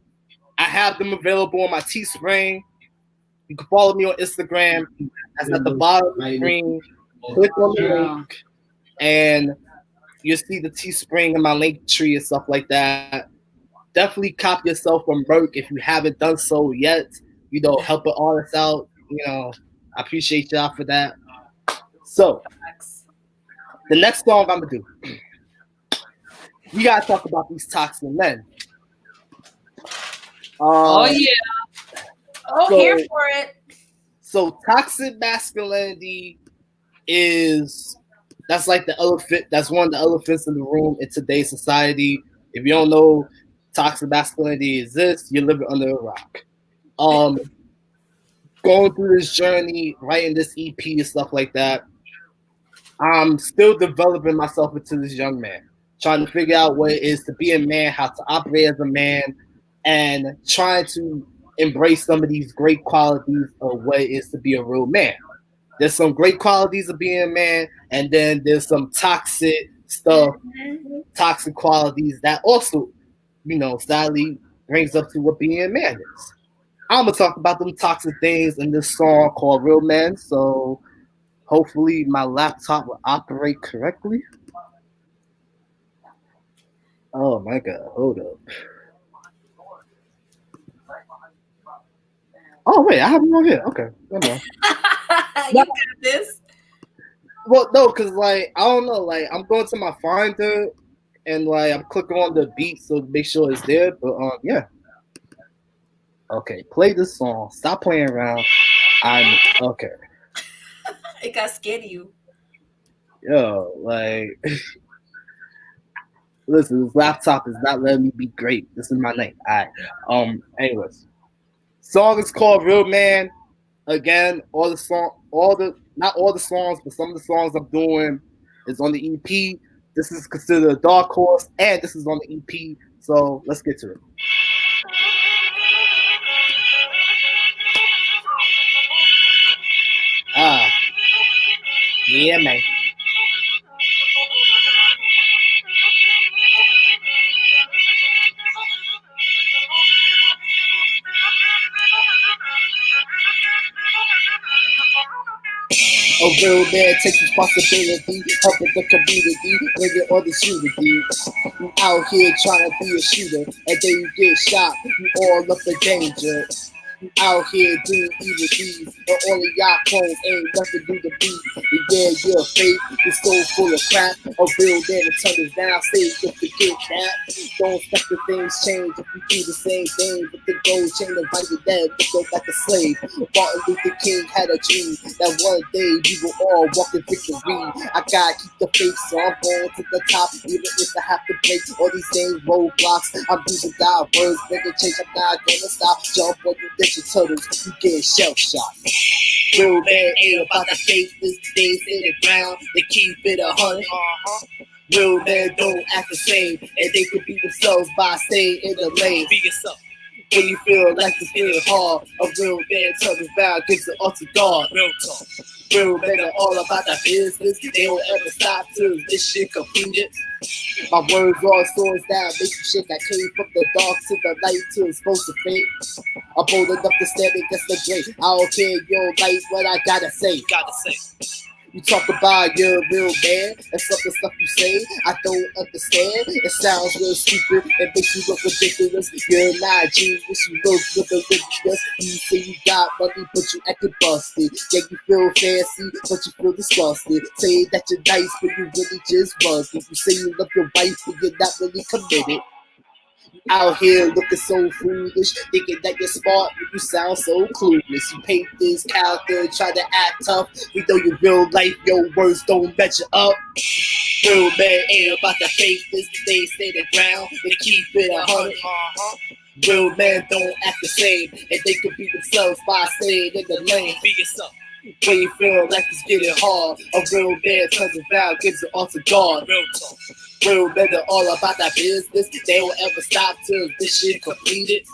I have them available on my Teespring. You can follow me on Instagram. That's at the bottom of the screen. Click on the link, and you'll see the Teespring and my link tree and stuff like that. Definitely copy yourself from Merc if you haven't done so yet. You know, help an artist out. You know, I appreciate y'all for that. So, the next song I'm gonna do, we gotta talk about these toxic men. Oh yeah. Oh, so, here for it. So toxic masculinity that's like the elephant. That's one of the elephants in the room in today's society. If you don't know toxic masculinity exists, you're living under a rock. Going through this journey, writing this EP and stuff like that, I'm still developing myself into this young man, trying to figure out what it is to be a man, how to operate as a man, and trying to embrace some of these great qualities of what it is to be a real man. There's some great qualities of being a man, and then there's some toxic stuff, toxic qualities that also, you know, sadly brings up to what being a man is. I'm gonna talk about them toxic things in this song called Real Men, so hopefully my laptop will operate correctly. Oh my God, hold up. Oh wait, I have one here. Okay, never mind. You got this. Well, no, cause like I don't know, like I'm going to my Finder and like I'm clicking on the beat so to make sure it's there. But yeah. Okay, play this song. Stop playing around. I'm okay. It got scared of you. Yo, like, listen, this laptop is not letting me be great. This is my name. All right. Anyways, song is called Real Man. Again, not all the songs, but some of the songs I'm doing is on the EP. This is considered a dark horse, and this is on the EP. So let's get to it. Yeah, man. A real man takes responsibility, helping the community, bringing all this unity. You out here trying to be a shooter, and then you get shot, you all up in danger. You out here doing evil deeds, but all of y'all clones ain't nothing to do the beat. And yeah, you're fake, you're so full of crap. A real man to turn us down, say you forget that. Don't expect the things change if you do the same thing. But the gold chain of right your dad, but go like a slave. Martin Luther King had a dream that one day we will all walk in victory. I gotta keep the faith, so I'm going to the top, even if I have to break all these same roadblocks. I'm using God words, bringing change. I'm not gonna stop. Jump on you, Ninja Turtles, you get shell shocked. Real man ain't about to face this days in the ground. They keep it 100. Real men don't act the same, and they can be themselves by staying in the lane. Be yourself. When you feel like it's getting hard, a real man turns around, gives it all to God. Real talk. Real men are all about the business. They don't ever stop till this shit completed. My words are swords that make you shake. I came from the dark to the light to expose the fate. I'm bold enough to stand against the great. I don't care, you don't like what I gotta say. You talk about you're a real man, and some of the stuff you say, I don't understand. It sounds real stupid, it makes you look ridiculous. You're not a genius, you look ridiculous. You say you got money, but you acting busted. Yeah, you feel fancy, but you feel disgusted. Say that you're nice, but you really just buzzing. You say you love your wife, but you're not really committed. Out here looking so foolish, thinking that you're smart, but you sound so clueless. You paint this character, try to act tough, we know your real life, your words don't measure up. Real man ain't about to fake this, they stay the ground and keep it 100. Real men don't act the same, and they could be themselves by staying in the lane. Be yourself. When you feel like it's getting hard, a real man turns around, gives it all to God. Real talk. Real men are all about that business. They don't ever stop till this shit completed.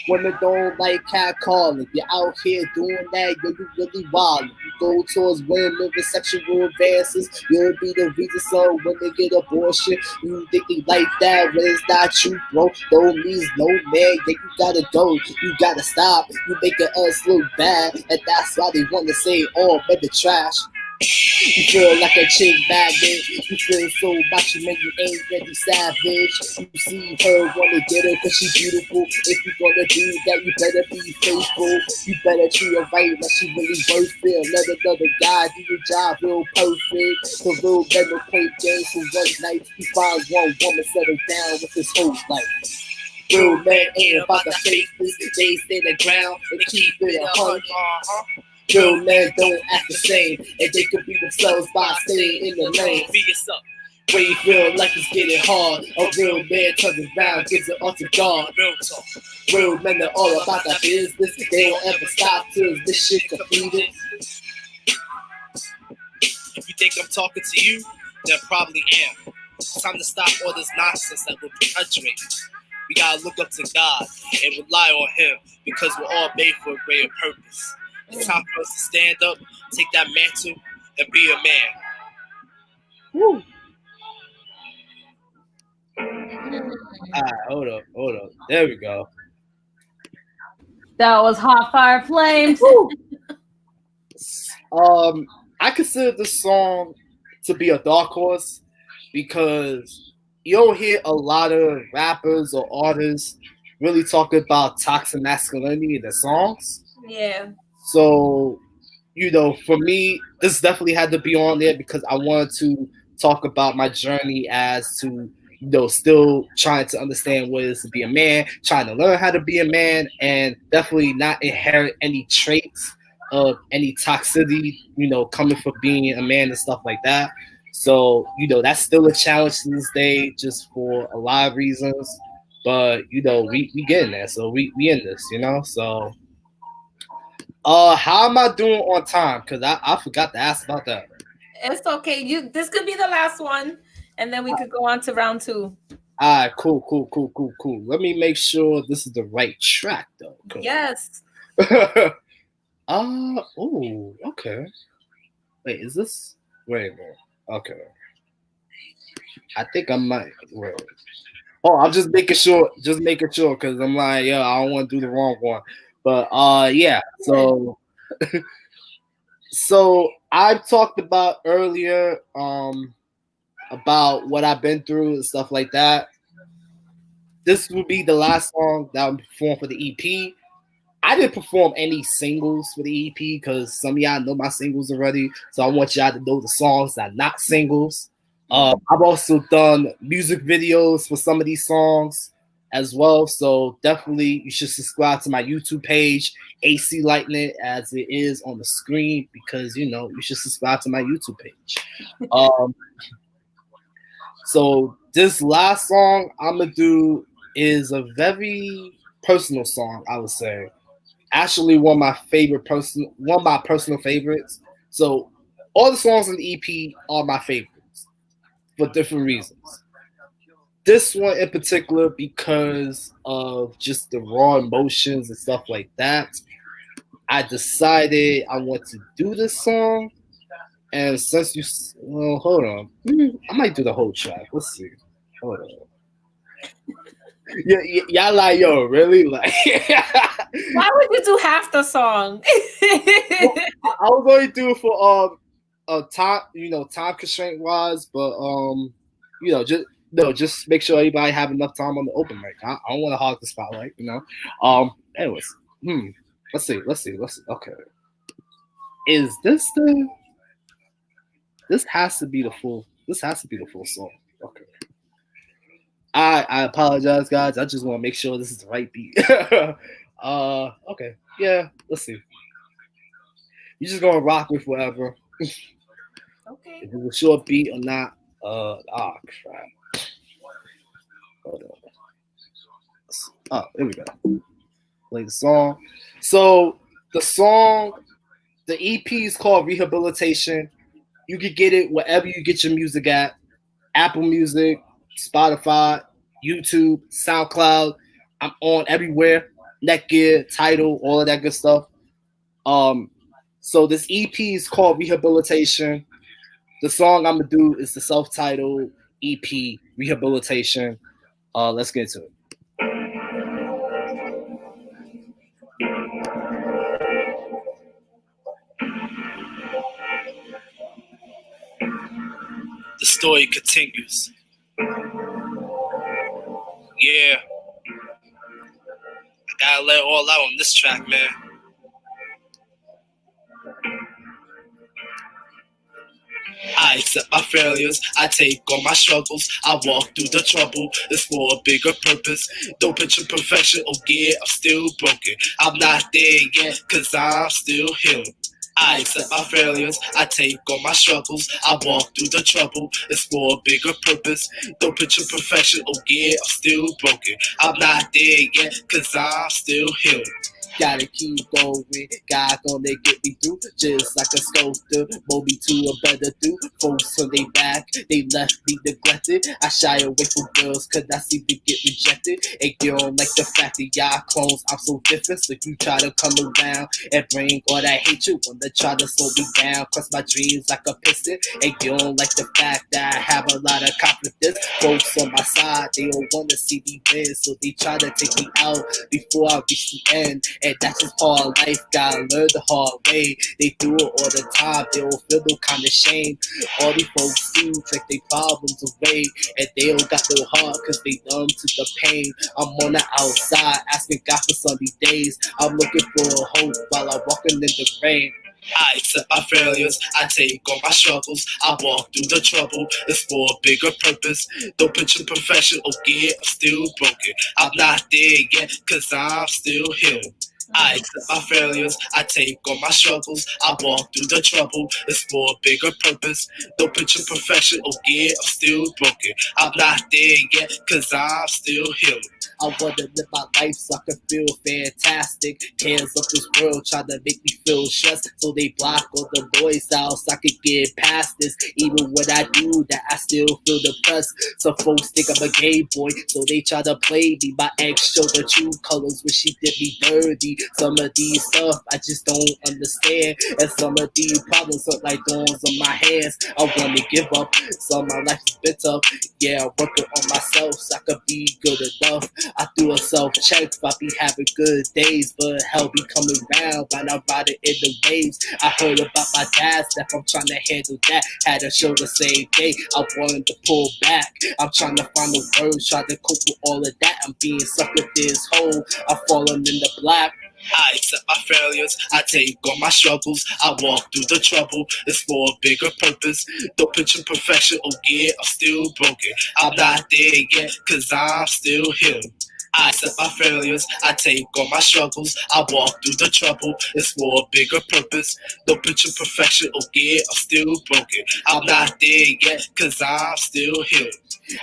Women don't like cat calling. You're out here doing that, yo, you really wild. You go towards women with sexual advances, you'll be the reason some women get abortion. You think they like that when it's not you, bro. Don't mean no man. Yeah, you gotta go. You gotta stop. You making us look bad, and that's why they want to say all but the trash. You feel like a chick magnet. You feel so macho, man, you ain't ready savage. You see her, wanna get her cause she beautiful. If you gonna do that, you better be faithful. You better treat her right like she really worth it. Let another guy do your job real perfect. The real men don't play games for one night. He finds one woman, settle down with his whole life. Real men ain't about to fake this. They stay the ground and keep it 100. Real men don't act the same, and they could be themselves by staying in the lane. Be yourself. When you feel like it's getting hard, a real man turns around, gives it all to God. Real talk. Real men are all about that business. They don't ever stop till this shit completed. If you think I'm talking to you, then probably am. It's time to stop all this nonsense that we're perpetuating. We gotta look up to God and rely on Him because we're all made for a greater purpose. It's time for us to stand up, take that mantle, and be a man. Woo. Alright, hold up. There we go. That was Hot Fire Flames. I consider this song to be a dark horse because you don't hear a lot of rappers or artists really talking about toxic masculinity in their songs. Yeah. So, for me, this definitely had to be on there because I wanted to talk about my journey as to, still trying to understand what it is to be a man, trying to learn how to be a man, and definitely not inherit any traits of any toxicity, coming from being a man and stuff like that. So, that's still a challenge to this day, just for a lot of reasons. But, we getting there. So we in this, so. How am I doing on time? Because I forgot to ask about that. It's okay. This could be the last one, and then we could go on to round 2. All right, cool. Let me make sure this is the right track, though. Yes. Oh, okay. Wait, is this? Wait a minute. Okay. I think I might. Wait. Oh, I'm just making sure, because I'm like, I don't want to do the wrong one. But yeah. So, so I talked about earlier about what I've been through and stuff like that. This will be the last song that I'm performing for the EP. I didn't perform any singles for the EP because some of y'all know my singles already. So I want y'all to know the songs that are not singles. I've also done music videos for some of these songs as well. So definitely you should subscribe to my YouTube page, AC Lightning, as it is on the screen, because you should subscribe to my YouTube page. So this last song I'm gonna do is a very personal song, I would say. Actually, one of my personal favorites. So all the songs in the EP are my favorites for different reasons. This one in particular because of just the raw emotions and stuff like that. I decided I want to do this song. And since hold on. I might do the whole track. Let's see. Hold on. Y'all like, yo, really? Like, why would you do half the song? I was going to do it for time, time constraint wise, but just make sure everybody have enough time on the open mic. I don't want to hog the spotlight, Anyways, let's see. Okay, is this the? This has to be the full song. Okay. I apologize, guys. I just want to make sure this is the right beat. Okay. Yeah, let's see. You're just gonna rock with whatever. Okay. If it's a short beat or not. Crap. Hold on. Oh, there we go. Play the song. So the EP is called Rehabilitation. You can get it wherever you get your music at. Apple Music, Spotify, YouTube, SoundCloud. I'm on everywhere. Netgear, Tidal, all of that good stuff. So this EP is called Rehabilitation. The song I'm gonna do is the self-titled EP, Rehabilitation. Let's get to it. The story continues. Yeah. I gotta let it all out on this track, man. I accept my failures, I take on my struggles, I walk through the trouble, it's for a bigger purpose. Don't picture perfection, oh yeah, I'm still broken. I'm not there yet, cause I'm still healing. I accept my failures, I take on my struggles, I walk through the trouble, it's for a bigger purpose. Don't picture perfection, oh yeah, I'm still broken. I'm not there yet, cause I'm still healing. Gotta keep going, God gonna get me through. Just like a sculptor, mold me to a better do. Folks on they back, they left me neglected. I shy away from girls cause I seem to get rejected. And you don't like the fact that y'all clones, I'm so different. So you try to come around and bring all that hatred when they try to slow me down. Cause my dreams like a piston. And you don't like the fact that I have a lot of confidence. Folks on my side, they don't wanna see me win. So they try to take me out before I reach the end. And that's just hard life, gotta learn the hard way. They do it all the time, they don't feel no kind of shame. All these folks seem take their problems away, and they don't got no heart cause they numb to the pain. I'm on the outside, asking God for sunny days. I'm looking for a hope while I'm walking in the rain. I accept my failures, I take on my struggles, I walk through the trouble, it's for a bigger purpose. Don't picture perfection, oh yeah, I'm still broken. I'm not there yet, cause I'm still healing. I accept my failures, I take on my struggles, I walk through the trouble, it's for a bigger purpose. Don't picture perfection, oh yeah, I'm still broken. I'm not there yet, cause I'm still healing. I wanna live my life so I can feel fantastic. Hands up this world trying to make me feel stressed, so they block all the noise out so I can get past this. Even when I do that, I still feel depressed. Some folks think I'm a gay boy, so they try to play me. My ex showed the true colors when she did me dirty. Some of these stuff I just don't understand, and some of these problems look like thorns on my hands. I wanna give up, so my life has been tough. Yeah, I'm working on myself so I could be good enough. I do a self-check if I be having good days, but hell be coming round when I'm riding in the waves. I heard about my dad's death, I'm trying to handle that. Had a show the same day, I wanted to pull back. I'm trying to find the words, trying to cope with all of that. I'm being sucked in this hole, I'm falling in the black. I accept my failures, I take on my struggles, I walk through the trouble, it's for a bigger purpose. Don't picture perfection, oh yeah, I'm still broken. I'm not there yet, cause I'm still healing. I accept my failures, I take on my struggles, I walk through the trouble, it's for a bigger purpose. Don't picture perfection, oh yeah, I'm still broken. I'm not there yet, cause I'm still healing.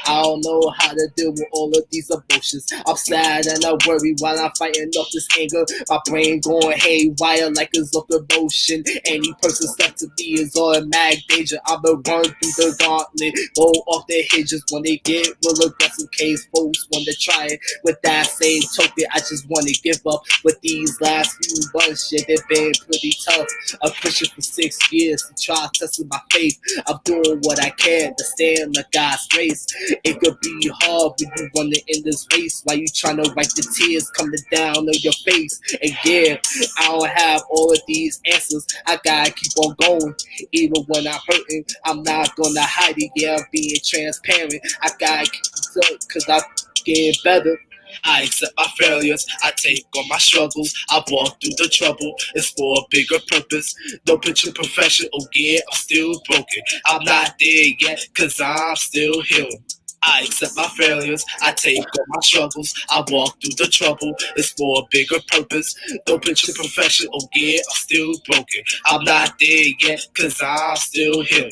I don't know how to deal with all of these emotions. I'm sad and I worry while I'm fighting off this anger. My brain going haywire like a locomotion. Any person stuck to me is automatic danger. I'ma run through the gauntlet, go off their hinges when they get real aggressive. Case folks wanna try it. With that same token, I just wanna give up. With these last few months, shit, they've been pretty tough. I'm pushing for 6 years to try testing my faith. I'm doing what I can to stand like God's grace. It could be hard when you running in this race while you trying to wipe the tears coming down on your face. And yeah, I don't have all of these answers. I gotta keep on going. Even when I'm hurting, I'm not gonna hide it. Yeah, I'm being transparent. I gotta keep it up cause I'm getting better. I accept my failures, I take on my struggles, I walk through the trouble, it's for a bigger purpose. Don't picture perfection, oh yeah, I'm still broken. I'm not there yet, cause I'm still healing. I accept my failures, I take on my struggles, I walk through the trouble, it's for a bigger purpose. Don't picture perfection, oh yeah, I'm still broken. I'm not there yet, cause I'm still here.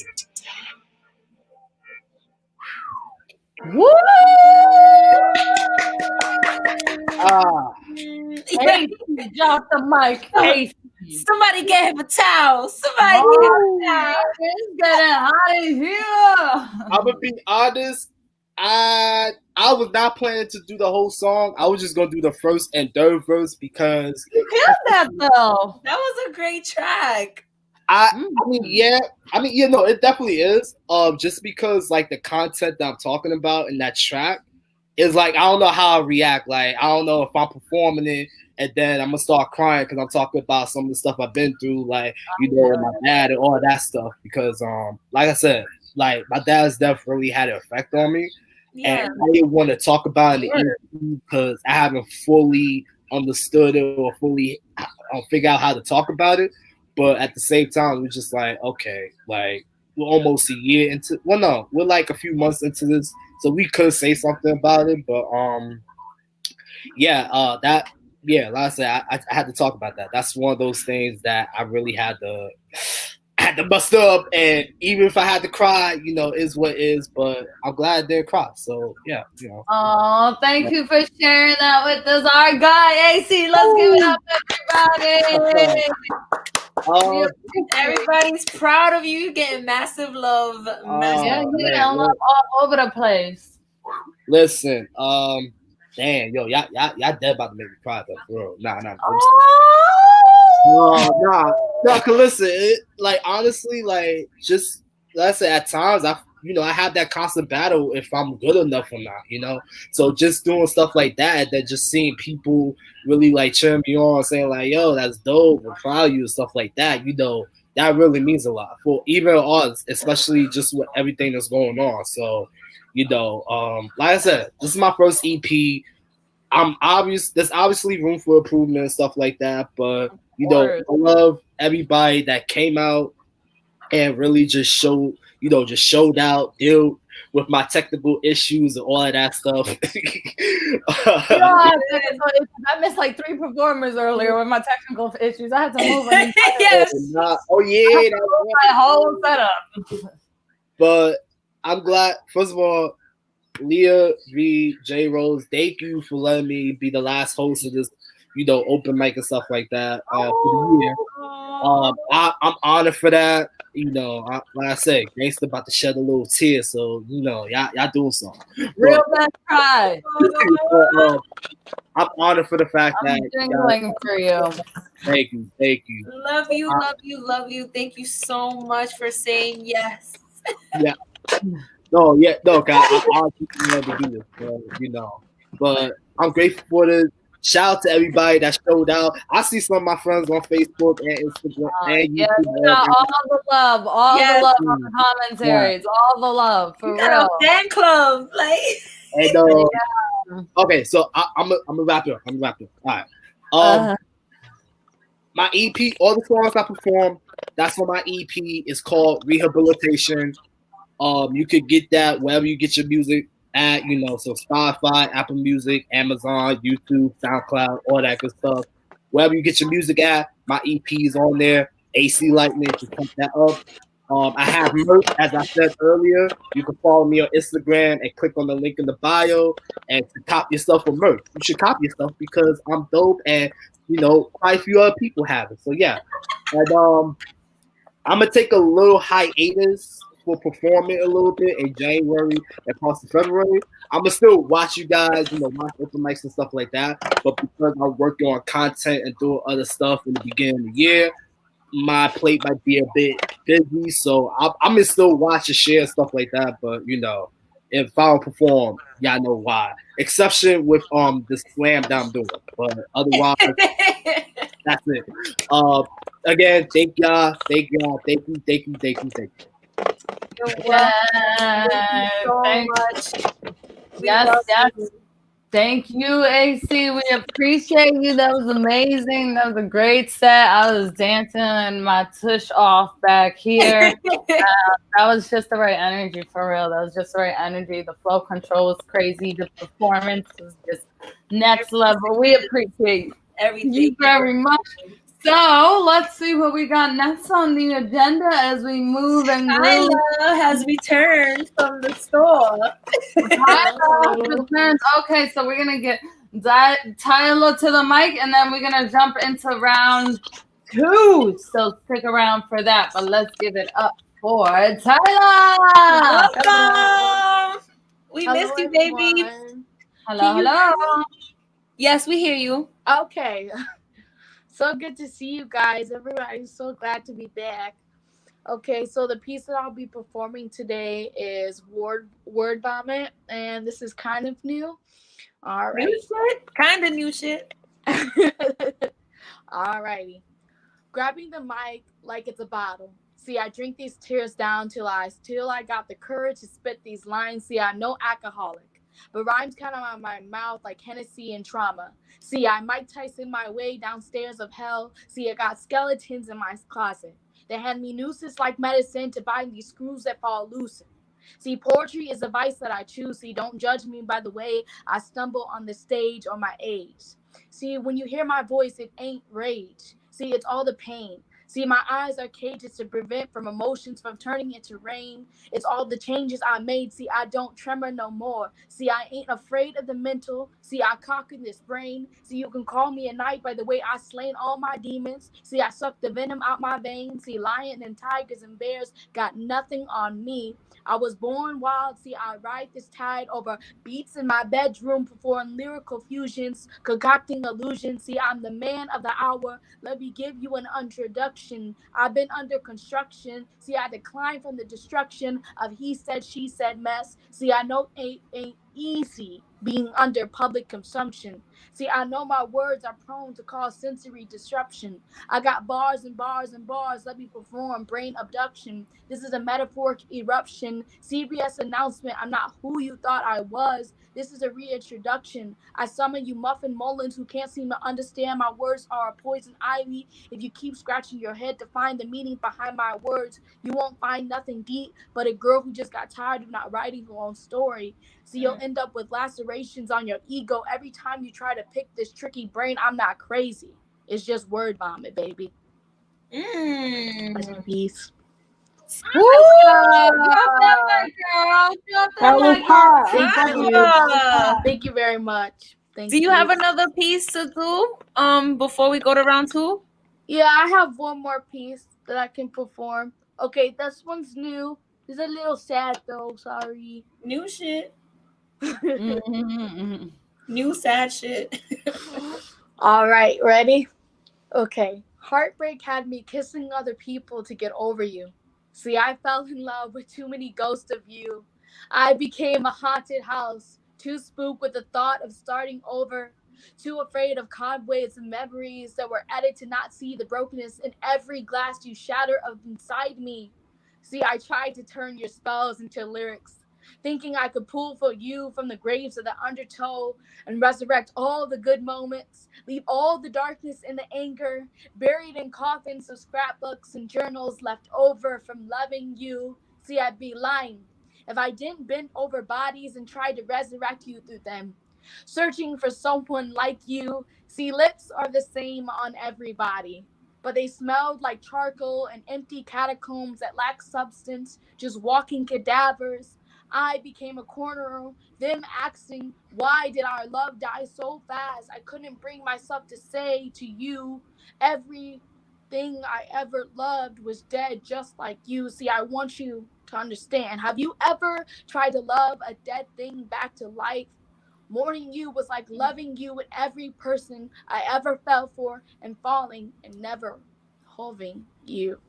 Woo! Casey, drop the mic. Casey. Somebody get him a towel. Somebody get him a towel. It's getting hot in here. I'm gonna be honest. I was not planning to do the whole song. I was just gonna do the first and third verse because You killed that though. That was a great track. I mean, it definitely is. Just because like the content that I'm talking about in that track is like I don't know how I react. Like I don't know if I'm performing it and then I'm gonna start crying because I'm talking about some of the stuff I've been through, like with my dad and all that stuff. Because like I said, like my dad's death really had an effect on me. Yeah. And I didn't want to talk about it in the interview because I haven't fully understood it or fully figure out how to talk about it. But at the same time, we're just like, okay, like we're almost a year into. Well, no, we're like a few months into this, so we could say something about it. But like I said, I had to talk about that. That's one of those things that I really had to bust up, and even if I had to cry, is what is. But I'm glad I didn't cry. So yeah, Oh, thank you for sharing that with us, our guy AC. Let's give it up, everybody. Everybody's proud of you. You're getting massive love. Yeah, you know, love all over the place. Listen, damn, yo, y'all dead about to make me cry though, bro. Nah. No, cause listen, like honestly, like just let's say at times I have that constant battle if I'm good enough or not, So just doing stuff like that just seeing people really like cheering me on, saying like, yo, that's dope, we're proud of you and stuff like that, that really means a lot for even us, especially just with everything that's going on. So, like I said, this is my first EP. There's obviously room for improvement and stuff like that, but I love everybody that came out and really just showed out, deal with my technical issues and all of that stuff. I missed like 3 performers earlier with my technical issues. I had to move on. Yes. My whole setup. But I'm glad, first of all, Leah V, J Rose, thank you for letting me be the last host of this, open mic and stuff like that for the year. I'm honored for that. Like I said, Gangsta about to shed a little tear, so y'all doing something. Real bad cry. I'm honored for the fact I'm jingling for you. Thank you. Love you. Thank you so much for saying yes. Yeah. No, I'll keep to do this, But I'm grateful for this. Shout out to everybody that showed out. I see some of my friends on Facebook and Instagram and YouTube. All the love on the commentaries, all the love for real. Fan club, like. And, okay, so I'm gonna wrap it up. All right. My EP, all the songs I perform, that's on my EP. It's called Rehabilitation. You could get that wherever you get your music at, so Spotify, Apple Music, Amazon, YouTube, SoundCloud, all that good stuff. Wherever you get your music at, my EP is on there. AC Lightning, to pump that up. I have merch, as I said earlier. You can follow me on Instagram and click on the link in the bio and to cop your stuff for merch. You should copy your stuff because I'm dope and quite a few other people have it. So yeah. And I'm gonna take a little hiatus for performing a little bit in January and parts of February. I'm gonna still watch you guys, watch open mics and stuff like that. But because I'm working on content and doing other stuff in the beginning of the year, my plate might be a bit busy. So I'm gonna still watch and share stuff like that. But if I don't perform, y'all know why. Exception with the slam that I'm doing. But otherwise, that's it. Again, thank y'all. Thank you. Thank you so much. Yes. Thank you, AC. We appreciate you. That was amazing. That was a great set. I was dancing my tush off back here. That was just the right energy for real. That was just the right energy. The flow control was crazy. The performance was just next level. We appreciate everything you very much. So let's see what we got next on the agenda as we move and groove. Tyla has returned from the store. Tyla returns. Okay, so we're gonna get Tyla to the mic, and then we're gonna jump into round 2. So stick around for that. But let's give it up for Tyla. Welcome. We missed you, baby. Hello. Yes, we hear you. Okay. So good to see you guys. Everybody's so glad to be back. Okay, so the piece that I'll be performing today is Word Vomit, and this is kind of new. All right. New shit? Kind of new shit. All righty. Grabbing the mic like it's a bottle. See, I drink these tears down till I got the courage to spit these lines. See, I'm no alcoholic, but rhymes kind of on my mouth like Hennessy and trauma. See, I Mike Tyson my way downstairs of hell. See, I got skeletons in my closet. They hand me nooses like medicine to bind these screws that fall loose. See, poetry is a vice that I choose. See, don't judge me by the way I stumble on the stage or my age. See, when you hear my voice, it ain't rage. See, it's all the pain. See, my eyes are cages to prevent from emotions from turning into rain. It's all the changes I made. See, I don't tremor no more. See, I ain't afraid of the mental. See, I conquered this brain. See, you can call me a knight by the way I slain all my demons. See, I suck the venom out my veins. See, lion and tigers and bears got nothing on me. I was born wild. See, I ride this tide over beats in my bedroom, performing lyrical fusions, concocting illusions. See, I'm the man of the hour. Let me give you an introduction. I've been under construction. See, I decline from the destruction of he said, she said mess. See, I know it ain't easy being under public consumption. See, I know my words are prone to cause sensory disruption. I got bars and bars and bars. Let me perform brain abduction. This is a metaphoric eruption. CBS announcement. I'm not who you thought I was. This is a reintroduction. I summon you muffin mullins who can't seem to understand my words are a poison ivy. If you keep scratching your head to find the meaning behind my words, you won't find nothing deep but a girl who just got tired of not writing her own story. So you'll end up with lacerations on your ego every time you try to pick this tricky brain. I'm not crazy. It's just word vomit, baby. That's my piece. Woo! Thank you very much. Do you have another piece to do before we go to round 2? Yeah, I have one more piece that I can perform. Okay, this one's new. It's a little sad though. Sorry. New shit. New sad shit. All right, ready? Okay. Heartbreak had me kissing other people to get over you. See, I fell in love with too many ghosts of you. I became a haunted house, too spooked with the thought of starting over, too afraid of cobwebs and memories that were added to not see the brokenness in every glass you shatter of inside me. See, I tried to turn your spells into lyrics, thinking I could pull for you from the graves of the undertow and resurrect all the good moments, leave all the darkness and the anger, buried in coffins of scrapbooks and journals left over from loving you. See, I'd be lying if I didn't bend over bodies and try to resurrect you through them, searching for someone like you. See, lips are the same on everybody, but they smelled like charcoal and empty catacombs that lack substance, just walking cadavers. I became a corner, them asking, why did our love die so fast? I couldn't bring myself to say to you, everything I ever loved was dead just like you. See, I want you to understand. Have you ever tried to love a dead thing back to life? Mourning you was like loving you with every person I ever fell for and falling and never holding you.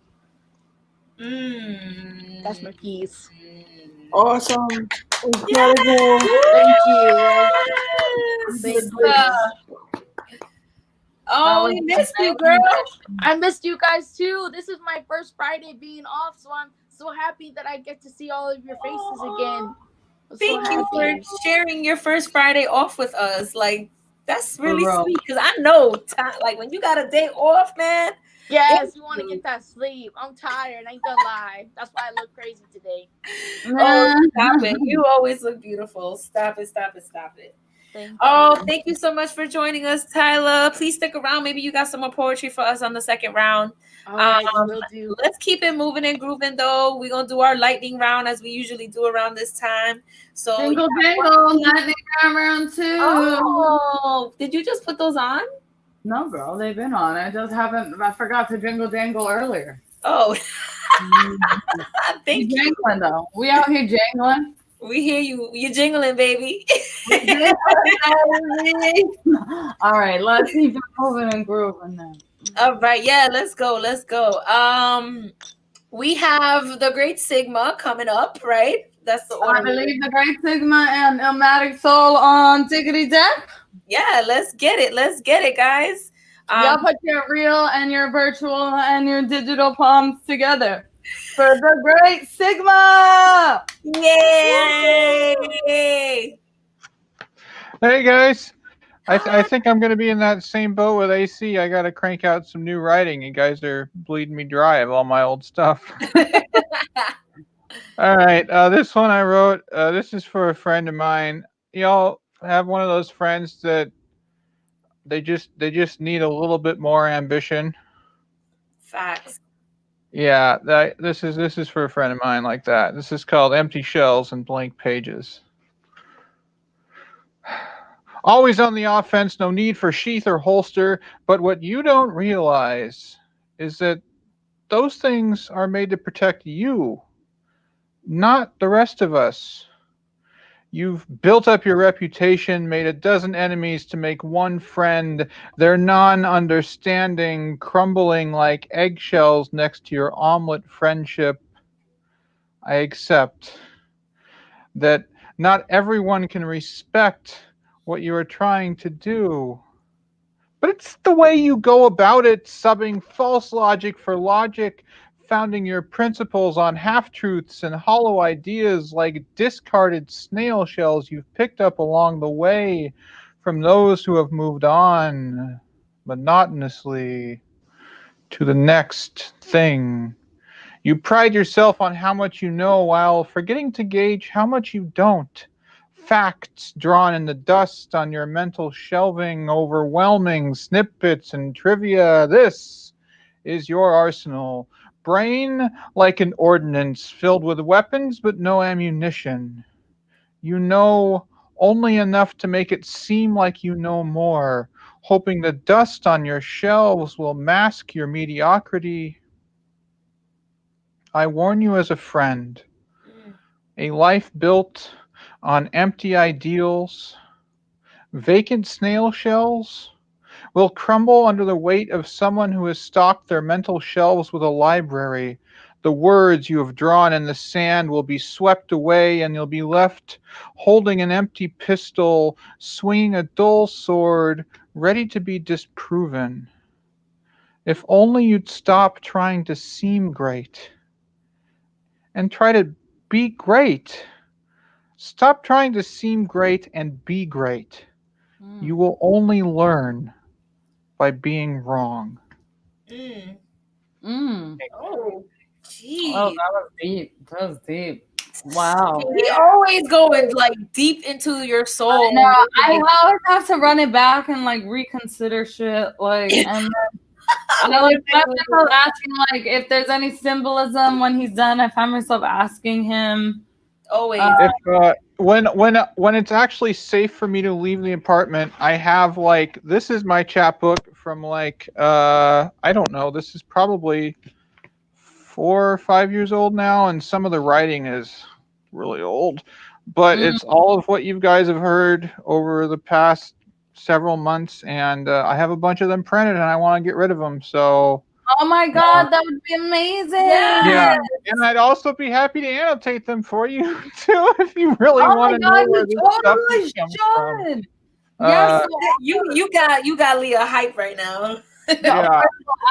That's my piece. Awesome. Incredible. Thank you. Thank you. Oh, we missed you, girl. I missed you guys too. This is my first Friday being off, so I'm so happy that I get to see all of your faces again. Thank you for sharing your first Friday off with us. Like, that's really sweet. Because I know, like, when you got a day off, man. Yes, you want to get that sleep. I'm tired. I ain't gonna lie. That's why I look crazy today. Oh, stop it. You always look beautiful. Stop it. Thank you so much for joining us, Tyler. Please stick around. Maybe you got some more poetry for us on the second round. All right, will do. Let's keep it moving and grooving, though. We're going to do our lightning round as we usually do around this time. So, jingle, jingle, lightning round 2. Oh, did you just put those on? No, girl, they've been on. I forgot to jingle jangle earlier. Oh, thank you. Jingling, though. We out here jingling. We hear you. You're jingling, baby. All right, let's keep it moving and grooving then. All right, yeah, let's go. We have the Great Sigma coming up, right? That's the order. I believe the Great Sigma and Ilmatic Soul on Tickety Deck. Yeah, let's get it, guys. Y'all put your real and your virtual and your digital palms together for the Great Sigma. Yay! Hey guys, I think I'm going to be in that same boat with AC. I got to crank out some new writing. You guys are bleeding me dry of all my old stuff. All right, this one I wrote. This is for a friend of mine. Y'all have one of those friends that they just need a little bit more ambition. Facts. Yeah, this is for a friend of mine like that. This is called Empty Shells and Blank Pages. Always on the offense, no need for sheath or holster, but what you don't realize is that those things are made to protect you, not the rest of us. You've built up your reputation, made a dozen enemies to make one friend, their non-understanding crumbling like eggshells next to your omelet friendship. I accept that not everyone can respect what you are trying to do. But it's the way you go about it, subbing false logic for logic, founding your principles on half-truths and hollow ideas like discarded snail shells you've picked up along the way from those who have moved on monotonously to the next thing. You pride yourself on how much you know while forgetting to gauge how much you don't. Facts drawn in the dust on your mental shelving, overwhelming snippets and trivia. This is your arsenal. Brain like an ordnance filled with weapons but no ammunition. You know only enough to make it seem like you know more, hoping the dust on your shelves will mask your mediocrity. I warn you as a friend. A life built on empty ideals, vacant snail shells, will crumble under the weight of someone who has stocked their mental shelves with a library. The words you have drawn in the sand will be swept away, and you'll be left holding an empty pistol, swinging a dull sword, ready to be disproven. If only you'd stop trying to seem great and try to be great. Stop trying to seem great and be great. You will only learn by being wrong. Oh, geez. Oh, that was deep. That was deep. Wow. He always going like deep into your soul. No, I always have to run it back and like reconsider shit. Like, and then I like find myself asking like if there's any symbolism when he's done. I find myself asking him. Always. If when it's actually safe for me to leave the apartment, I have like this is my chapbook from like I don't know. This is probably 4 or 5 years old now, and some of the writing is really old. But it's all of what you guys have heard over the past several months, and I have a bunch of them printed, and I want to get rid of them. So. Oh my God, that would be amazing! Yeah, and I'd also be happy to annotate them for you too, if you really want to know where this stuff comes from. Yes, you got Leah hype right now. Yeah,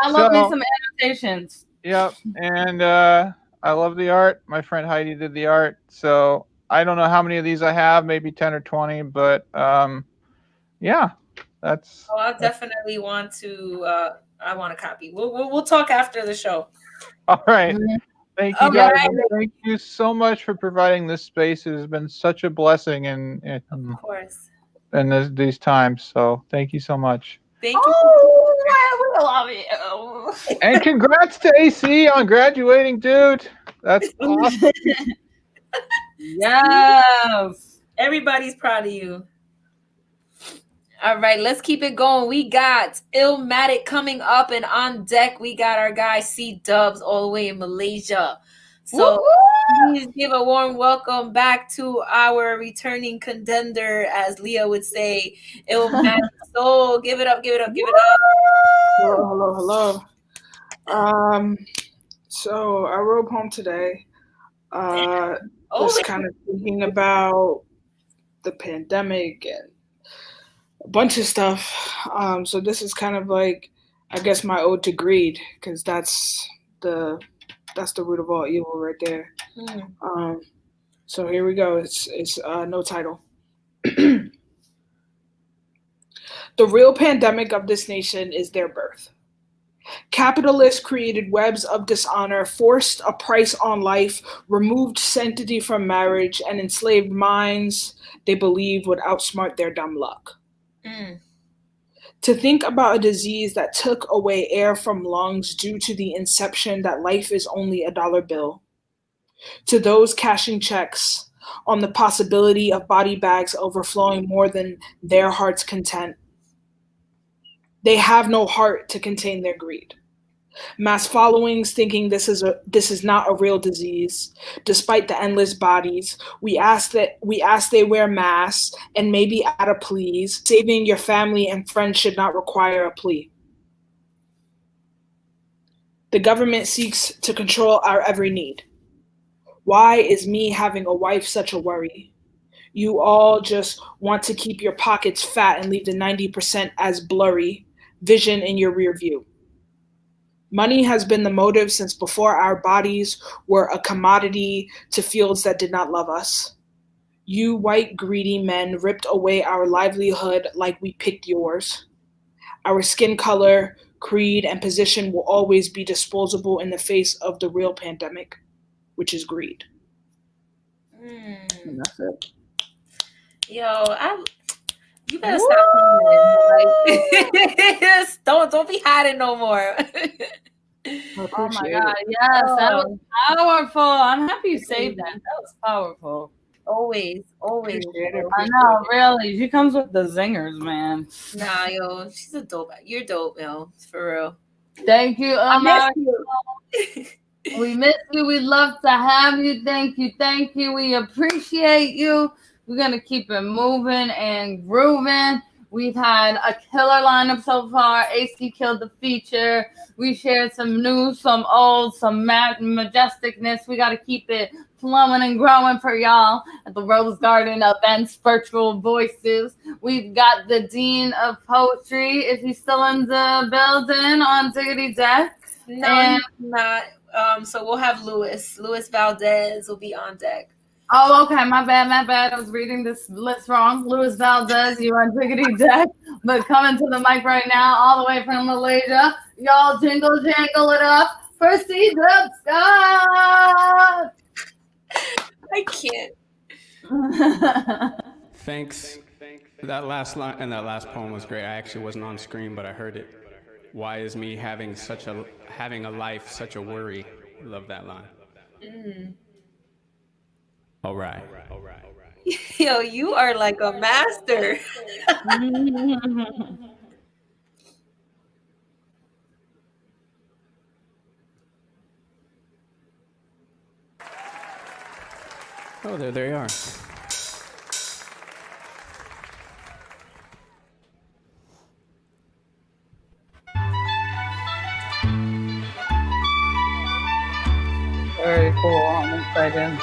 I love me some annotations. Yep, and I love the art. My friend Heidi did the art, so I don't know how many of these I have, maybe 10 or 20, but yeah, that's. Oh, I definitely want to. I want a copy. We'll talk after the show. All right. Thank you guys. Alright. And thank you so much for providing this space. It has been such a blessing Of course. in these times. So thank you so much. Thank you. Oh, we love you. And congrats to AC on graduating, dude. That's awesome. Yes. Everybody's proud of you. All right, let's keep it going. We got Illmatic coming up, and on deck, we got our guy C Dubs all the way in Malaysia. So please give a warm welcome back to our returning contender, as Leah would say, Illmatic Soul. Give it up, give it up, give it up. Hello. So I wrote home today. Just kind of thinking about the pandemic and a bunch of stuff. So this is kind of like, I guess, my ode to greed, because that's the root of all evil right there. So here we go. It's no title. The real pandemic of this nation is their birth. Capitalists created webs of dishonor, forced a price on life, removed sanctity from marriage, and enslaved minds they believed would outsmart their dumb luck. To think about a disease that took away air from lungs due to the inception that life is only a dollar bill. To those cashing checks on the possibility of body bags overflowing more than their heart's content. They have no heart to contain their greed. Mass followings thinking this is not a real disease. Despite the endless bodies, we ask they wear masks and maybe add a please. Saving your family and friends should not require a plea. The government seeks to control our every need. Why is me having a wife such a worry? You all just want to keep your pockets fat and leave the 90% as blurry vision in your rear view. Money has been the motive since before our bodies were a commodity to fields that did not love us. You white greedy men ripped away our livelihood like we picked yours. Our skin color, creed, and position will always be disposable in the face of the real pandemic, which is greed. And that's it. Yo, you better stop doing this. Like, don't be hiding no more. Oh my God, yes, that was powerful. I'm happy you saved that. That was powerful. Always. I know, really. She comes with the zingers, man. Nah, yo, she's a dope. You're dope, yo. For real. Thank you, I miss you. We miss you. We'd love to have you. Thank you. We appreciate you. We're going to keep it moving and grooving. We've had a killer lineup so far. AC killed the feature. We shared some new, some old, some majesticness. We got to keep it flowing and growing for y'all at the Rose Garden events, virtual voices. We've got the Dean of Poetry, if he's still in the building, on Diggity Deck. No, he's not. So we'll have Louis Valdez will be on deck. Oh, okay. My bad. I was reading this list wrong. Louis Valdez, you're on Diggity Deck, but coming to the mic right now, all the way from Malaysia. Y'all jingle it up for C Dubs Scott. I can't. Thanks. That last line and that last poem was great. I actually wasn't on screen, but I heard it. Why is me having a life such a worry? Love that line. All right. Yo, you are like a master. Oh, there they are. Very cool. I'm excited.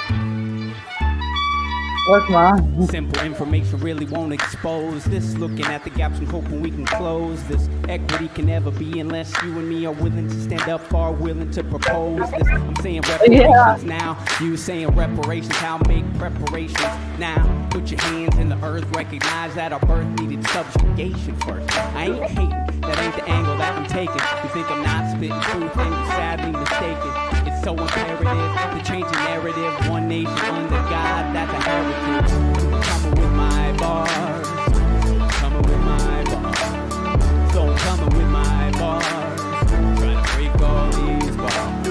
What's wrong? Simple information really won't expose this. Looking at the gaps and hoping we can close this. Equity can never be unless you and me are willing to stand up, are willing to propose this. I'm saying reparations now. You saying reparations. How make preparations now? Put your hands in the earth. Recognize that our birth needed subjugation first. I ain't hating. That ain't the angle that I'm taking. You think I'm not spitting truth and you're sadly mistaken. It's so imperative to change the narrative. One nation under God, that's a heritage. Coming with my bars. Coming with my bars. So I'm coming with my bars. Trying to break all these bars.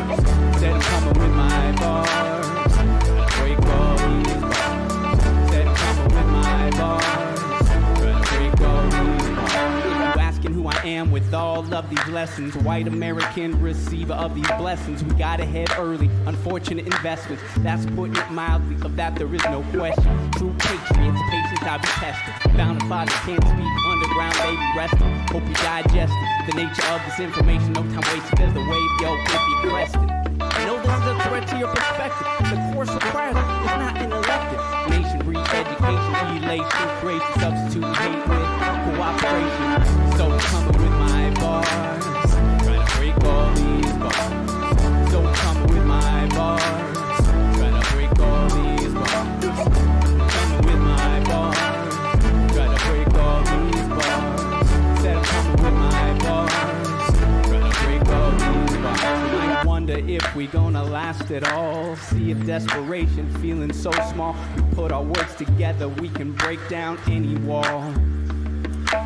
Said I'm coming with my bars. Trying to break all these bars. Said I'm coming with my bars. Trying to break all these bars. You asking who I am with all of these lessons. White American receiver of these blessings. We got ahead early. Unfortunate investments. That's putting it mildly. Of that there is no question. True patriots, patience I be tested. Found a father can't speak. Underground baby resting. Hope you digest it. The nature of this information. No time wasted. There's the wave, yo, if you pressed it. I know this is a threat to your perspective. The course requires it. It's not an elective. Nation breeds education, elation, creation, substitute hate with cooperation. So I'm coming with my bars. Trying to break all these bars. So I'm coming with my bars. Trying to break all these bars. Coming with my bars. Trying to break all these bars. Said I'm coming with my bars. Trying to break all these bars. I wonder if we gonna last it all. See if desperation feeling so small. We put our words together, we can break down any wall.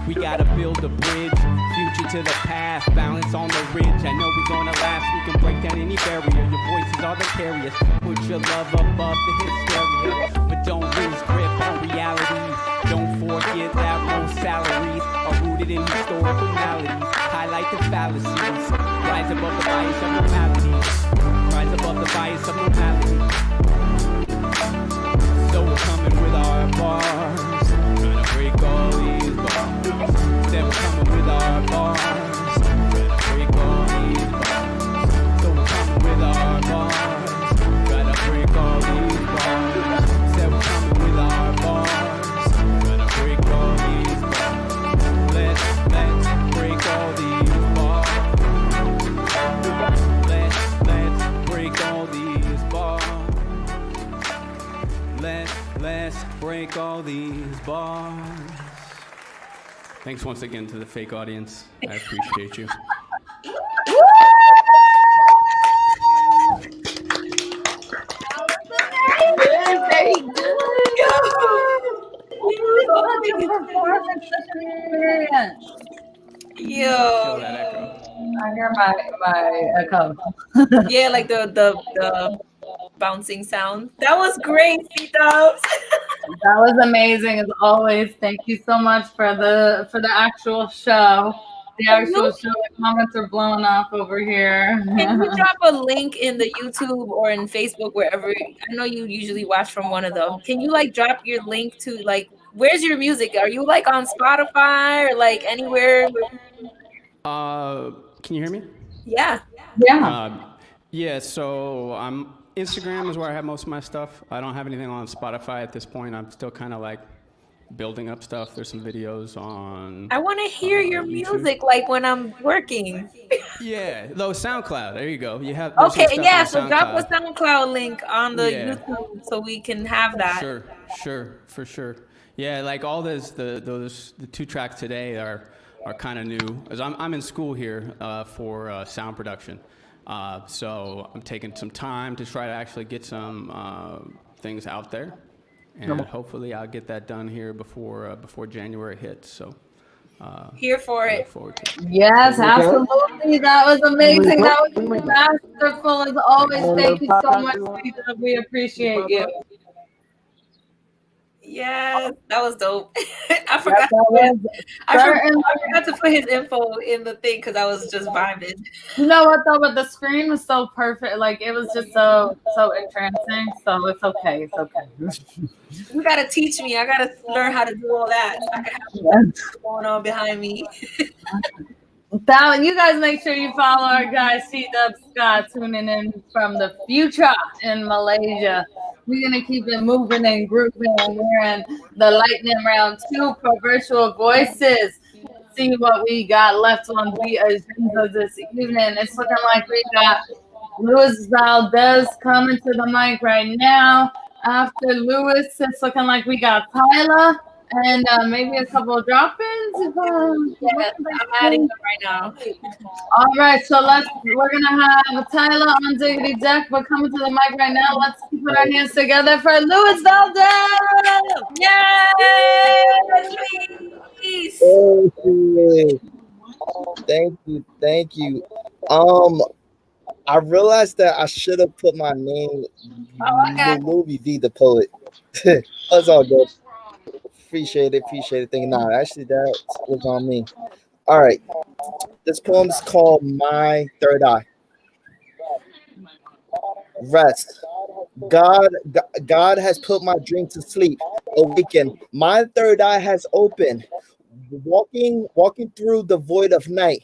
We gotta build a bridge, future to the past, balance on the ridge. I know we're gonna last, we can break down any barrier. Your voices are the carriers, put your love above the hysteria. But don't lose grip on reality. Don't forget that most salaries are rooted in historical maladies. Highlight the fallacies, rise above the bias of normality. Rise above the bias of normality. So we're coming with our bars, trying to break all these bars. Then we're coming with our bars, trying to break all these bars. So we're coming with our bars, trying to break all these bars. Then we're coming with our bars, trying to break all these bars. Let's break all these bars. Let's break all these bars. Let's break all these bars. Thanks once again to the fake audience. I appreciate you. Very good. Yo. Kill that echo. I hear my echo. Yeah, like the bouncing sound. That was great, C-Dubs. That was amazing as always. Thank you so much for the actual show. The actual show. The comments are blowing up over here. Can you drop a link in the YouTube or in Facebook, wherever? I know you usually watch from one of them. Can you like drop your link to like, where's your music? Are you like on Spotify or like anywhere? Can you hear me? Yeah. Yeah, so Instagram is where I have most of my stuff. I don't have anything on Spotify at this point. I'm still kind of like building up stuff. There's some videos on. I want to hear your music like when I'm working. Yeah, though SoundCloud. There you go. You have. Okay, yeah. So drop a SoundCloud link on the YouTube so we can have that. Sure, for sure. Yeah, like all those the 2 tracks today are kind of new. As I'm in school here for sound production. So I'm taking some time to try to actually get some things out there, and hopefully I'll get that done here before January hits. So here for it. Yes, absolutely. That was amazing. That was masterful as always. Thank you so much, Lisa. We appreciate you. Yes, that was dope. I forgot to put his info in the thing because I was just vibing. You know what though? But the screen was so perfect. Like it was just so entrancing. So it's okay. It's okay. You gotta teach me. I gotta learn how to do all that. I can have what's going on behind me. You guys make sure you follow our guy C-Dub Scott tuning in from the future in Malaysia. We're gonna keep it moving and grooving. We're in the lightning round 2 for virtual voices. See what we got left on the agenda this evening. It's looking like we got Luis Valdez coming to the mic right now. After Luis, it's looking like we got Tyler and maybe a couple of drop-ins. Yes, I'm adding them right now. All right, so we're gonna have Tyler on Diggity Deck, but coming to the mic right now. Let's put our hands together for Luis Valdez. Yes, Thank you. I realized that I should have put my name, Louis V, the poet. That's all good. Appreciate it. Thank you. Nah, actually, that was on me. All right. This poem is called My Third Eye. Rest. God has put my dream to sleep. Awaken. My third eye has opened. Walking through the void of night.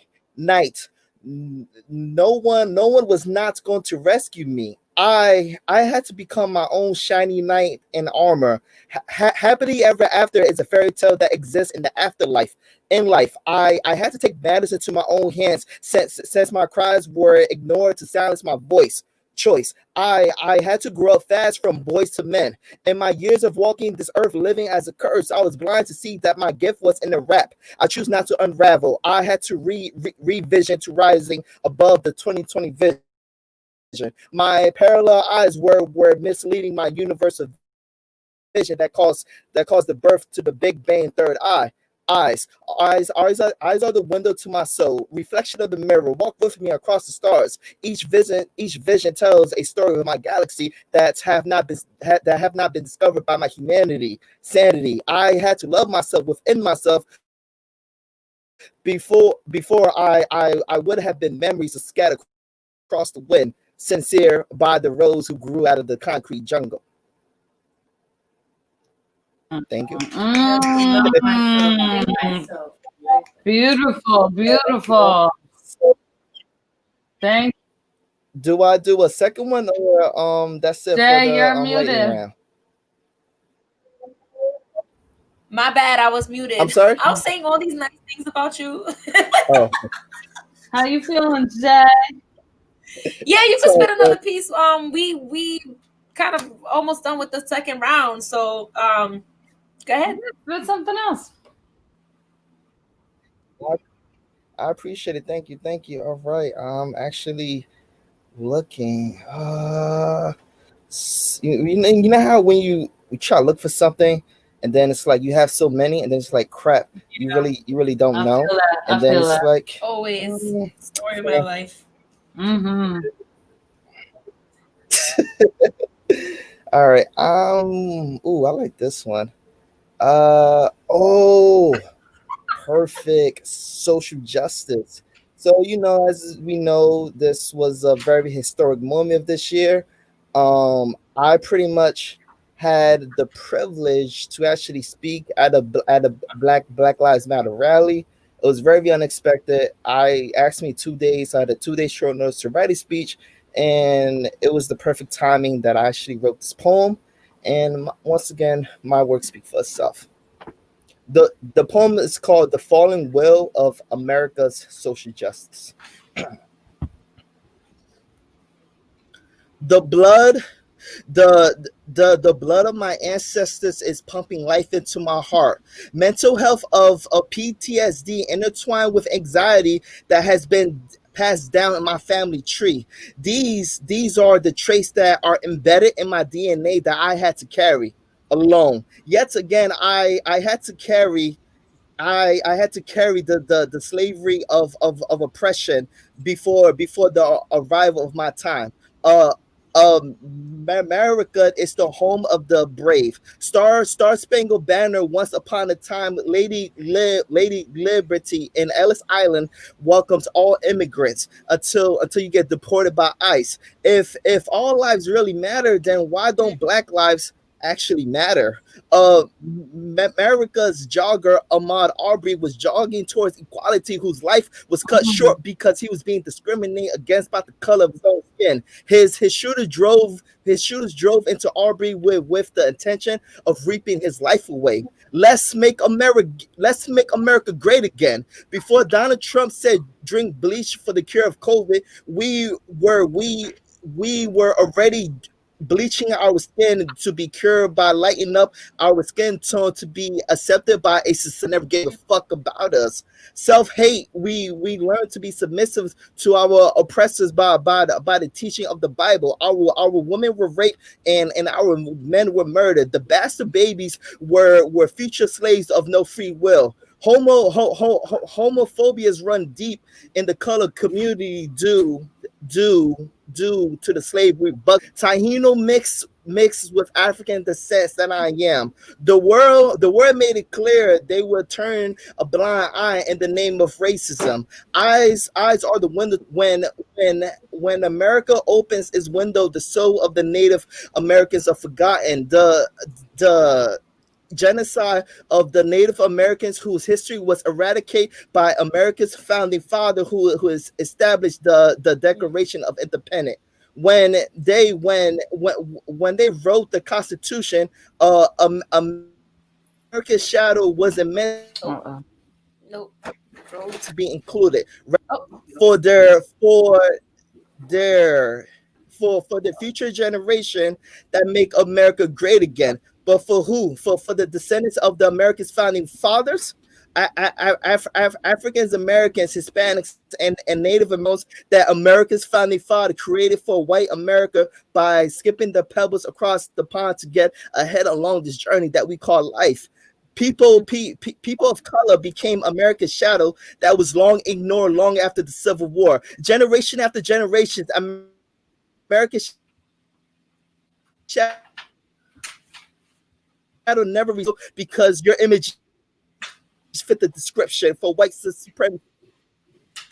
No one was not going to rescue me. I had to become my own shiny knight in armor. Happily ever after is a fairy tale that exists in the afterlife. In life, I had to take matters into my own hands since my cries were ignored to silence my choice. I had to grow up fast from boys to men. In my years of walking this earth living as a curse, I was blind to see that my gift was in the rap. I choose not to unravel. I had to revision to rising above the 2020 vision. My parallel eyes were misleading my universe of vision that caused the birth to the Big Bang third eye. Eyes are the window to my soul, reflection of the mirror. Walk with me across the stars. Each vision tells a story of my galaxy that have not been discovered by my sanity. I had to love myself within myself before I would have been memories scattered across the wind, sincere by the rose who grew out of the concrete jungle. Thank you. Beautiful. Thank you. Do I do a second one or that's it? Jay, for the, you're muted. round? my bad. I was muted. I'm sorry? I was saying all these nice things about you. Oh. How you feeling, Jay? Yeah, you can spit another piece. We kind of almost done with the second round, so go ahead. Spit something else. I appreciate it. Thank you. All right. I'm actually looking. You know how when you try to look for something and then it's like you have so many and then it's like crap. You really don't know. And then it's like always story of my life. Mm-hmm. All right. I like this one. Perfect. Social justice. So, as we know, this was a very historic moment of this year. I pretty much had the privilege to actually speak at a Black Lives Matter rally. It was very unexpected. I asked me 2 days. I had a 2-day short notice to write a speech, and it was the perfect timing that I actually wrote this poem. And once again, my work speaks for itself. The poem is called "The Falling Will of America's Social Justice." The blood of my ancestors is pumping life into my heart. Mental health of PTSD intertwined with anxiety that has been passed down in my family tree. These are the traits that are embedded in my DNA that I had to carry alone. Yet again, I had to carry the slavery of oppression before the arrival of my time. America is the home of the brave. Star Spangled Banner. Once upon a time, Lady Liberty in Ellis Island welcomes all immigrants until you get deported by ICE. If all lives really matter, then why don't Black lives actually matter. America's jogger Ahmaud Arbery was jogging towards equality, whose life was cut short because he was being discriminated against by the color of his own skin. His shooters drove into Arbery with the intention of reaping his life away. Let's make America great again. Before Donald Trump said drink bleach for the cure of COVID, we were already bleaching our skin to be cured by lighting up our skin tone to be accepted by a society that never gave a fuck about us. Self-hate, we learn to be submissive to our oppressors by the teaching of the Bible. Our women were raped and our men were murdered. The bastard babies were future slaves of no free will. Homophobias run deep in the colored community due to the slavery, but Taino mixed with African descent that I am. The world made it clear they would turn a blind eye in the name of racism. Eyes are the window. When America opens its window, the soul of the Native Americans are forgotten. The genocide of the Native Americans, whose history was eradicated by America's founding father, who has established the Declaration of Independence. When they wrote the Constitution, America's shadow wasn't meant Nope. to be included for the future generation that make America great again. But for who? For the descendants of the America's founding fathers, Africans Americans, Hispanics, and Native Americans that America's founding father created for white America by skipping the pebbles across the pond to get ahead along this journey that we call life. People of color became America's shadow that was long ignored long after the Civil War. Generation after generation, America's shadow never resolved because your image fit the description for white supremacy.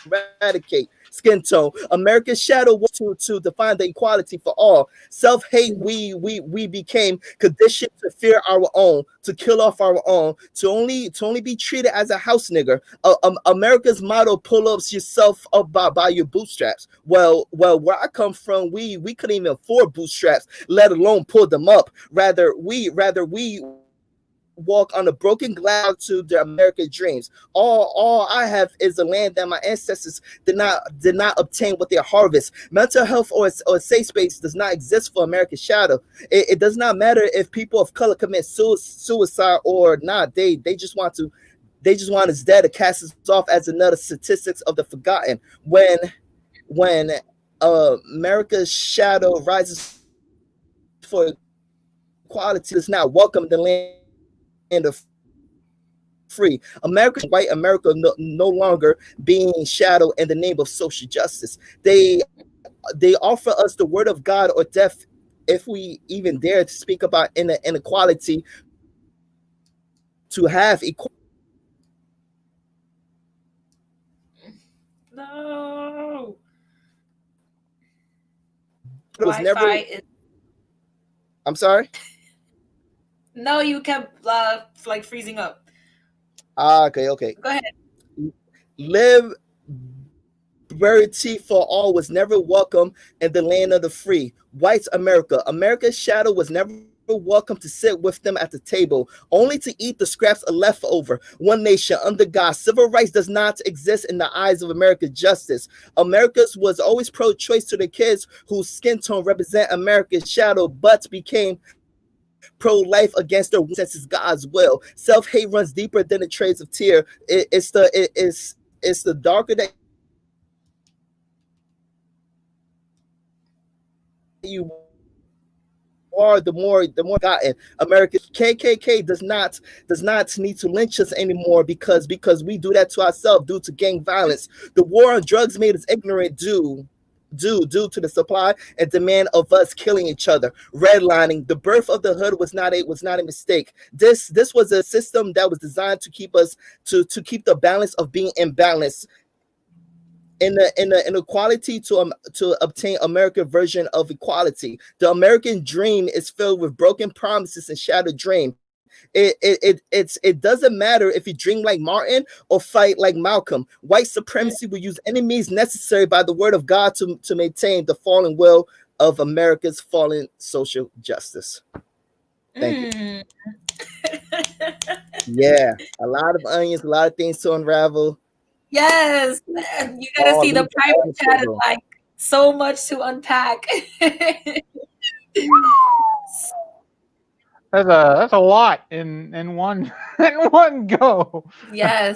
Eradicate skin tone. America's shadow was to define the equality for all. Self-hate, we became conditioned to fear our own, to kill off our own, to only be treated as a house nigger. America's motto: pull up yourself up by your bootstraps. Well, where I come from, we couldn't even afford bootstraps, let alone pull them up. Rather we walk on the broken glass to their American dreams. All I have is the land that my ancestors did not obtain with their harvest. Mental health or safe space does not exist for America's shadow. It does not matter if people of color commit suicide or not. They just want us dead to cast us off as another statistics of the forgotten. When America's shadow rises for equality, does not welcome the land of free. White America no longer being shadowed in the name of social justice. They offer us the word of God or death if we even dare to speak about inequality, to have equality. No. It was never. I'm sorry. No, you kept like freezing up. Okay. Go ahead. Liberty for all was never welcome in the land of the free. Whites America's shadow was never welcome to sit with them at the table, only to eat the scraps left over. One nation under God. Civil rights does not exist in the eyes of America's justice. America's was always pro-choice to the kids whose skin tone represent America's shadow, but became pro-life against their sense is God's will. Self-hate runs deeper than the trades of tear. It's the darker that you are, the more gotten. America's KKK does not need to lynch us anymore because we do that to ourselves due to gang violence. The war on drugs made us ignorant due to the supply and demand of us killing each other. Redlining, the birth of the hood was not a mistake. This was a system that was designed to keep us to keep the balance of being imbalanced. inequality to obtain American version of equality. The American dream is filled with broken promises and shattered dreams. It doesn't matter if you dream like Martin or fight like Malcolm. White supremacy will use any means necessary by the word of God to maintain the fallen will of America's fallen social justice. Thank you. Yeah, a lot of onions, a lot of things to unravel. Yes, you gotta see the private chat is like so much to unpack. That's a lot in one in one go. Yes.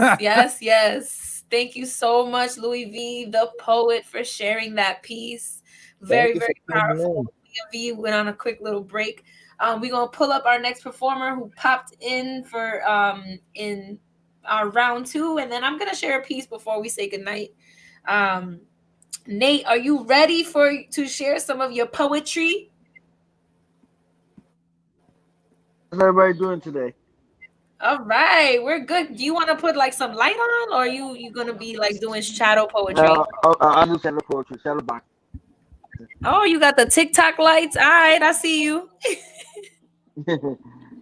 Thank you so much, Louis V, the poet, for sharing that piece. Very powerful. Louis V went on a quick little break. We're gonna pull up our next performer who popped in for in our round 2, and then I'm gonna share a piece before we say goodnight. Nate, are you ready to share some of your poetry? How's everybody doing today? All right, we're good. Do you want to put like some light on, or are you gonna be like doing shadow poetry? I do shadow poetry, shadow box. Oh, you got the TikTok lights. All right, I see you.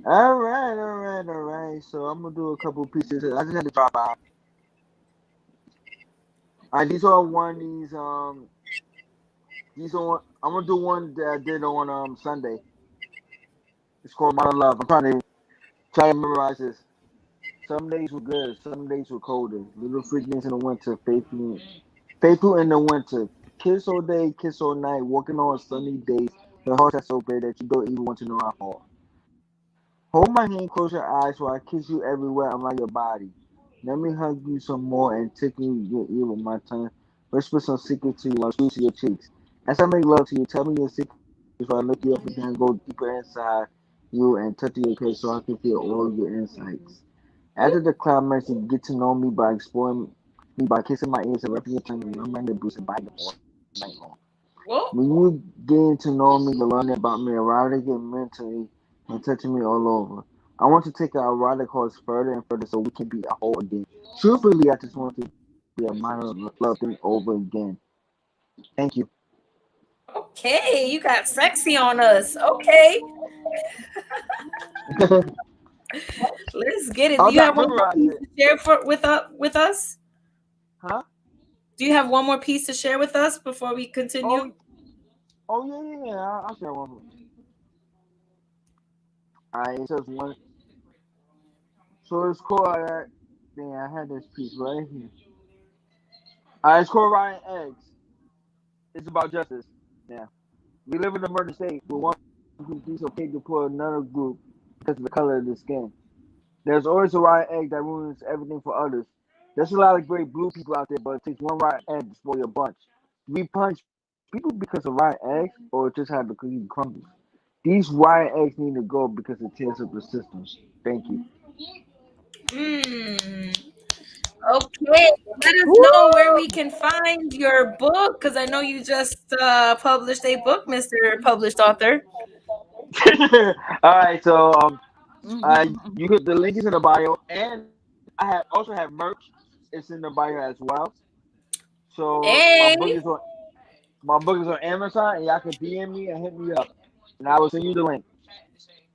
All right. So I'm gonna do a couple pieces. I just had to drop by. All right, these are I'm gonna do one that I did on Sunday. It's called Modern Love. I'm trying to memorize this. Some days were good, some days were colder. Little freakness in the winter, faithful in the winter. Kiss all day, kiss all night, walking on sunny days. The heart that's so bad that you don't even want to know how far. Hold my hand, close your eyes while I kiss you everywhere around your body. Let me hug you some more and tickle your ear with my tongue. Whisper some secret to you while squeezing your cheeks. As I make love to you, tell me your secrets while I look you up and down, go deeper inside you and touch your face so I can feel all your insights. After the climax, you get to know me by exploring me by kissing my ears and wrapping your tongue in my boots and biting all night long. When you get to know me, you're learning about me, erotic and mentally, and touching me all over. I want to take our erotic hearts further and further so we can be a whole again. Truthfully, I just want to be a minor love thing over again. Thank you. Okay, you got sexy on us. Okay. Let's get it. Do you have one more piece to share with us? Huh? Do you have one more piece to share with us before we continue? Oh yeah. I'll share one more. Alright, it says one. So it's called I had this piece right here. Alright, it's called Rotten Eggs. It's about justice. Yeah. We live in a murder state where one group thinks okay to put another group because of the color of their skin. There's always a rotten egg that ruins everything for others. There's a lot of great blue people out there, but it takes one rotten egg to spoil a bunch. Do we punch people because of rotten eggs, or just have the cookie crumbles? These rotten eggs need to go because it tears up the system. Thank you. Okay, let us know where we can find your book, because I know you just published a book, Mr. Published Author. All right, so you get the link is in the bio, and I also have merch. It's in the bio as well. So my book is on Amazon, and y'all can DM me and hit me up, and I will send you the link.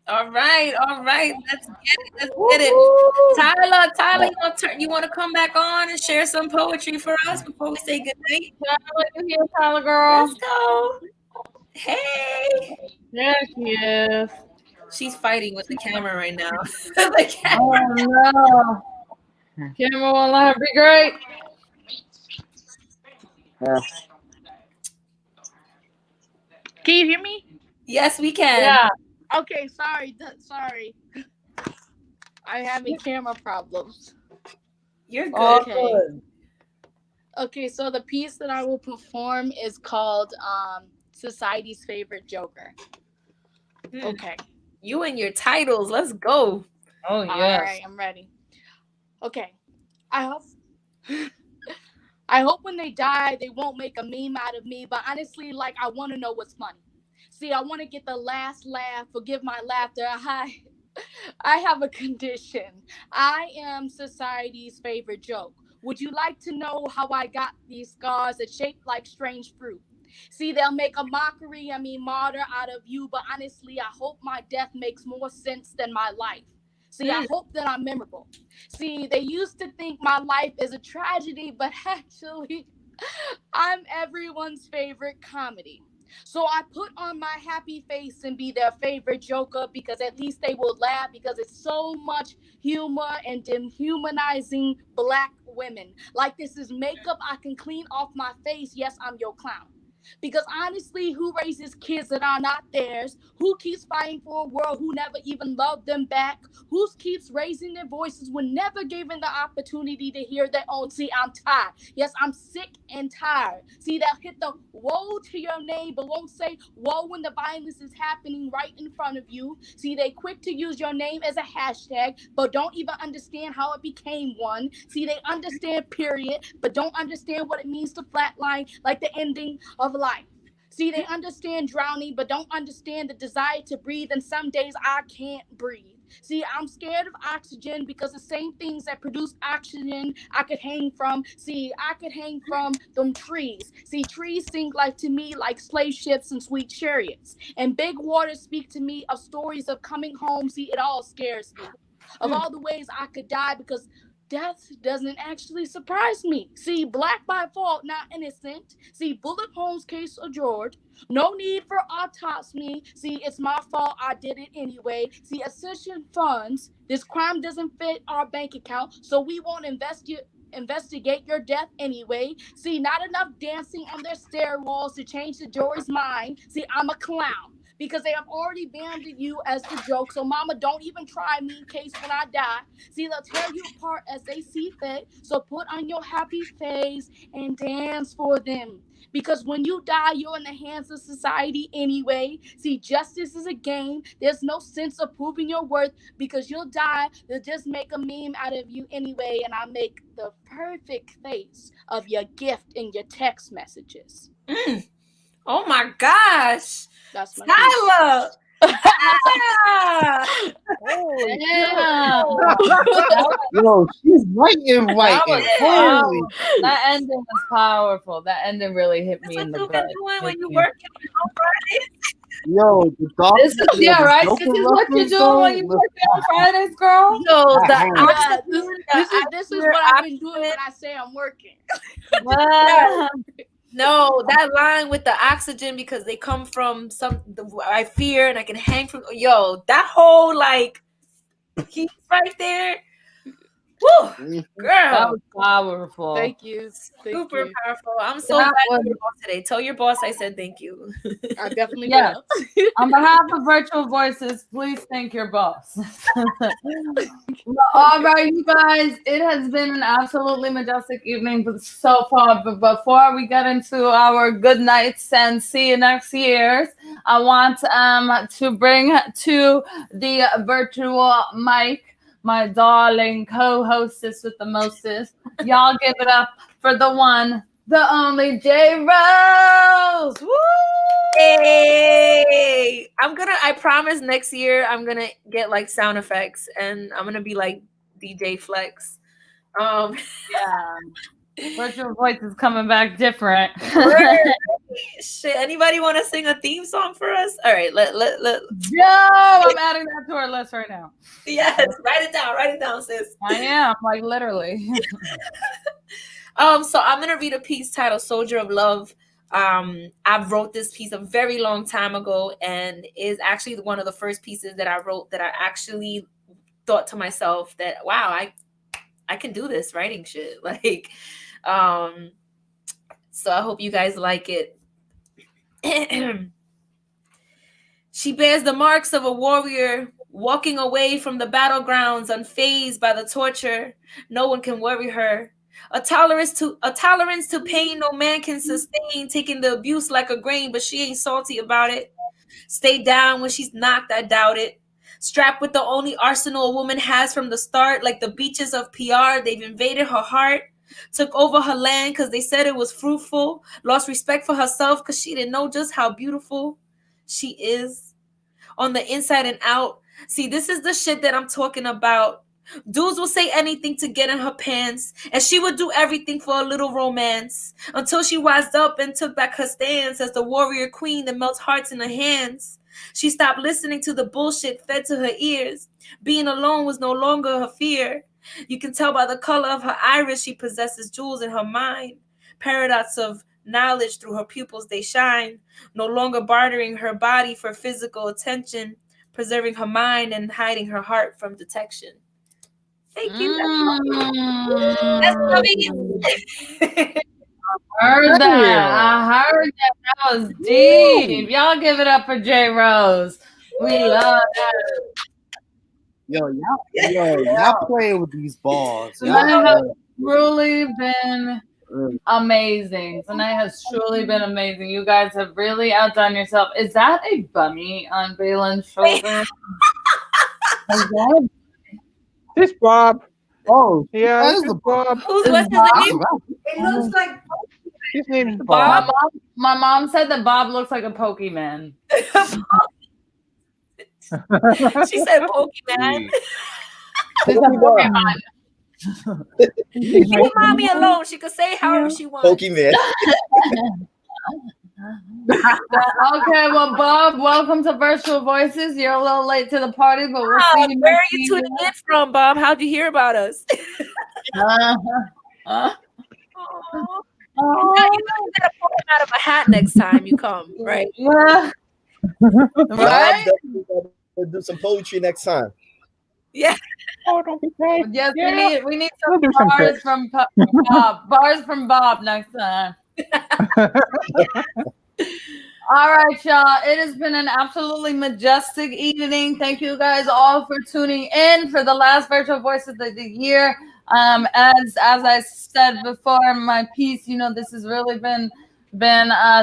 All right. Let's get it. Tyler, you want to come back on and share some poetry for us before we say goodnight? Tyler girl. Let's go. Hey. There she is. She's fighting with the camera right now. Oh no. Camera won't let her be great. Yeah. Can you hear me? Yes, we can. Yeah. Okay, sorry. I'm having camera problems. You're good. Okay, so the piece that I will perform is called Society's Favorite Joker. Okay. You and your titles. Let's go. Oh yeah. All right, I'm ready. Okay. I hope when they die, they won't make a meme out of me. But honestly, I want to know what's funny. See, I want to get the last laugh. Forgive my laughter. I have a condition. I am society's favorite joke. Would you like to know how I got these scars that shaped like strange fruit? See, they'll make a mockery, martyr out of you, but honestly, I hope my death makes more sense than my life. See, I hope that I'm memorable. See, they used to think my life is a tragedy, but actually, I'm everyone's favorite comedy. So I put on my happy face and be their favorite joker because at least they will laugh because it's so much humor and dehumanizing black women. Like this is makeup I can clean off my face. Yes, I'm your clown. Because honestly, who raises kids that are not theirs? Who keeps fighting for a world who never even loved them back? Who keeps raising their voices when never given the opportunity to hear their own? See, I'm tired. Yes, I'm sick and tired. See, they'll hit the woe to your name, but won't say woe when the violence is happening right in front of you. See, they quick to use your name as a hashtag, but don't even understand how it became one. See, they understand period, but don't understand what it means to flatline like the ending of life. See, they understand drowning, but don't understand the desire to breathe. And some days I can't breathe. See, I'm scared of oxygen because the same things that produce oxygen I could hang from. See, I could hang from them trees. See, trees sing like to me like slave ships and sweet chariots. And big waters speak to me of stories of coming home. See, it all scares me. Of all the ways I could die because death doesn't actually surprise me. See, black by fault, not innocent. See, bullet holes case adored. No need for autopsy. See, it's my fault. I did it anyway. See, essential funds. This crime doesn't fit our bank account, so we won't investigate your death anyway. See, not enough dancing on their stair walls to change the jury's mind. See, I'm a clown. Because they have already banded you as the joke. So mama, don't even try me in case when I die. See, they'll tear you apart as they see fit. So put on your happy face and dance for them. Because when you die, you're in the hands of society anyway. See, justice is a game. There's no sense of proving your worth because you'll die. They'll just make a meme out of you anyway. And I make the perfect face of your gift in your text messages. Oh my gosh. That's my Skyla. Yo, she's right and right. Holy. That ending was powerful. That ending really hit me in the gut. When you working on Fridays. Yo, the dog. This is right. This is what you do when you work on Fridays, girl. Yo, this is what I've been doing when I say I'm working. No, that line with the oxygen because they come from I fear and I can hang from. Yo, that whole like piece right there. Woo, girl, that was powerful. Thank you. Super powerful. I'm so glad you're boss today. Tell your boss I said thank you. I definitely will. On behalf of Virtual Voices, please thank your boss. All right, you guys, it has been an absolutely majestic evening so far. But before we get into our good nights and see you next year, I want to bring to the virtual mic my darling co-hostess with the mostest. Y'all give it up for the one, the only J Rose. Woo! Hey, I promise next year I'm gonna get like sound effects and I'm gonna be like DJ Flex. Yeah. Virtual Voice is coming back different. Shit, anybody want to sing a theme song for us? All right, let. Yo, I'm adding that to our list right now. Yes, write it down, sis. I am, like literally. So I'm gonna read a piece titled "Soldier of Love." I wrote this piece a very long time ago, and is actually one of the first pieces that I wrote that I actually thought to myself that, wow, I can do this writing shit. Like, so I hope you guys like it. She bears the marks of a warrior walking away from the battlegrounds, unfazed by the torture. No one can worry her. A tolerance to pain no man can sustain, taking the abuse like a grain, but she ain't salty about it. Stay down when she's knocked, I doubt it. Strapped with the only arsenal a woman has from the start, like the beaches of PR, they've invaded her heart. Took over her land because they said it was fruitful. Lost respect for herself because she didn't know just how beautiful she is on the inside and out. See, this is the shit that I'm talking about. Dudes will say anything to get in her pants, and she would do everything for a little romance until she wised up and took back her stance as the warrior queen that melts hearts in her hands. She stopped listening to the bullshit fed to her ears. Being alone was no longer her fear. You can tell by the color of her iris she possesses jewels in her mind. Paradox of knowledge through her pupils they shine, no longer bartering her body for physical attention, preserving her mind and hiding her heart from detection. Thank you. That's lovely. Heard that. I heard that. That was deep. Y'all give it up for J Rose. We love that. Y'all playing with these balls. Tonight has truly been amazing. Tonight has truly been amazing. You guys have really outdone yourself. Is that a bunny on Balin's shoulder? This Bob. Oh, yeah, that this is is Bob. What's his name? It looks like His name's Bob. My mom said that Bob looks like a Pokemon. She said Pokemon. She's a Pokemon. Leave mommy alone. She could say however she wants. Pokemon. Okay, well, Bob, welcome to Virtual Voices. You're a little late to the party, but we'll see you. Where are you tuning in from, Bob? How'd you hear about us? You gotta pull him out of a hat next time you come, right? Right? We'll do some poetry next time. Yeah. Oh, don't be bad. Yes, Yeah. we need We'll some do some bars tricks. from Bob. Bars from Bob next time. All right, y'all. It has been an absolutely majestic evening. Thank you guys all for tuning in for the last Virtual Voices of the year. As I said before in my piece, this has really been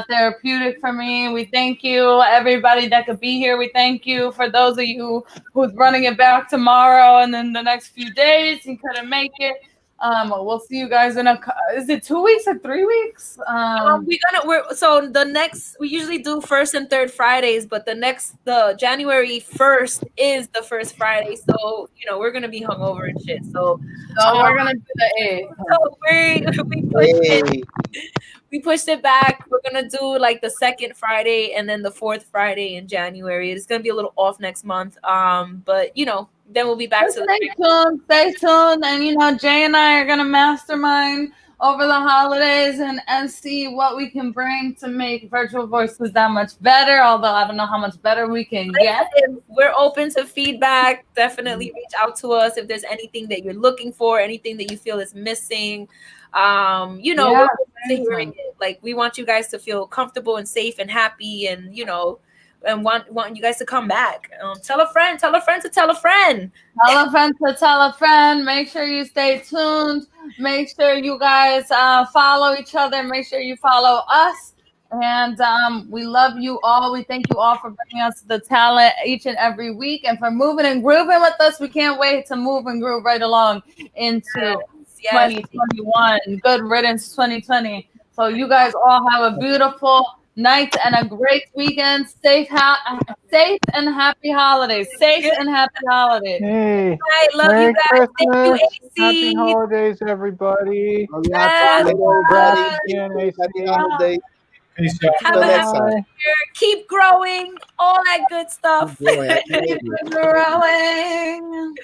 therapeutic for me. We thank you, everybody that could be here. We thank you for those of you who's running it back tomorrow and then the next few days and couldn't make it. We'll see you guys in is it 2 weeks or 3 weeks? We usually do first and third Fridays, but the January 1st is the first Friday, so we're gonna be hungover and shit. So we're gonna do the 8th. So we pushed it back. We're gonna do like the second Friday and then the fourth Friday in January. It's gonna be a little off next month. But then we'll be back to Stay tuned. And Jay and I are gonna mastermind over the holidays and see what we can bring to make Virtual Voices that much better. Although I don't know how much better we can get. We're open to feedback. Definitely reach out to us if there's anything that you're looking for, anything that you feel is missing. We're open to hearing it. Like, we want you guys to feel comfortable and safe and happy, and and want you guys to come back. Tell a friend to tell a friend. Tell a friend to tell a friend. Make sure you stay tuned. Make sure you guys follow each other. Make sure you follow us. And we love you all. We thank you all for bringing us the talent each and every week and for moving and grooving with us. We can't wait to move and groove right along into 2021. Good riddance 2020. So you guys all have a beautiful night and a great weekend. Safe and happy holidays. Safe and happy holidays. Hey, I love Merry you guys. Thank you, Christmas. AC. Happy holidays, everybody. Happy holiday. Peace out. Have a happy new year. Keep growing. All that good stuff. Keep growing.